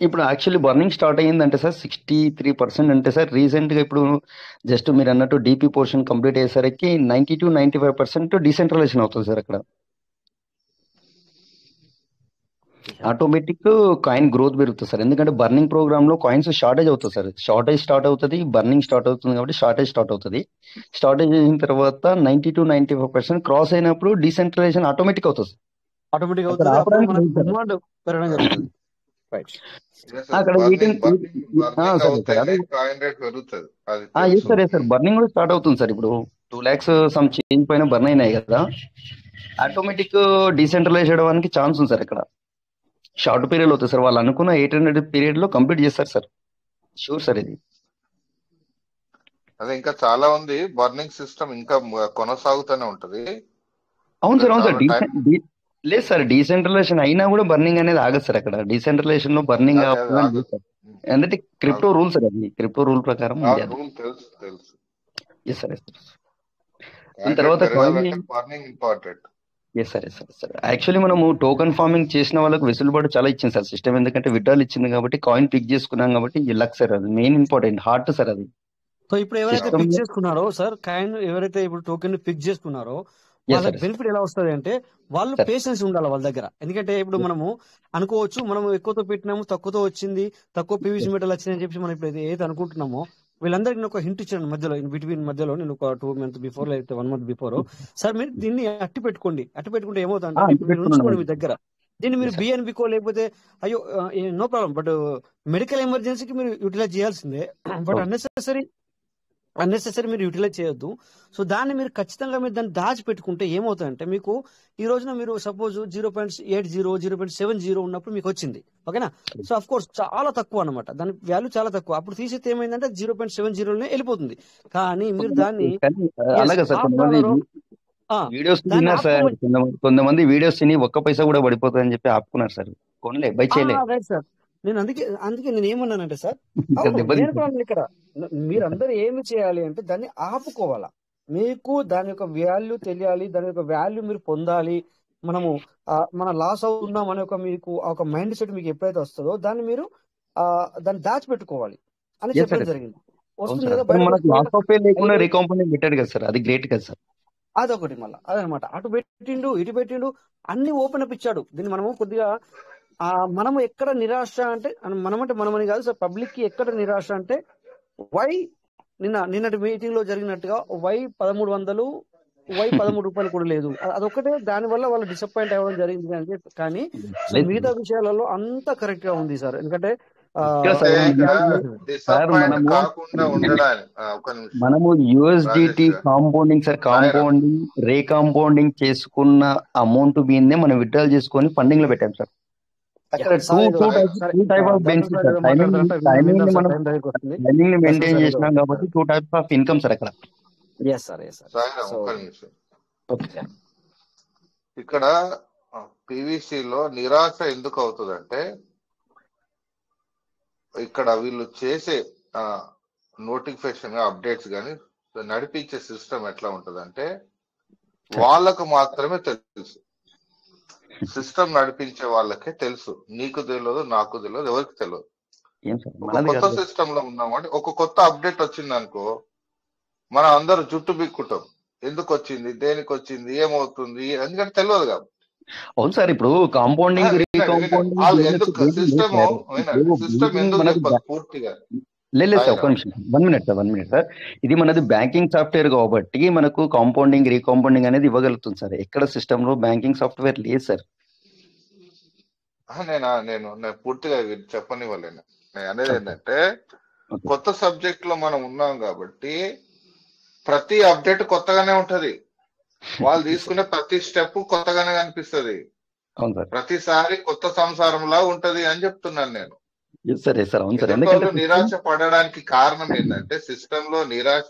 Speaker 7: ఇప్పుడు యాక్చువల్లీ బర్నింగ్ స్టార్ట్ అయ్యిందంటే సార్ 63% అంటే సార్ రీసెంట్ గా ఇప్పుడు జస్ట్ మీరు అన్నట్టు డీపీ పోర్షన్ కంప్లీట్ అయ్యేసరికి 90-95% డీసెంట్రలైజేషన్ అవుతుంది సార్. అక్కడ ఆటోమేటిక్ కాయిన్ గ్రోత్ పెరుగుతుంది సార్. ఎందుకంటే బర్నింగ్ ప్రోగ్రామ్ లో కాయిన్స్ షార్టేజ్ అవుతుంది సార్. షార్టేజ్ స్టార్ట్ అవుతుంది, బర్నింగ్ స్టార్ట్ అవుతుంది కాబట్టి షార్టేజ్ స్టార్ట్ అవుతుంది. షార్టేజ్ అయిన తర్వాత 90-95% క్రాస్ అయినప్పుడు డీసెంట్రలైజేషన్ ఆటోమేటిక్ అవుతుంది.
Speaker 1: ఆటోమేటిక్ అవుతుంది. డిమాండ్ పెరగడం జరుగుతుంది.
Speaker 7: అక్కడ సార్ బర్నింగ్ కూడా స్టార్ట్ అవుతుంది సార్. ఇప్పుడు 2 lakhs సమ్ చేంజ్ పైన బర్న్ అయినాయి కదా, ఆటోమేటిక్ డీసెంట్రలైజ్ అవ్వడానికి ఛాన్స్ ఉంది సార్. ఇక్కడ షార్ట్ పీరియడ్ అవుతుంది సార్. వాళ్ళు అనుకున్న 800 పీరియడ్ లో కంప్లీట్ చేస్తారు సార్. షూర్ సార్ ఇది.
Speaker 3: అదే ఇంకా చాలా ఉంది. బర్నింగ్ సిస్టమ్ ఇంకా కొనసాగుతూనే ఉంటది.
Speaker 7: అవును సార్. అవును సార్. లేదు సార్, డీసెంట్రలైజేషన్ అయినా కూడా బర్నింగ్ అనేది ఆగదు సార్. అక్కడ డీసెంట్రలైజేషన్ లో బర్నింగ్ అంటే క్రిప్టో రూల్ సార్. అది క్రిప్టో రూల్ ప్రకారం తర్వాత సార్ యాక్చువల్లీ మనము టోకన్ ఫార్మింగ్ చేసిన వాళ్ళకి వెసులుబాటు చాలా ఇచ్చింది సార్ సిస్టమ్. ఎందుకంటే విడ్రాల్ ఇచ్చింది కాబట్టి కాయిన్ పిక్ చేసుకున్నాం కాబట్టి లక్ సార్. అది మెయిన్ ఇంపార్టెంట్ హార్ట్ సార్ అది.
Speaker 1: సో ఇప్పుడు ఎవరైతే పిక్ చేసుకున్నారో సార్ కాయిన్, ఎవరైతే ఇప్పుడు టోకెన్ పిక్ చేసుకున్నారో వాళ్ళకి బెనిఫిట్ ఎలా వస్తుంది అంటే వాళ్ళు పేషెన్స్ ఉండాలి వాళ్ళ దగ్గర. ఎందుకంటే ఇప్పుడు మనము అనుకోవచ్చు మనం ఎక్కువతో పెట్టినాము తక్కువతో వచ్చింది, తక్కువ పీవీసీ మెటల్ వచ్చింది అని చెప్పి మనం ఇప్పుడు ఏదైతే అనుకుంటున్నామో వీళ్ళందరికీ నేను ఒక హింట్ ఇచ్చాను మధ్యలో, బిట్వీన్ మధ్యలో నేను ఒక 2 months బిఫోర్ లేకపోతే 1 month బిఫోర్, సార్ మీరు దీన్ని అట్టి పెట్టుకుంటే ఏమవుతుందంటే మీరు ఉంచుకోండి మీ దగ్గర. దీన్ని మీరు బిఎన్బికో లేకపోతే అయ్యో నో ప్రాబ్లం, బట్ మెడికల్ ఎమర్జెన్సీకి మీరు యూటిలైజ్ చేయాల్సిందే. బట్ అన్నెసెసరీ మీరు యూటిలైజ్ చేయొద్దు. సో దాన్ని మీరు ఖచ్చితంగా మీరు దాన్ని దాచిపెట్టుకుంటే ఏమవుతుందంటే మీకు ఈ రోజున మీరు సపోజ్ 0.80 0.70 ఉన్నప్పుడు మీకు వచ్చింది, ఓకేనా. సో అఫ్ కోర్స్ చాలా తక్కువ అనమాట, దాని వాల్యూ చాలా తక్కువ. అప్పుడు తీసేస్తే ఏమైందంటే 0.70 వెళ్ళిపోతుంది. కానీ మీరు దాన్ని
Speaker 7: కొంతమంది వీడియోస్ తిని ఒక్క పైసా కూడా పడిపోతుంది అని చెప్పి ఆపుకున్నారు సార్. కొనలే, బై చేయలేదు
Speaker 1: సార్. నేను అందుకే నేను ఏమన్నానంటే సార్, ఇక్కడ మీరందరూ ఏమి చేయాలి అంటే దాన్ని ఆపుకోవాలా. మీకు దాని యొక్క వాల్యూ తెలియాలి, దాని యొక్క వాల్యూ మీరు పొందాలి. మనము మన లాస్ అవుతున్నాం అనే మీకు ఒక మైండ్ సెట్ మీకు ఎప్పుడైతే వస్తుందో దాన్ని మీరు దాన్ని దాచిపెట్టుకోవాలి అని చెప్పడం జరిగింది. వస్తుంది కదా, అదొకటి. మళ్ళీ అదనమాట, అటు పెట్టిండు ఇటు పెట్టిండు అన్ని ఓపెన్ అప్ ఇచ్చాడు. దీన్ని మనము కొద్దిగా మనము ఎక్కడ నిరాశ అంటే మనమని కాదు సార్, పబ్లిక్ కి ఎక్కడ నిరాశ అంటే వై నిన్నటి మీటింగ్ లో జరిగినట్టుగా వై 1300 వై 13 రూపాయలు కూడా లేదు. అదొక్కటే దాని వల్ల వాళ్ళు డిసప్పాయింట్ అవ్వడం జరిగింది అని చెప్పి. కానీ మిగతా విషయాలలో అంతా కరెక్ట్ గా ఉంది సార్. ఎందుకంటే
Speaker 7: మనము యూఎస్డిటి కాంపౌండింగ్ సార్, రీకాంపౌండింగ్ చేసుకున్న అమౌంట్ మీదనే మనం విత్డ్రాల్ చేసుకొని ఫండింగ్ లో పెట్టాం సార్. అక్కడ టైమింగ్ మెయింటైన్ చేసినాం కాబట్టి 2 types ఆఫ్ ఇన్కమ్ సార్ అక్కడ. Okay sir.
Speaker 3: ఇక్కడ పీవీసీలో నిరాశ ఎందుకు అవుతుందంటే, ఇక్కడ వీళ్ళు చేసే నోటిఫికేషన్ అప్డేట్స్ కానీ నడిపించే సిస్టమ్ ఎట్లా ఉంటదంటే, వాళ్ళకు మాత్రమే తెలుసు. సిస్టమ్ నడిపించే వాళ్ళకే తెలుసు. నీకు తెలియదు, నాకు తెలియదు, ఎవరికి తెలియదు.
Speaker 7: ఏం సార్
Speaker 3: ఒక
Speaker 7: మనది
Speaker 3: కొత్త
Speaker 7: కాదు.
Speaker 3: సిస్టమ్ లో ఉన్నామంటే, ఒక కొత్త అప్డేట్ వచ్చింది అనుకో, మనం అందరూ జుట్టు బిక్కుంటాం. ఎందుకు వచ్చింది, దేనికి వచ్చింది, ఏమవుతుంది, ఎందుకంటే తెలియదు కాబట్టి.
Speaker 7: అవును సార్, ఇప్పుడు కాంపౌండింగ్ రీకాంపౌండింగ్
Speaker 3: వాళ్ళు
Speaker 7: బిజినెస్
Speaker 3: ఎందుకు
Speaker 7: లేదు
Speaker 3: సిస్టమ్
Speaker 7: సార్. ఇప్పుడు
Speaker 3: సిస్టమ్
Speaker 7: బ్యాంకింగ్
Speaker 3: ఎందుకు
Speaker 7: మనది
Speaker 3: చెప్పదు పూర్తిగా
Speaker 7: లేదు సార్,
Speaker 3: సాయిరామ్.
Speaker 7: ఒక్క నిమిషం, 1 మినిట్ సార్, 1 మినిట్ సార్. ఇది మనది బ్యాంకింగ్ సాఫ్ట్వేర్ కాబట్టి మనకు కాంపౌండింగ్ రీకాంపౌండింగ్ అనేది ఇవ్వగలుగుతుంది సార్. ఎక్కడ సిస్టమ్ లో బ్యాంకింగ్ సాఫ్ట్వేర్ లేదు సార్.
Speaker 3: నేను పూర్తిగా చెప్పనివ్వలేను. నేను అనేది ఏంటంటే,
Speaker 7: ఓకే.
Speaker 3: కొత్త సబ్జెక్ట్ లో మనం ఉన్నాం కాబట్టి ప్రతి అప్డేట్ కొత్తగానే ఉంటది. వాళ్ళు తీసుకునే ప్రతి స్టెప్ కొత్తగానే కనిపిస్తది.
Speaker 7: అవును సార్.
Speaker 3: ప్రతిసారి కొత్త సంసారంలా ఉంటది అని చెప్తున్నాను నేను.
Speaker 7: ఎస్ సార్, ఎస్ సార్, అవును సార్.
Speaker 3: ఎదుటోళ్ళు
Speaker 7: ఎందుకంటే
Speaker 3: నిరాశ పడడానికి కారణం ఏంటంటే, సిస్టమ్ లో నిరాశ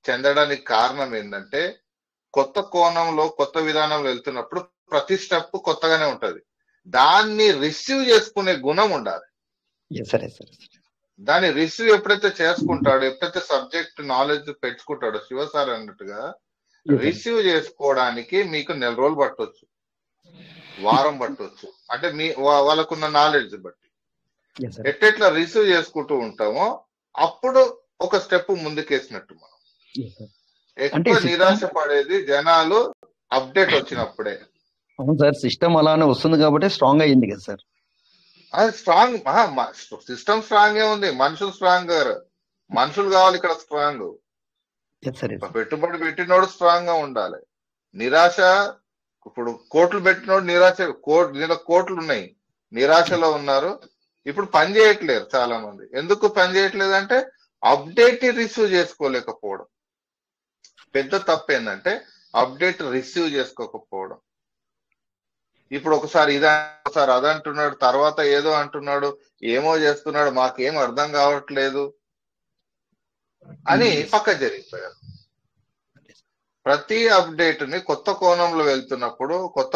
Speaker 3: చెందడానికి కారణం ఏంటంటే, కొత్త కోణంలో కొత్త విధానంలో వెళ్తున్నప్పుడు ప్రతి స్టెప్ కొత్తగానే ఉంటది. దాన్ని రిసీవ్ చేసుకునే గుణం ఉండాలి.
Speaker 7: Yes sir, yes sir.
Speaker 3: దాన్ని రిసీవ్ ఎప్పుడైతే చేసుకుంటాడో, ఎప్పుడైతే సబ్జెక్ట్ నాలెడ్జ్ పెంచుకుంటాడో, శివసార్ అన్నట్టుగా రిసీవ్ చేసుకోవడానికి మీకు 1 నెల రోజులు పట్టొచ్చు, వారం పట్టొచ్చు. అంటే వాళ్ళకున్న నాలెడ్జ్ బట్టి
Speaker 7: ఎస్ సార్.
Speaker 3: ఎట్లా రిసీవ్ చేసుకుంటూ ఉంటామో అప్పుడు ఒక స్టెప్ ముందుకేసినట్టు. మనం
Speaker 7: ఎస్ సార్. అంటే
Speaker 3: ఎక్కువ నిరాశ పడేది జనాలు అప్డేట్ వచ్చినప్పుడే.
Speaker 7: అవును సార్, సిస్టమ్ అలానే వస్తుంది కాబట్టి స్ట్రాంగ్ అయ్యింది కదా సార్.
Speaker 3: అది స్ట్రాంగ్, సిస్టమ్ స్ట్రాంగ్ ఏ ఉంది, మనుషులు స్ట్రాంగ్. మనుషులు కావాలి ఇక్కడ strong.
Speaker 7: Yes sir, yes sir.
Speaker 3: పెట్టుబడి పెట్టినోడు స్ట్రాంగ్ గా ఉండాలి. నిరాశ, ఇప్పుడు కోట్లు పెట్టినోడు నిరాశ, కోట్లు ఉన్నాయి, నిరాశలో ఉన్నారు. ఇప్పుడు పని చేయట్లేరు చాలా మంది. ఎందుకు పని చేయట్లేదు అంటే, అప్డేట్ రిసీవ్ చేసుకోలేకపోవడం. పెద్ద తప్పు ఏంటంటే అప్డేట్ రిసీవ్ చేసుకోకపోవడం. ఇప్పుడు ఒకసారి ఒకసారి అదంటున్నాడు, తర్వాత ఏదో అంటున్నాడు, ఏమో చేస్తున్నాడు, మాకేం అర్థం కావట్లేదు అని పక్క జరిగిపోయారు. ప్రతి అప్డేట్ ని కొత్త కోణంలో వెళ్తున్నప్పుడు, కొత్త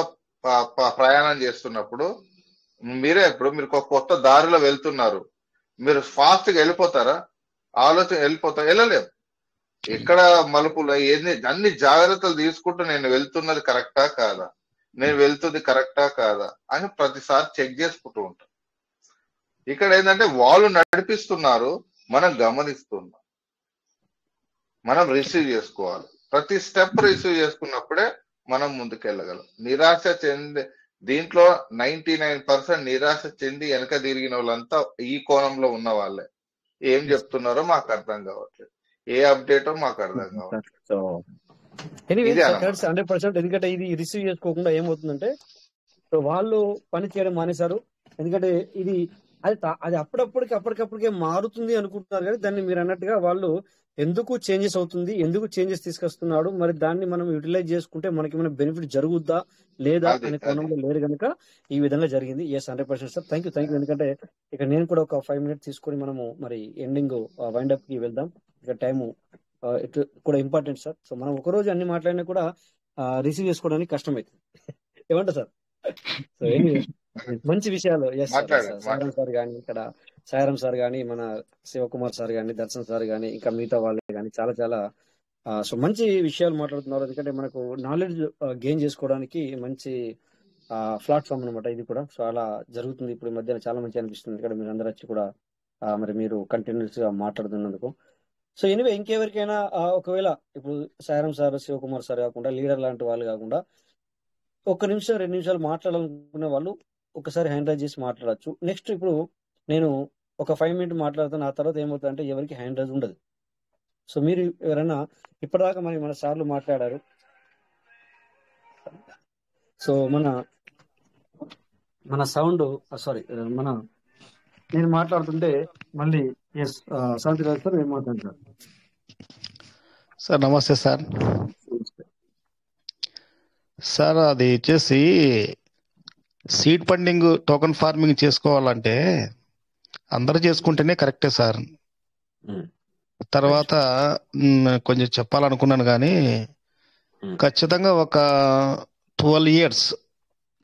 Speaker 3: ప్రయాణం చేస్తున్నప్పుడు, మీరు ఒక కొత్త దారిలో వెళ్తున్నారు, మీరు ఫాస్ట్ గా వెళ్ళిపోతారా? వెళ్ళలేము. ఎక్కడ మలుపులు అన్ని జాగ్రత్తలు తీసుకుంటూ నేను వెళ్తున్నది కరెక్టా కాదా, నేను వెళ్తుంది కరెక్టా కాదా అని ప్రతిసారి చెక్ చేసుకుంటూ ఉంటాం. ఇక్కడ ఏంటంటే వాళ్ళు నడిపిస్తున్నారు, మనం గమనిస్తున్నాం, మనం రిసీవ్ చేసుకోవాలి. ప్రతి స్టెప్ రిసీవ్ చేసుకున్నప్పుడే మనం ముందుకెళ్ళగలం. నిరాశ చెంది దీంట్లో 99% నిరాశ చెంది వెనక తిరిగిన వాళ్ళంతా ఈ కోణంలో ఉన్న వాళ్ళే. ఏం చెప్తున్నారో మాకు అర్థం కావట్లేదు, ఏ అప్డేటో మాకు అర్థం కావట్లేదు.
Speaker 1: So anyway 100%. ఎందుకంటే ఇది రిసీవ్ చేసుకోకుండా ఏమవుతుందంటే, వాళ్ళు పని చేయడం మానేశారు. ఎందుకంటే ఇది అది అప్పటికప్పటికే మారుతుంది అనుకుంటున్నారు. కానీ దాన్ని మీరు అన్నట్టుగా వాళ్ళు ఎందుకు చేంజెస్ అవుతుంది, ఎందుకు చేంజెస్ తీసుకొస్తున్నాడు, మరి దాన్ని మనం యూటిలైజ్ చేసుకుంటే మనకి ఏమైనా బెనిఫిట్ జరుగుద్దా లేదా అనే కోణంలో లేరు కనుక ఈ విధంగా జరిగింది. Yes, 100% sir. Thank you. ఎందుకంటే ఇక్కడ నేను కూడా ఒక 5 minutes తీసుకొని మనము మరి ఎండింగ్ వైండ్ అప్ కి వెళ్దాం. ఇక టైము ఇట్ కూడా ఇంపార్టెంట్ సార్. సో మనం ఒకరోజు అన్ని మాట్లాడినా కూడా రిసీవ్ చేసుకోవడానికి కష్టమైంది. ఏమంటా సార్? సో ఎనీవే మంచి విషయాలు. ఎస్ సాయిరామ్ సార్ కానీ, ఇక్కడ సాయిరామ్ సార్ కానీ, మన శివకుమార్ సార్ కానీ, దర్శన్ సార్ కానీ, ఇంకా మిగతా వాళ్ళు కానీ చాలా సో మంచి విషయాలు మాట్లాడుతున్నారు. ఎందుకంటే మనకు నాలెడ్జ్ గెయిన్ చేసుకోవడానికి మంచి ప్లాట్ఫామ్ అనమాట ఇది కూడా. సో అలా జరుగుతుంది ఇప్పుడు ఈ మధ్యన. చాలా మంచి అనిపిస్తుంది ఇక్కడ మీరు అందరూ వచ్చి కూడా మరి మీరు కంటిన్యూస్ గా మాట్లాడుతున్నందుకు. సో ఎనివే ఇంకెవరికైనా ఒకవేళ ఇప్పుడు సాయిరామ్ సార్, శివకుమార్ సార్ కాకుండా, లీడర్ లాంటి వాళ్ళు కాకుండా 1 నిమిషం 2 నిమిషాలు మాట్లాడాలనుకునే వాళ్ళు ఒకసారి హ్యాండ్ రైజ్ చేసి మాట్లాడచ్చు. నెక్స్ట్ ఇప్పుడు నేను ఒక 5 minutes మాట్లాడుతాను. ఆ తర్వాత ఏమవుతుందంటే ఎవరికి హ్యాండ్ రైజ్ ఉండదు. సో మీరు ఎవరైనా ఇప్పటిదాకా మన సార్లు మాట్లాడారు. సో మన సౌండ్ సారీ నేను మాట్లాడుతుంటే మళ్ళీ ఎస్ శాంతిరాజ్ సార్ ఏం మాట్లాడతారు
Speaker 8: సార్? నమస్తే సార్. సార్ అది వచ్చేసి సీడ్ ఫండింగ్, టోకెన్ ఫార్మింగ్ చేసుకోవాలంటే అందరూ చేసుకుంటేనే కరెక్టే సార్. తర్వాత కొంచెం చెప్పాలనుకున్నాను కానీ ఖచ్చితంగా ఒక 12 years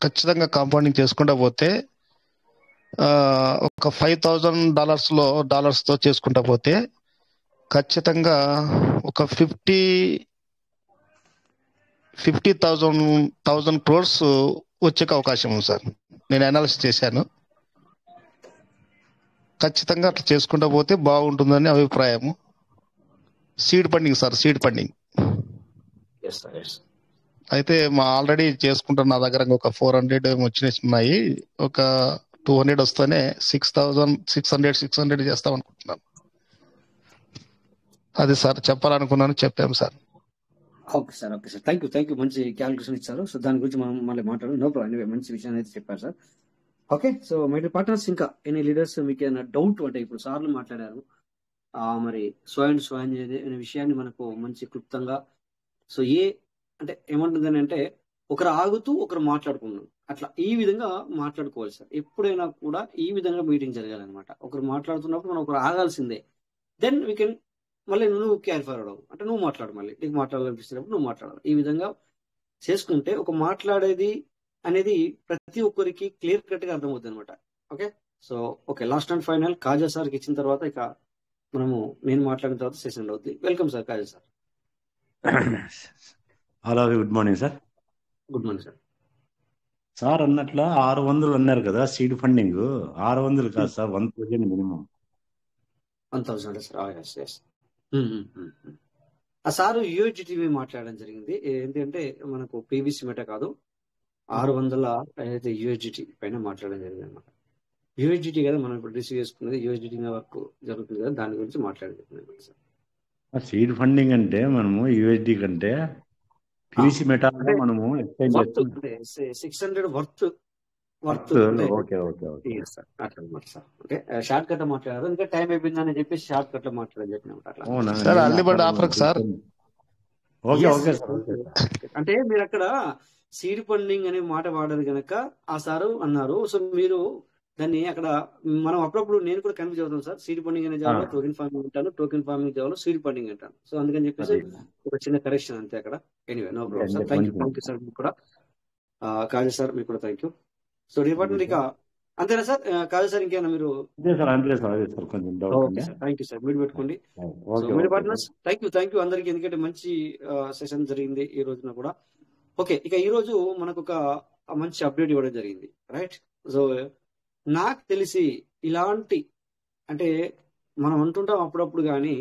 Speaker 8: ఖచ్చితంగా కాంపౌండింగ్ చేసుకుంటా పోతే ఒక $5,000 తో చేసుకుంటా పోతే ఖచ్చితంగా ఒక 50,000 crores వచ్చే అవకాశం ఉంది సార్. నేను అనాలిసిస్ చేశాను. ఖచ్చితంగా అట్లా చేసుకుంటా పోతే బాగుంటుందని అభిప్రాయము. Seed funding sir, seed funding అయితే మా ఆల్రెడీ చేసుకుంటాను. నా దగ్గర ఒక 400 వచ్చినాయి. ఒక 200 వస్తేనే 6,600 చేస్తాం అనుకుంటున్నాను. అది సార్ చెప్పాలనుకున్నాను, చెప్పాము sir.
Speaker 1: Okay sir, okay sir, thank you మంచి క్యాలిక్యులేషన్ ఇచ్చారు. సో దాని గురించి మనం మళ్ళీ మాట్లాడు. నో ప్రాబ్లం, మంచి విషయాన్ని అయితే చెప్పారు sir. Okay, so my dear partners, ఇంకా ఎనీ లీడర్స్ మీకు ఏమైనా డౌట్ అంటే ఇప్పుడు సార్లు మాట్లాడారు మరి స్వయం అనే విషయాన్ని మనకు మంచి క్లుప్తంగా, సో అంటే ఏమంటుందని అంటే ఒకరు ఆగుతూ ఒకరు మాట్లాడుకున్నాం, అట్లా ఈ విధంగా మాట్లాడుకోవాలి సార్. ఎప్పుడైనా కూడా ఈ విధంగా మీటింగ్ జరగాలన్నమాట. ఒకరు మాట్లాడుతున్నప్పుడు మనం ఒకరు ఆగాల్సిందే. దెన్ వీ కెన్ మళ్ళీ నువ్వు క్లారిఫై అవడం అంటే నువ్వు మాట్లాడు, మళ్ళీ నీకు మాట్లాడాలనిపిస్తున్నప్పుడు నువ్వు మాట్లాడాలి. ఈ విధంగా చేసుకుంటే ఒక మాట్లాడేది అనేది ప్రతి ఒక్కరికి క్లియర్ కట్ గా అర్థమవుతుంది అనమాట. Okay, so okay, last and final Kaja సార్కి ఇచ్చిన తర్వాత ఇక మనము నేను మాట్లాడిన తర్వాత సెషన్ అవుతుంది. Welcome sir Kaja sir.
Speaker 9: Hello, good morning sir.
Speaker 1: Good morning sir.
Speaker 9: Sir అన్నట్ల 600 అన్నారు కదా సీడ్ ఫండింగ్. 600 కాదు సార్, 1,000 మినిమం.
Speaker 1: 1,000 సార్. ఆ సారు యూజిటీవీ మాట్లాడడం జరిగింది. ఏంటంటే మనకు పీవీసీ మెట కాదు, 600 ఏదైతే యూజిటీ పైన మాట్లాడడం జరిగింది అనమాట. యూజిటీ కదా మనం ఇప్పుడు రిసీవ్ చేసుకున్నది, యూజిటీ వర్క్ జరుగుతుంది కదా, దాని గురించి మాట్లాడడం సార్.
Speaker 9: సీడ్ ఫండింగ్ అంటే మనము యూఎస్డి కంటే పీవీసీ మెటా మనము ఎక్స్చేంజ్ చేస్తున్నాం.
Speaker 1: 600 వర్త్.
Speaker 9: ఓకే
Speaker 1: సార్ అట్లా సార్. ఓకే, షార్ట్ కట్ మాట్లాడారు, ఇంకా టైం అయిపోయిందని చెప్పేసి షార్ట్ కట్ లో మాట్లాడని చెప్పిన
Speaker 8: సార్. అల్లిబడి ఆఫర్ సార్.
Speaker 9: Okay sir.
Speaker 1: అంటే మీరు అక్కడ సీడ్ ఫండింగ్ అనే మాట వాడారు కనుక ఆ సారు అన్నారు. సో మీరు దాన్ని అక్కడ మనం అప్పుడప్పుడు నేను కూడా కన్ఫ్యూజ్ అవుతాను సార్. సీడ్ ఫండింగ్ అనే జాబ్ టోకెన్ ఫార్మింగ్ అంటాను, టోకెన్ ఫార్మింగ్ జాబ్ లో సీడ్ ఫండింగ్ అంటాను. సో అందుకని చెప్పేసి ఒక చిన్న కరెక్షన్ అంతే అక్కడ. Anyway, no problem sir. Thank you sir. మీకు కూడా కాజా సార్, మీకు కూడా థ్యాంక్ యూ. సో డిపార్ట్మెంట్ ఇక అంతేనా సార్? కాదు సార్, ఇంకేనా మీరు? థ్యాంక్ యూ సార్, మీరు పెట్టుకోండి. మీరు పార్ట్నర్స్ థ్యాంక్ యూ అందరికి, ఎందుకంటే మంచి సెషన్ జరిగింది ఈ రోజున కూడా. ఓకే, ఇక ఈ రోజు మనకు ఒక మంచి అప్డేట్ ఇవ్వడం జరిగింది, రైట్? సో నాకు తెలిసి ఇలాంటి అంటే మనం అంటుంటాం అప్పుడప్పుడు, కానీ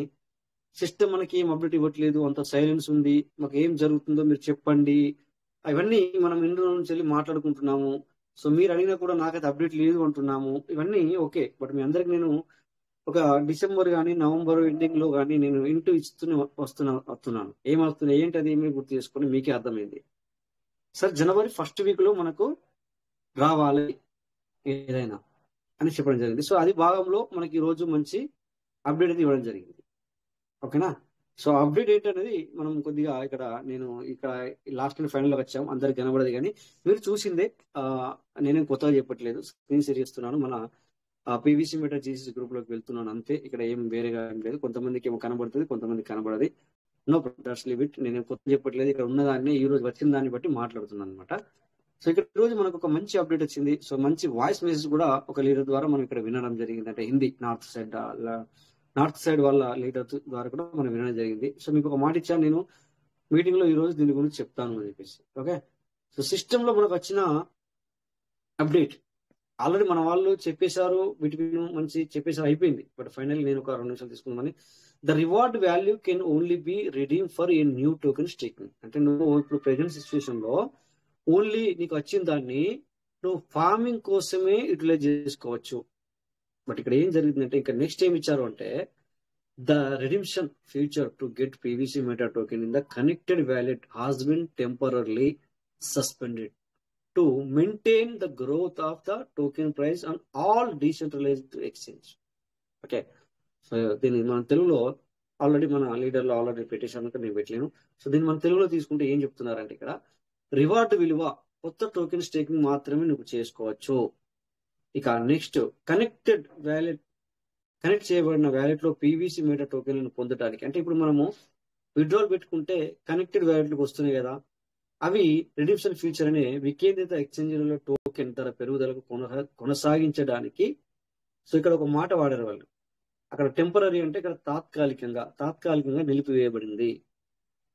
Speaker 1: సిస్టమ్ మనకి ఏం అప్డేట్ ఇవ్వట్లేదు, అంత సైలెన్స్ ఉంది, మాకు ఏం జరుగుతుందో మీరు చెప్పండి, ఇవన్నీ మనం ఇన్ని రోజుల నుంచి వెళ్ళి మాట్లాడుకుంటున్నాము. సో మీరు అడిగినా కూడా నాకైతే అప్డేట్ లేదు అంటున్నాము. ఇవన్నీ ఓకే, బట్ మీ అందరికి నేను ఒక డిసెంబర్ కానీ నవంబర్ ఎండింగ్ లో కానీ నేను ఇంటూ ఇస్తూనే వస్తున్నాను. ఏమవుతుంది ఏంటది ఏమీ గుర్తు చేసుకొని మీకే అర్థమైంది సార్. జనవరి ఫస్ట్ వీక్ లో మనకు రావాలి ఏదైనా అని చెప్పడం జరిగింది. సో అది భాగంలో మనకి ఈ రోజు మంచి అప్డేట్ అయితే ఇవ్వడం జరిగింది. ఓకేనా? సో అప్డేట్ ఏంటనేది మనం కొద్దిగా ఇక్కడ నేను ఇక్కడ లాస్ట్ అండ్ ఫైనల్ లో వచ్చాము, అందరికి కనబడదు, కానీ మీరు చూసిందే, నేనేం కొత్తగా చెప్పట్లేదు, స్క్రీన్ షేర్ చేస్తున్నాను. మన పీవీసీ మెటా జీసీసీ గ్రూప్ లోకి వెళ్తున్నాను అంతే. ఇక్కడ ఏం వేరేగా ఏం లేదు. కొంతమందికి ఏమో కనబడుతుంది, కొంతమందికి కనబడదు. No problem, leave it. నేనేం కొత్త చెప్పట్లేదు, ఇక్కడ ఉన్నదాన్ని ఈ రోజు వచ్చిన దాన్ని బట్టి మాట్లాడుతున్నాను అనమాట. సో ఇక్కడ ఈ రోజు మనకు ఒక మంచి అప్డేట్ వచ్చింది. సో మంచి వాయిస్ మెసేజ్ కూడా ఒక లీడర్ ద్వారా మనం ఇక్కడ వినడం జరిగింది. అంటే హిందీ నార్త్ సైడ్ వాళ్ళ లీడర్ ద్వారా కూడా మనం వినడం జరిగింది. సో మీకు ఒక మాట ఇచ్చాను నేను మీటింగ్ లో, ఈ రోజు దీని గురించి చెప్తాను అని చెప్పేసి. ఓకే, సో సిస్టమ్ లో మనకు వచ్చిన అప్డేట్ ఆల్రెడీ మన వాళ్ళు చెప్పేశారు, వీటి మంచి చెప్పేసారు, అయిపోయింది. బట్ ఫైనల్ నేను ఒక 2 నిమిషాలు తీసుకున్నామని. The reward value can only be redeem for a new token staking. అంటే నువ్వు ఇప్పుడు ప్రెజెంట్ సిచ్యువేషన్ లో ఓన్లీ నీకు వచ్చిన దాన్ని నువ్వు ఫార్మింగ్ కోసమే యూటిలైజ్ చేసుకోవచ్చు. బట్ ఇక్కడ ఏం జరిగిందంటే ఇంకా నెక్స్ట్ ఏం ఇచ్చారు అంటే the redemption future to get PVC meta token in the connected wallet has been temporarily suspended to maintain the growth of the token price on all decentralised exchange. Okay, so దీన్ని మన తెలుగులో already మన లీడర్లో already పెట్టేశాను, నేను పెట్టలేను. So దీన్ని మన తెలుగులో తీసుకుంటే ఏం చెప్తున్నారంటే ఇక్కడ రివార్డ్ విలువ కొత్త టోకెన్ స్టేకింగ్ మాత్రమే నువ్వు చేసుకోవచ్చు. ఇక నెక్స్ట్ కనెక్టెడ్ వ్యాలెట్, కనెక్ట్ చేయబడిన వ్యాలెట్ లో పీవీసీ మెటా టోకెన్లను పొందడానికి, అంటే ఇప్పుడు మనము విత్డ్రాల్ పెట్టుకుంటే కనెక్టెడ్ వ్యాలెట్లకు వస్తున్నాయి కదా, అవి రిడిమ్షన్ ఫీచర్ అనే వికేంద్రిత ఎక్స్చేంజ్లలో టోకెన్ ధర పెరుగుదలకు కొనసాగించడానికి. సో ఇక్కడ ఒక మాట వాడారు వాళ్ళు, అక్కడ టెంపరీ అంటే ఇక్కడ తాత్కాలికంగా నిలిపివేయబడింది.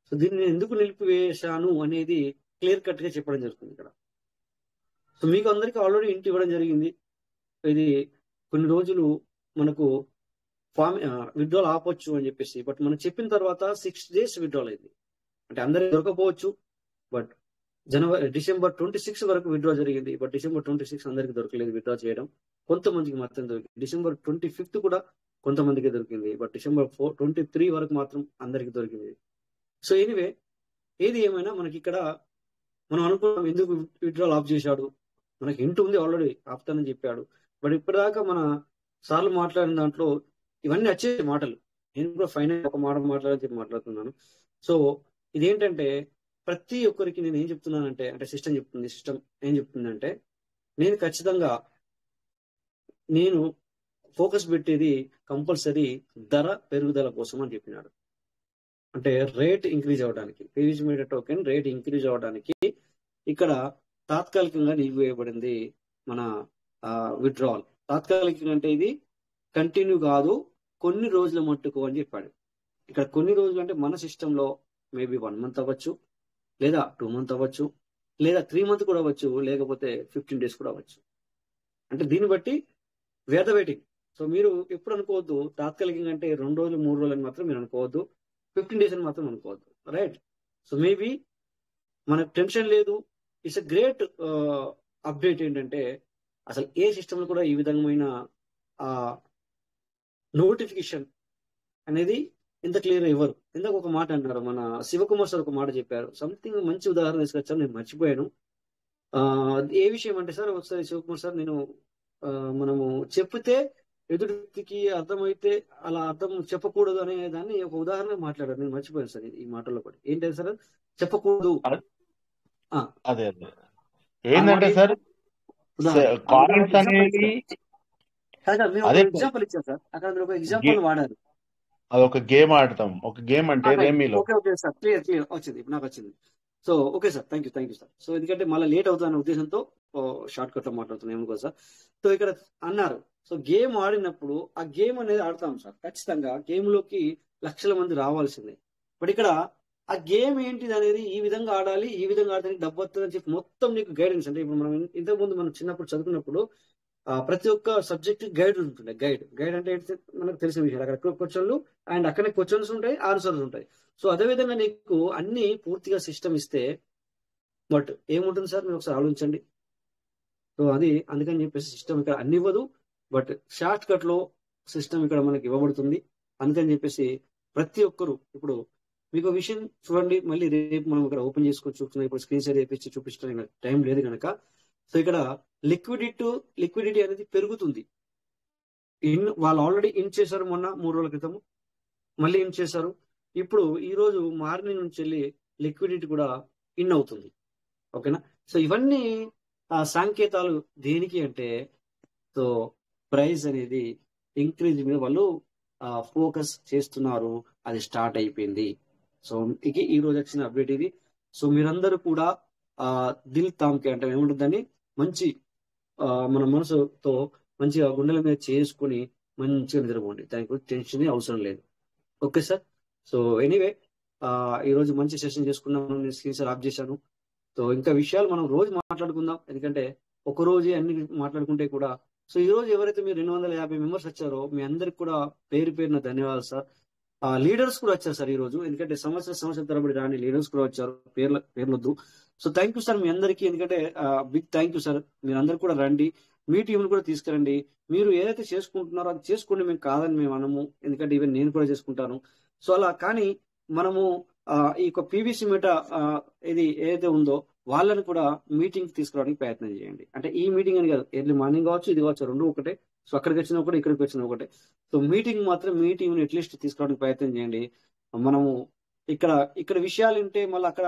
Speaker 1: సో దీన్ని నేను ఎందుకు నిలిపివేశాను అనేది క్లియర్ కట్ గా చెప్పడం జరుగుతుంది ఇక్కడ. సో మీకు అందరికీ ఆల్రెడీ ఇంటి ఇవ్వడం జరిగింది. ఇది కొన్ని రోజులు మనకు విత్డ్రాల్ ఆపొచ్చు అని చెప్పేసి, బట్ మనం చెప్పిన తర్వాత 6 days విత్డ్రాల్ అయింది. అంటే అందరికి దొరకపోవచ్చు, బట్ డిసెంబర్ 26 వరకు విత్డ్రా జరిగింది. బట్ డిసెంబర్ 26 అందరికి దొరకలేదు విత్డ్రా చేయడం, కొంతమందికి మాత్రం దొరికింది. డిసెంబర్ 25 కూడా కొంతమందికి దొరికింది, బట్ డిసెంబర్ 23 వరకు మాత్రం అందరికి దొరికింది. సో ఎనీవే, ఏది ఏమైనా మనకి ఇక్కడ మనం అనుకున్నాం ఎందుకు విత్డ్రాల్ ఆఫ్ చేశాడు, మనకి ఇంటి ఉంది ఆల్రెడీ ఆపుతానని చెప్పాడు. బట్ ఇప్పటిదాకా మన సార్లు మాట్లాడిన దాంట్లో ఇవన్నీ వచ్చే మాటలు, నేను కూడా ఫైనల్ ఒక మాట మాట్లాడని చెప్పి మాట్లాడుతున్నాను. సో ఇదేంటంటే ప్రతి ఒక్కరికి నేను ఏం చెప్తున్నానంటే, అంటే సిస్టమ్ ఏం చెప్తుందంటే, నేను ఖచ్చితంగా నేను ఫోకస్ పెట్టేది కంపల్సరీ ధర పెరుగుదల కోసం అని చెప్పినాడు. అంటే రేట్ ఇంక్రీజ్ అవడానికి, PVC media token rate increase అవడానికి ఇక్కడ తాత్కాలికంగా నిలిపివేయబడింది మన విత్డ్రాల్. తాత్కాలికంగా అంటే ఇది కంటిన్యూ కాదు, కొన్ని రోజుల మట్టుకు అని చెప్పాడు. ఇక్కడ కొన్ని రోజులు అంటే మన సిస్టంలో మేబీ 1 month అవ్వచ్చు, లేదా 2 months అవ్వచ్చు, లేదా 3 months కూడా అవ్వచ్చు, లేకపోతే 15 days కూడా అవ్వచ్చు. అంటే దీన్ని బట్టి వేద వెయిటింగ్. సో మీరు ఎప్పుడు అనుకోవద్దు తాత్కాలికంగా అంటే 2 రోజులు 3 రోజులు అని మాత్రం మీరు అనుకోవద్దు, 15 days అని మాత్రం అనుకోవద్దు, రైట్? సో మేబీ మనకు టెన్షన్ లేదు. It's a great update. ఏంటంటే అసలు ఏ సిస్టంలో కూడా ఈ విధమైన నోటిఫికేషన్ అనేది ఇంత క్లియర్ ఇవ్వరు. ఇందాక ఒక మాట అంటారు, మన శివకుమార్ సార్ ఒక మాట చెప్పారు, సంథింగ్ మంచి ఉదాహరణ తీసుకొచ్చాను, నేను మర్చిపోయాను. ఏ విషయం అంటే సార్, ఒకసారి శివకుమార్ సార్ నేను మనము చెప్తే ఎదుటి వ్యక్తికి అర్థమైతే అలా అర్థం చెప్పకూడదు అనే దాన్ని ఒక ఉదాహరణ మాట్లాడారు, నేను మర్చిపోయాను సార్ ఈ మాటల్లో కూడా. ఏంటంటే సార్ చెప్పకూడదు,
Speaker 6: అదే ఏంటంటే సార్ కాయిన్స్ అనేది
Speaker 1: ఎగ్జాంపుల్ ఇచ్చారు సార్, అక్కడ మీరు ఒక ఎగ్జాంపుల్ వాడారు.
Speaker 6: అదొక గేమ్ ఆడతాం, ఒక గేమ్ అంటే రేమీలో.
Speaker 1: ఓకే సార్, క్లియర్ వచ్చింది, నాకు వచ్చింది. So okay sir, thank you sir. So ఎందుకంటే మళ్ళీ లేట్ అవుతుందనే ఉద్దేశంతో షార్ట్ కట్ లో మాట్లాడుతున్నాం ఏమో సార్. సో ఇక్కడ అన్నారు, సో గేమ్ ఆడినప్పుడు ఆ గేమ్ అనేది ఆడతాం సార్, ఖచ్చితంగా గేమ్ లోకి లక్షల మంది రావాల్సిందే. బట్ ఇక్కడ ఆ గేమ్ ఏంటిది అనేది, ఈ విధంగా ఆడాలి, ఈ విధంగా ఆడడానికి డబ్బు వస్తుందని చెప్పి మొత్తం నీకు గైడెన్స్. అంటే ఇప్పుడు మనం ఇంతకుముందు మనం చిన్నప్పుడు చదువుకున్నప్పుడు ప్రతి ఒక్క సబ్జెక్ట్ గైడ్ ఉంటుండే. గైడ్ అంటే మనకు తెలిసిన విషయాలు, అక్కడ క్వశ్చన్లు అండ్ అక్కడే క్వశ్చన్స్ ఉంటాయి, ఆన్సర్స్ ఉంటాయి. సో అదే విధంగా నీకు అన్ని పూర్తిగా సిస్టమ్ ఇస్తే బట్ ఏముంటుంది సార్, మీరు ఒకసారి ఆలోచించండి. సో అది అందుకని చెప్పేసి సిస్టమ్ ఇక్కడ అన్ని ఇవ్వదు, బట్ షార్ట్ కట్ లో సిస్టమ్ ఇక్కడ మనకి ఇవ్వబడుతుంది. అందుకని చెప్పేసి ప్రతి ఒక్కరు ఇప్పుడు మీకు విషయం చూడండి, మళ్ళీ రేపు మనం ఇక్కడ ఓపెన్ చేసుకొని చూస్తున్నాం. ఇప్పుడు స్క్రీన్ షేర్ చేపించి చూపించడానికి టైం లేదు కనుక. సో ఇక్కడ లిక్విడిటీ అనేది పెరుగుతుంది. వాళ్ళు ఆల్రెడీ ఇన్ చేశారు మొన్న 3 రోజుల క్రితము, మళ్ళీ ఇన్ చేశారు. ఇప్పుడు ఈ రోజు మార్నింగ్ నుంచి వెళ్ళి లిక్విడిటీ కూడా ఇన్ అవుతుంది. ఓకేనా? సో ఇవన్నీ సంకేతాలు దేనికి అంటే, సో ప్రైస్ అనేది ఇంక్రీజ్ మీద వాళ్ళు ఫోకస్ చేస్తున్నారు, అది స్టార్ట్ అయిపోయింది. సో ఇది ఈ రోజు వచ్చిన అప్డేట్ ఇది. సో మీరందరూ కూడా దిల్ తాంకే అంటే ఏముంటుందని మంచి మన మనసుతో మంచిగా గుండెల మీద చేసుకుని మంచిగా నిద్రపోండి. దానికి టెన్షన్ అవసరం లేదు. Okay sir. సో ఎనీవే ఈ రోజు మంచి సెషన్ చేసుకున్నాను, నేను స్క్రీన్ షేర్ ఆఫ్ చేశాను. సో ఇంకా విషయాలు మనం రోజు మాట్లాడుకుందాం, ఎందుకంటే ఒక రోజే అన్ని మాట్లాడుకుంటే కూడా. సో ఈ రోజు ఎవరైతే మీరు 250 మెంబర్స్ వచ్చారో మీ అందరికి కూడా పేరు పేరున ధన్యవాదాలు సార్. లీడర్స్ కూడా వచ్చారు సార్ ఈ రోజు, ఎందుకంటే సంవత్సరం తరబడి రాని లీడర్స్ కూడా వచ్చారు, పేర్లొద్దు. సో థ్యాంక్ యూ సార్ మీ అందరికీ, ఎందుకంటే బిగ్ థ్యాంక్ యూ సార్. మీరు అందరు కూడా రండి, మీ టీంను కూడా తీసుకురండి. మీరు ఏదైతే చేసుకుంటున్నారో అది చేసుకోండి, మేము కాదని మేము అనము, ఎందుకంటే ఈవెన్ నేను కూడా చేసుకుంటాను. సో అలా కానీ మనము ఈ యొక్క పీవీసీ మీటా ఇది ఏదైతే ఉందో వాళ్ళని కూడా మీటింగ్ తీసుకురావడానికి ప్రయత్నం చేయండి. అంటే ఈ మీటింగ్ అని కాదు, ఎర్లీ మార్నింగ్ కావచ్చు, ఇది కావచ్చు, రెండు ఒకటే. సో అక్కడికి వచ్చినా ఒకటే, ఇక్కడికి వచ్చినా ఒకటే. సో మీటింగ్ మాత్రం మీ టీంని అట్లీస్ట్ తీసుకురావడానికి ప్రయత్నం చేయండి. మనము ఇక్కడ విషయాలు ఉంటే మళ్ళీ అక్కడ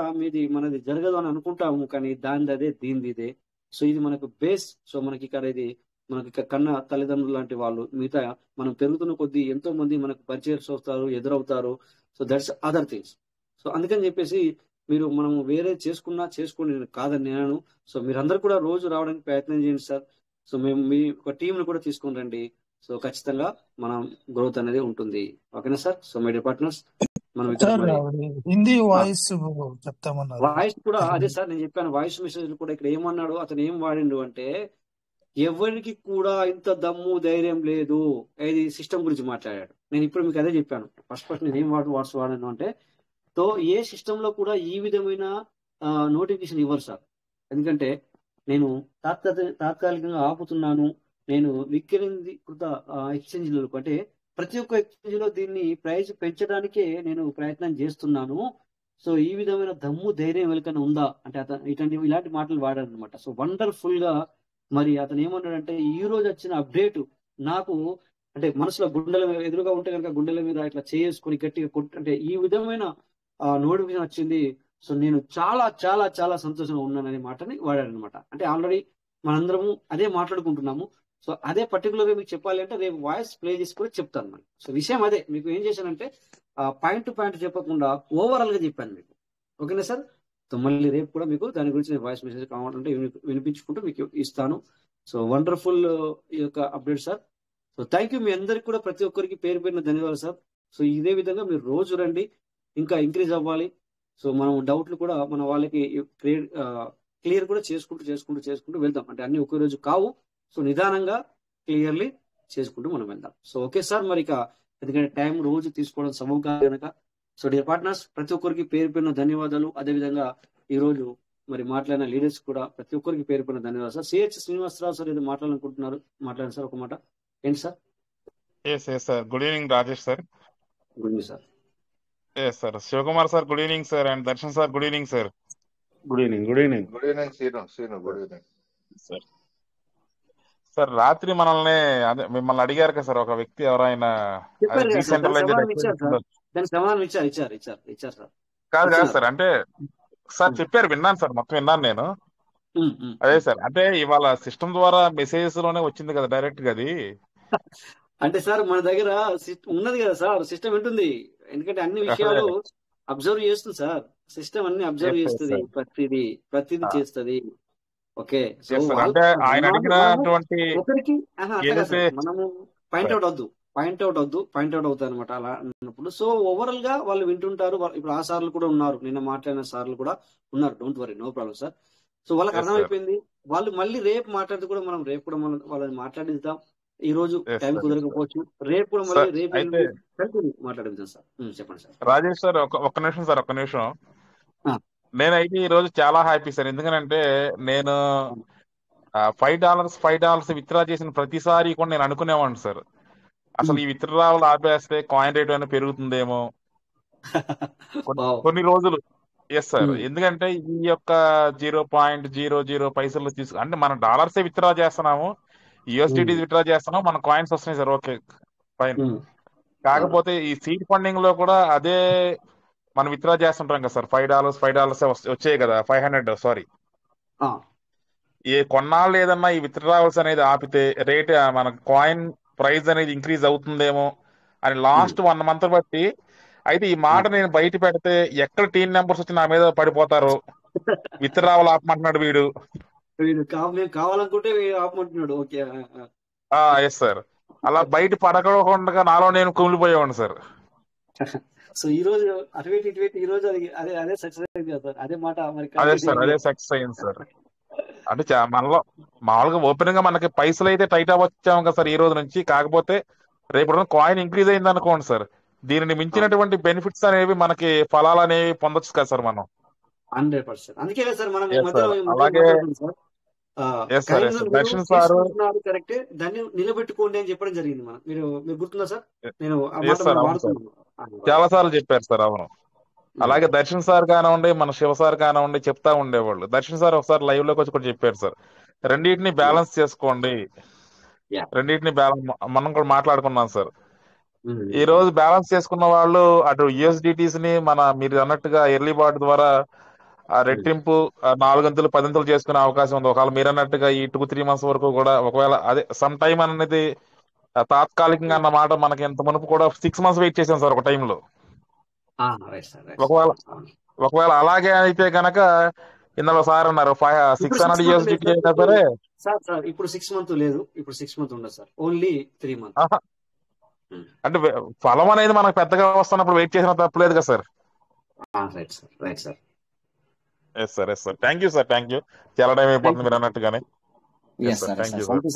Speaker 1: మనది జరగదు అని అనుకుంటాము, కానీ దానిది అదే, దీనిది ఇదే. సో ఇది మనకు బేస్. సో మనకి ఇక్కడ ఇది మనకి కన్న తల్లిదండ్రులు లాంటి వాళ్ళు, మిగతా మనం పెరుగుతున్న కొద్దీ ఎంతో మంది మనకు పరిచయస్ అవుతారు, ఎదురవుతారు. So that's other things. So అందుకని చెప్పేసి మనం వేరే చేసుకోండి, నేను కాదని నేను. సో మీరందరూ కూడా రోజు రావడానికి ప్రయత్నం చేయండి సార్. సో మేము మీ ఒక టీంని కూడా తీసుకొని రండి. సో ఖచ్చితంగా మనం గ్రోత్ అనేది ఉంటుంది. ఓకేనా sir? So my dear partners, మనం ఇక్కడ
Speaker 4: సార్
Speaker 1: మరి
Speaker 4: హిందీ వాయిస్ చెప్తామన్నారు.
Speaker 1: వాయిస్ కూడా అదే సార్, నేను చెప్పాను వాయిస్ మెసేజ్ కూడా ఇక్కడ ఏమన్నాడు, అతను ఏం వాడిండు అంటే, ఎవరికి కూడా ఇంత దమ్ము ధైర్యం లేదు. ఇది సిస్టమ్ గురించి మాట్లాడాడు. నేను ఇప్పుడు మీకు అదే చెప్పాను. ఫస్ట్ నేను ఏం వాట్స్ వాడాను అంటే, సో ఏ సిస్టమ్ లో కూడా ఈ విధమైన నోటిఫికేషన్ ఇవ్వరు సార్. ఎందుకంటే నేను తాత్కాలికంగా ఆపుతున్నాను, నేను వికేంద్రీకృత ఎక్స్చేంజ్లకు, అంటే ప్రతి ఒక్క ఎక్స్చేంజ్ లో దీన్ని ప్రైస్ పెంచడానికే నేను ప్రయత్నం చేస్తున్నాను. సో ఈ విధమైన దమ్ము ధైర్యం ఎవరికైనా ఉందా అంటే అతను ఇలాంటి మాటలు వాడారు అనమాట. సో వండర్ఫుల్ గా మరి అతను ఏమన్నాడంటే, ఈ రోజు వచ్చిన అప్డేట్ నాకు అంటే మనసులో గుండెల మీద ఎదురుగా ఉంటే కనుక గుండెల మీద ఇట్లా చేసుకొని గట్టిగా అంటే ఈ విధమైన నోటిఫికేషన్ వచ్చింది. సో నేను చాలా చాలా చాలా సంతోషంగా ఉన్నాననే మాటని వాడాడు అనమాట. అంటే ఆల్రెడీ మనందరము అదే మాట్లాడుకుంటున్నాము. సో అదే పర్టికులర్ గా మీకు చెప్పాలి అంటే రేపు వాయిస్ ప్లే చేసి కూడా చెప్తాను మరి. సో విషయం అదే, మీకు ఏం చేశానంటే పాయింట్ టు పాయింట్ చెప్పకుండా ఓవరాల్ గా చెప్పాను మీకు. ఓకేనా సార్? సో మళ్ళీ రేపు కూడా మీకు దాని గురించి నేను వాయిస్ మెసేజ్ కావాలంటే వినిపించుకుంటూ మీకు ఇస్తాను. సో వండర్ఫుల్ ఈ యొక్క update sir. So thank you మీ అందరికి కూడా, ప్రతి ఒక్కరికి పేరు పేరున ధన్యవాదాలు సార్. సో ఇదే విధంగా మీరు రోజు రండి, ఇంకా ఇంక్రీజ్ అవ్వాలి. సో మనం డౌట్లు కూడా మన వాళ్ళకి క్లియర్ కూడా చేసుకుంటూ వెళ్తాం. అంటే అన్ని ఒకే రోజు కావు. సో నిదానంగా క్లియర్లీ చేసుకుంటూ మనం వెళ్దాం. సో ఓకే సార్, మరి ఇక ఎందుకంటే టైం రోజు తీసుకోవడం సబబు కాదు కనుక, సో డియర్ పార్ట్నర్స్ ప్రతి ఒక్కరికి పేరు పేరున ధన్యవాదాలు. అదేవిధంగా ఈ రోజు మరి మాట్లాడిన లీడర్స్ కూడా ప్రతి ఒక్కరికి పేరు పేరున ధన్యవాదాలు సార్. సిహెచ్ శ్రీనివాసరావు సార్ ఏదో మాట్లాడాలనుకుంటున్నారు, మాట్లాడండి సార్ ఒక మాట. ఏంటి sir?
Speaker 10: Sir good evening Rajesh sir.
Speaker 1: Good evening sir.
Speaker 10: Sir Shivakumar sir good evening sir. And Darshan sir good evening sir.
Speaker 6: Good evening.
Speaker 3: Good evening Srinu good evening
Speaker 10: sir. Sir రాత్రి మిమ్మల్ని అడిగారు కదా సార్, ఒక వ్యక్తి ఎవరైనా కాదు సార్, అంటే సార్ చెప్పారు, విన్నాను సార్, మొత్తం విన్నాను నేను. అదే సార్, అంటే ఇవాళ సిస్టమ్ ద్వారా మెసేజెస్ లోనే వచ్చింది కదా డైరెక్ట్ గా అది.
Speaker 1: అంటే సార్ మన దగ్గర ఉన్నది కదా సార్, సిస్టమ్ ఉంటుంది. ఎందుకంటే అన్ని విషయాలు అబ్జర్వ్ చేస్తుంది సార్, సిస్టమ్ అన్ని అబ్జర్వ్ చేస్తుంది, ప్రతిదీ చేస్తుంది. ఓకే, సో
Speaker 10: అంటే ఆయన అడిగినటువంటి
Speaker 1: ఒకరికి మనము పాయింట్ అవుట్ అవుతుంది అనమాట అలా అన్నప్పుడు. సో ఓవరాల్ గా వాళ్ళు వింటుంటారు. ఇప్పుడు ఆ సార్లు కూడా ఉన్నారు, నిన్న మాట్లాడిన సార్లు కూడా ఉన్నారు. Don't worry, no problem sir. So వాళ్ళకి అర్థమైపోయింది. వాళ్ళు మళ్ళీ రేపు మాట్లాడితే కూడా మనం వాళ్ళని మాట్లాడిద్దాం. ఈ రోజు టైం కుదరకపోవచ్చు, రేపు కూడా మళ్ళీ రేపు మాట్లాడిద్దాం సార్. చెప్పండి సార్.
Speaker 10: రాజేష్ సార్ ఒక్క నిమిషం సార్, ఒక్క నిమిషం. నేనైతే ఈ రోజు చాలా హ్యాపీ సార్. ఎందుకంటే నేను $5 విత్డ్రా చేసిన ప్రతిసారి కూడా నేను అనుకునేవాడిని సార్, అసలు ఈ విత్డ్రావల్ ఆపేస్తే కాయిన్ రేట్ అయినా పెరుగుతుందేమో కొన్ని రోజులు. ఎస్ సార్, ఎందుకంటే ఈ యొక్క 0.00 పైసలు అంటే మనం డాలర్సే విత్డ్రా చేస్తున్నాము, యూఎస్డిటీస్ విత్డ్రా చేస్తున్నాం, మన కాయిన్స్ వస్తున్నాయి సార్. Okay fine. కాకపోతే ఈ సీడ్ ఫండింగ్ లో కూడా అదే మనం విత్డ్రా చేస్తుంటాం కదా సార్. $5 వచ్చాయి కదా, 500 సారీ. కొన్నాళ్ళు ఏదన్నా ఈ విత్డ్రావల్స్ అనేది ఆపితే రేట్ మన కాయిన్ ప్రైస్ అనేది ఇంక్రీజ్ అవుతుందేమో అని లాస్ట్ 1 month బట్టి. అయితే ఈ మాట నేను బయట పెడితే ఎక్కడ టీం మెంబర్స్ వచ్చి నా మీద పడిపోతారు, విత్డ్రావల్ ఆపమంటున్నాడు వీడు
Speaker 1: కావాలనుకుంటే ఆపమంటున్నాడు. ఓకే,
Speaker 10: ఎస్ సార్, అలా బయట పడకుండా నాలో నేను కుమిలిపోయేవాడిని సార్.
Speaker 1: సో ఈ రోజు అటువైపు ఈ రోజు అదే సక్సెస్ అయింది కదా సార్, అదే మాట మరి.
Speaker 10: అదే సార్, అదే సక్సెస్ అయింది సార్. అంటే మనలో మామూలుగా ఓపెన్ గా మనకి పైసలు అయితే టైట్ అవ్వచ్చాము కదా సార్ ఈ రోజు నుంచి. కాకపోతే రేపు కాయిన్ ఇంక్రీజ్ అయింది అనుకోండి సార్, దీనిని మించినటువంటి బెనిఫిట్స్ అనేవి మనకి ఫలాలు అనేవి పొందొచ్చు కదా సార్ మనం.
Speaker 1: 100%. అందుకే సార్ మనం
Speaker 10: అలాగే దర్శన్ సార్
Speaker 1: కరెక్ట్, దాన్ని నిలబెట్టుకోండి అని చెప్పడం జరిగింది. మీరు గుర్తుందా సార్? నేను
Speaker 10: చాలా సార్లు చెప్పారు సార్. అవును, అలాగే దర్శన్ సార్ కానివ్వండి, మన శివ సార్ కానివ్వండి చెప్తా ఉండేవాళ్ళు. దర్శన్ సార్ ఒకసారి లైవ్ లోకి వచ్చి కూడా చెప్పారు సార్, రెండింటిని బ్యాలెన్స్ చేసుకోండి, రెండింటిని మనం కూడా మాట్లాడుకున్నాం సార్. ఈ రోజు బ్యాలెన్స్ చేసుకున్న వాళ్ళు అటు యూఎస్డిటీస్ ని మీరు అన్నట్టుగా ఎర్లీ బాట్ ద్వారా ఆ రెట్టింపు 4 గంటలు 10 గంటలు చేసుకునే అవకాశం ఉంది. ఒకవేళ మీరు అన్నట్టుగా ఈ 2-3 months వరకు కూడా ఒకవేళ అదే సమ్ టైం అనేది తాత్కాలికంగా అన్న మాట మనకి ఎంత మునుపు కూడా 6 months వెయిట్ చేసాం సార్ ఒక టైంలో.
Speaker 1: రైట్ సార్
Speaker 10: ఒకవేళ ఒకవేళ అలాగే అయితే కనుక ఇందులో సార్ అన్నారు 600 USDT అయినా సరే
Speaker 1: సార్ ఇప్పుడు 6 months లేదు, ఇప్పుడు 6 months ఉండదు సార్, ఓన్లీ 3 months.
Speaker 10: అంటే ఫలం అనేది మనకు పెద్దగా వస్తున్నప్పుడు వెయిట్ చేసిన తప్పలేదు కదా sir.
Speaker 1: Right sir.
Speaker 10: Yes sir thank you sir, thank you. చాలా టైం అయిపోతుంది మీరు అన్నట్టుగానే.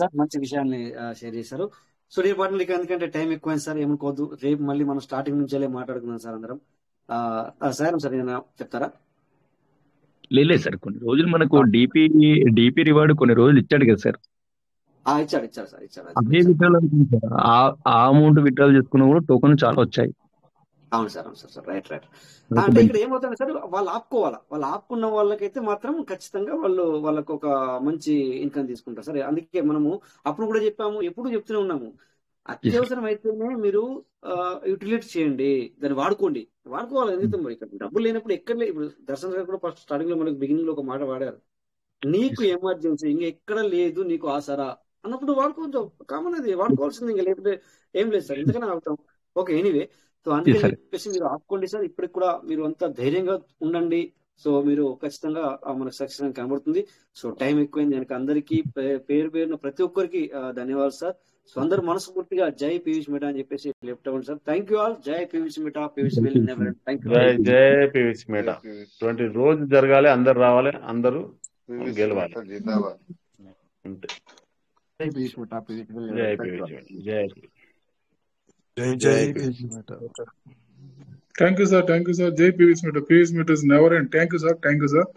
Speaker 1: సార్ మంచి విషయాన్ని షేర్ చేశారు. సో ఈ పాటలు ఎందుకంటే టైం ఎక్కువైంది సార్, ఏమనుకోవద్దు. రేపు మళ్ళీ మనం స్టార్టింగ్ నుంచే మాట్లాడుకున్నాం సార్ అందరం. సార్ ఏమైనా చెప్తారా?
Speaker 7: లేదు సార్, కొన్ని రోజులు మనకు డిపి రివార్డ్ కొన్ని రోజులు ఇచ్చాడు కదా సార్.
Speaker 1: ఇచ్చాడు సార్.
Speaker 7: అదే విత్డ్రాల్ ఆ అమౌంట్ విత్డ్రాల్ చేసుకున్న కూడా టోకన్ చాలా వచ్చాయి.
Speaker 1: అవును సార్ రైట్. అంటే ఇక్కడ ఏమవుతుంది సార్, వాళ్ళు ఆపుకున్న వాళ్ళకైతే మాత్రం ఖచ్చితంగా వాళ్ళకు ఒక మంచి ఇన్కమ్ తీసుకుంటారు సార్. అందుకే మనము అప్పుడు కూడా చెప్పాము, ఎప్పుడు చెప్తూనే ఉన్నాము, అత్యవసరం అయితేనే మీరు యూటిలైజ్ చేయండి, దాన్ని వాడుకోవాలి. ఎందుకంటే ఇక్కడ డబ్బులు లేనప్పుడు ఎక్కడ ఇప్పుడు దర్శన్ గారు కూడా ఫస్ట్ స్టార్టింగ్ లో మనకు బిగినింగ్ లో ఒక మాట వాడారు, నీకు ఎమర్జెన్సీ ఇంకా ఎక్కడ లేదు నీకు ఆసరా అన్నప్పుడు వాడుకోవద్దు, కామన్ అది వాడుకోవాల్సింది, ఇంకా లేకపోతే ఏం లేదు సార్, ఎందుకని ఆగుతాం. ఓకే ఎనీవే, సో అందుకని చెప్పేసి మీరు ఆపుకోండి సార్. ఇప్పటికి కూడా మీరు అంతా ధైర్యంగా ఉండండి. సో మీరు ఖచ్చితంగా మనకు సక్సెస్ అని కనబడుతుంది. సో టైం ఎక్కువైంది, எனக்கு అందరికీ పేరున ప్రతి ఒక్కరికి ధన్యవాదాలు సార్. సో అందరూ మనస్ఫూర్తిగా జై పీవీసీ మెటా అని చెప్పేసి లెఫ్ట్ అవ్వండి సార్. Thank you all. జై PVC Meta, PVC will never end. Thank you.
Speaker 6: జై పీవీసీ మెటా. 20 రోజు జరగాలి, అందరు రావాలి, అందరూ గెలవాలి. అంతే.
Speaker 1: జై పీవీసీ మెటా, పీవీసీ విల్
Speaker 6: జై
Speaker 1: నెవర్
Speaker 6: పీవీసీ
Speaker 1: ఎండ్.
Speaker 4: జై PVC Meta. Thank you sir. జై PVC Meta. PVC Meta is never end. Thank you sir.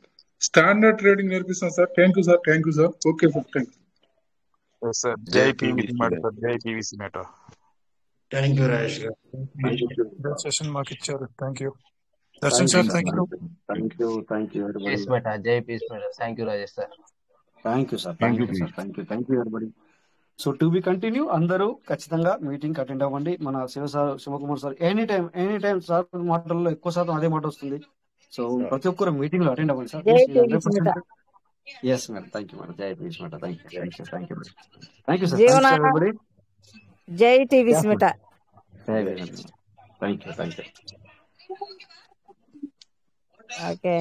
Speaker 4: Standard trading నేర్పిస్తాం sir. Thank you sir. Okay sir, thank you.
Speaker 10: Sir జై PVC Meta sir, జై PVC Meta.
Speaker 4: Thank you Rajesh garu, session మాకు ఇచ్చారు. Thank you Darshan sir. Thank you
Speaker 11: peace Meta, జై peace Meta. Thank you Rajesh sir.
Speaker 1: Thank you everybody. So to be continue. అందరూ ఖచ్చితంగా meeting attend అవ్వండి. మన Shivakumar sir any time sir మాటల్లో ఎక్కువ శాతం అదే మాట వస్తుంది. సో ప్రతి ఒక్కరు మీటింగ్ లో అటెండ్ అవ్వండి sir. Yes madam, thank you madam. జై PVC Meta. Thank you sir. Everybody.
Speaker 12: జై TVC Meta.
Speaker 1: Thank you.
Speaker 12: Okay.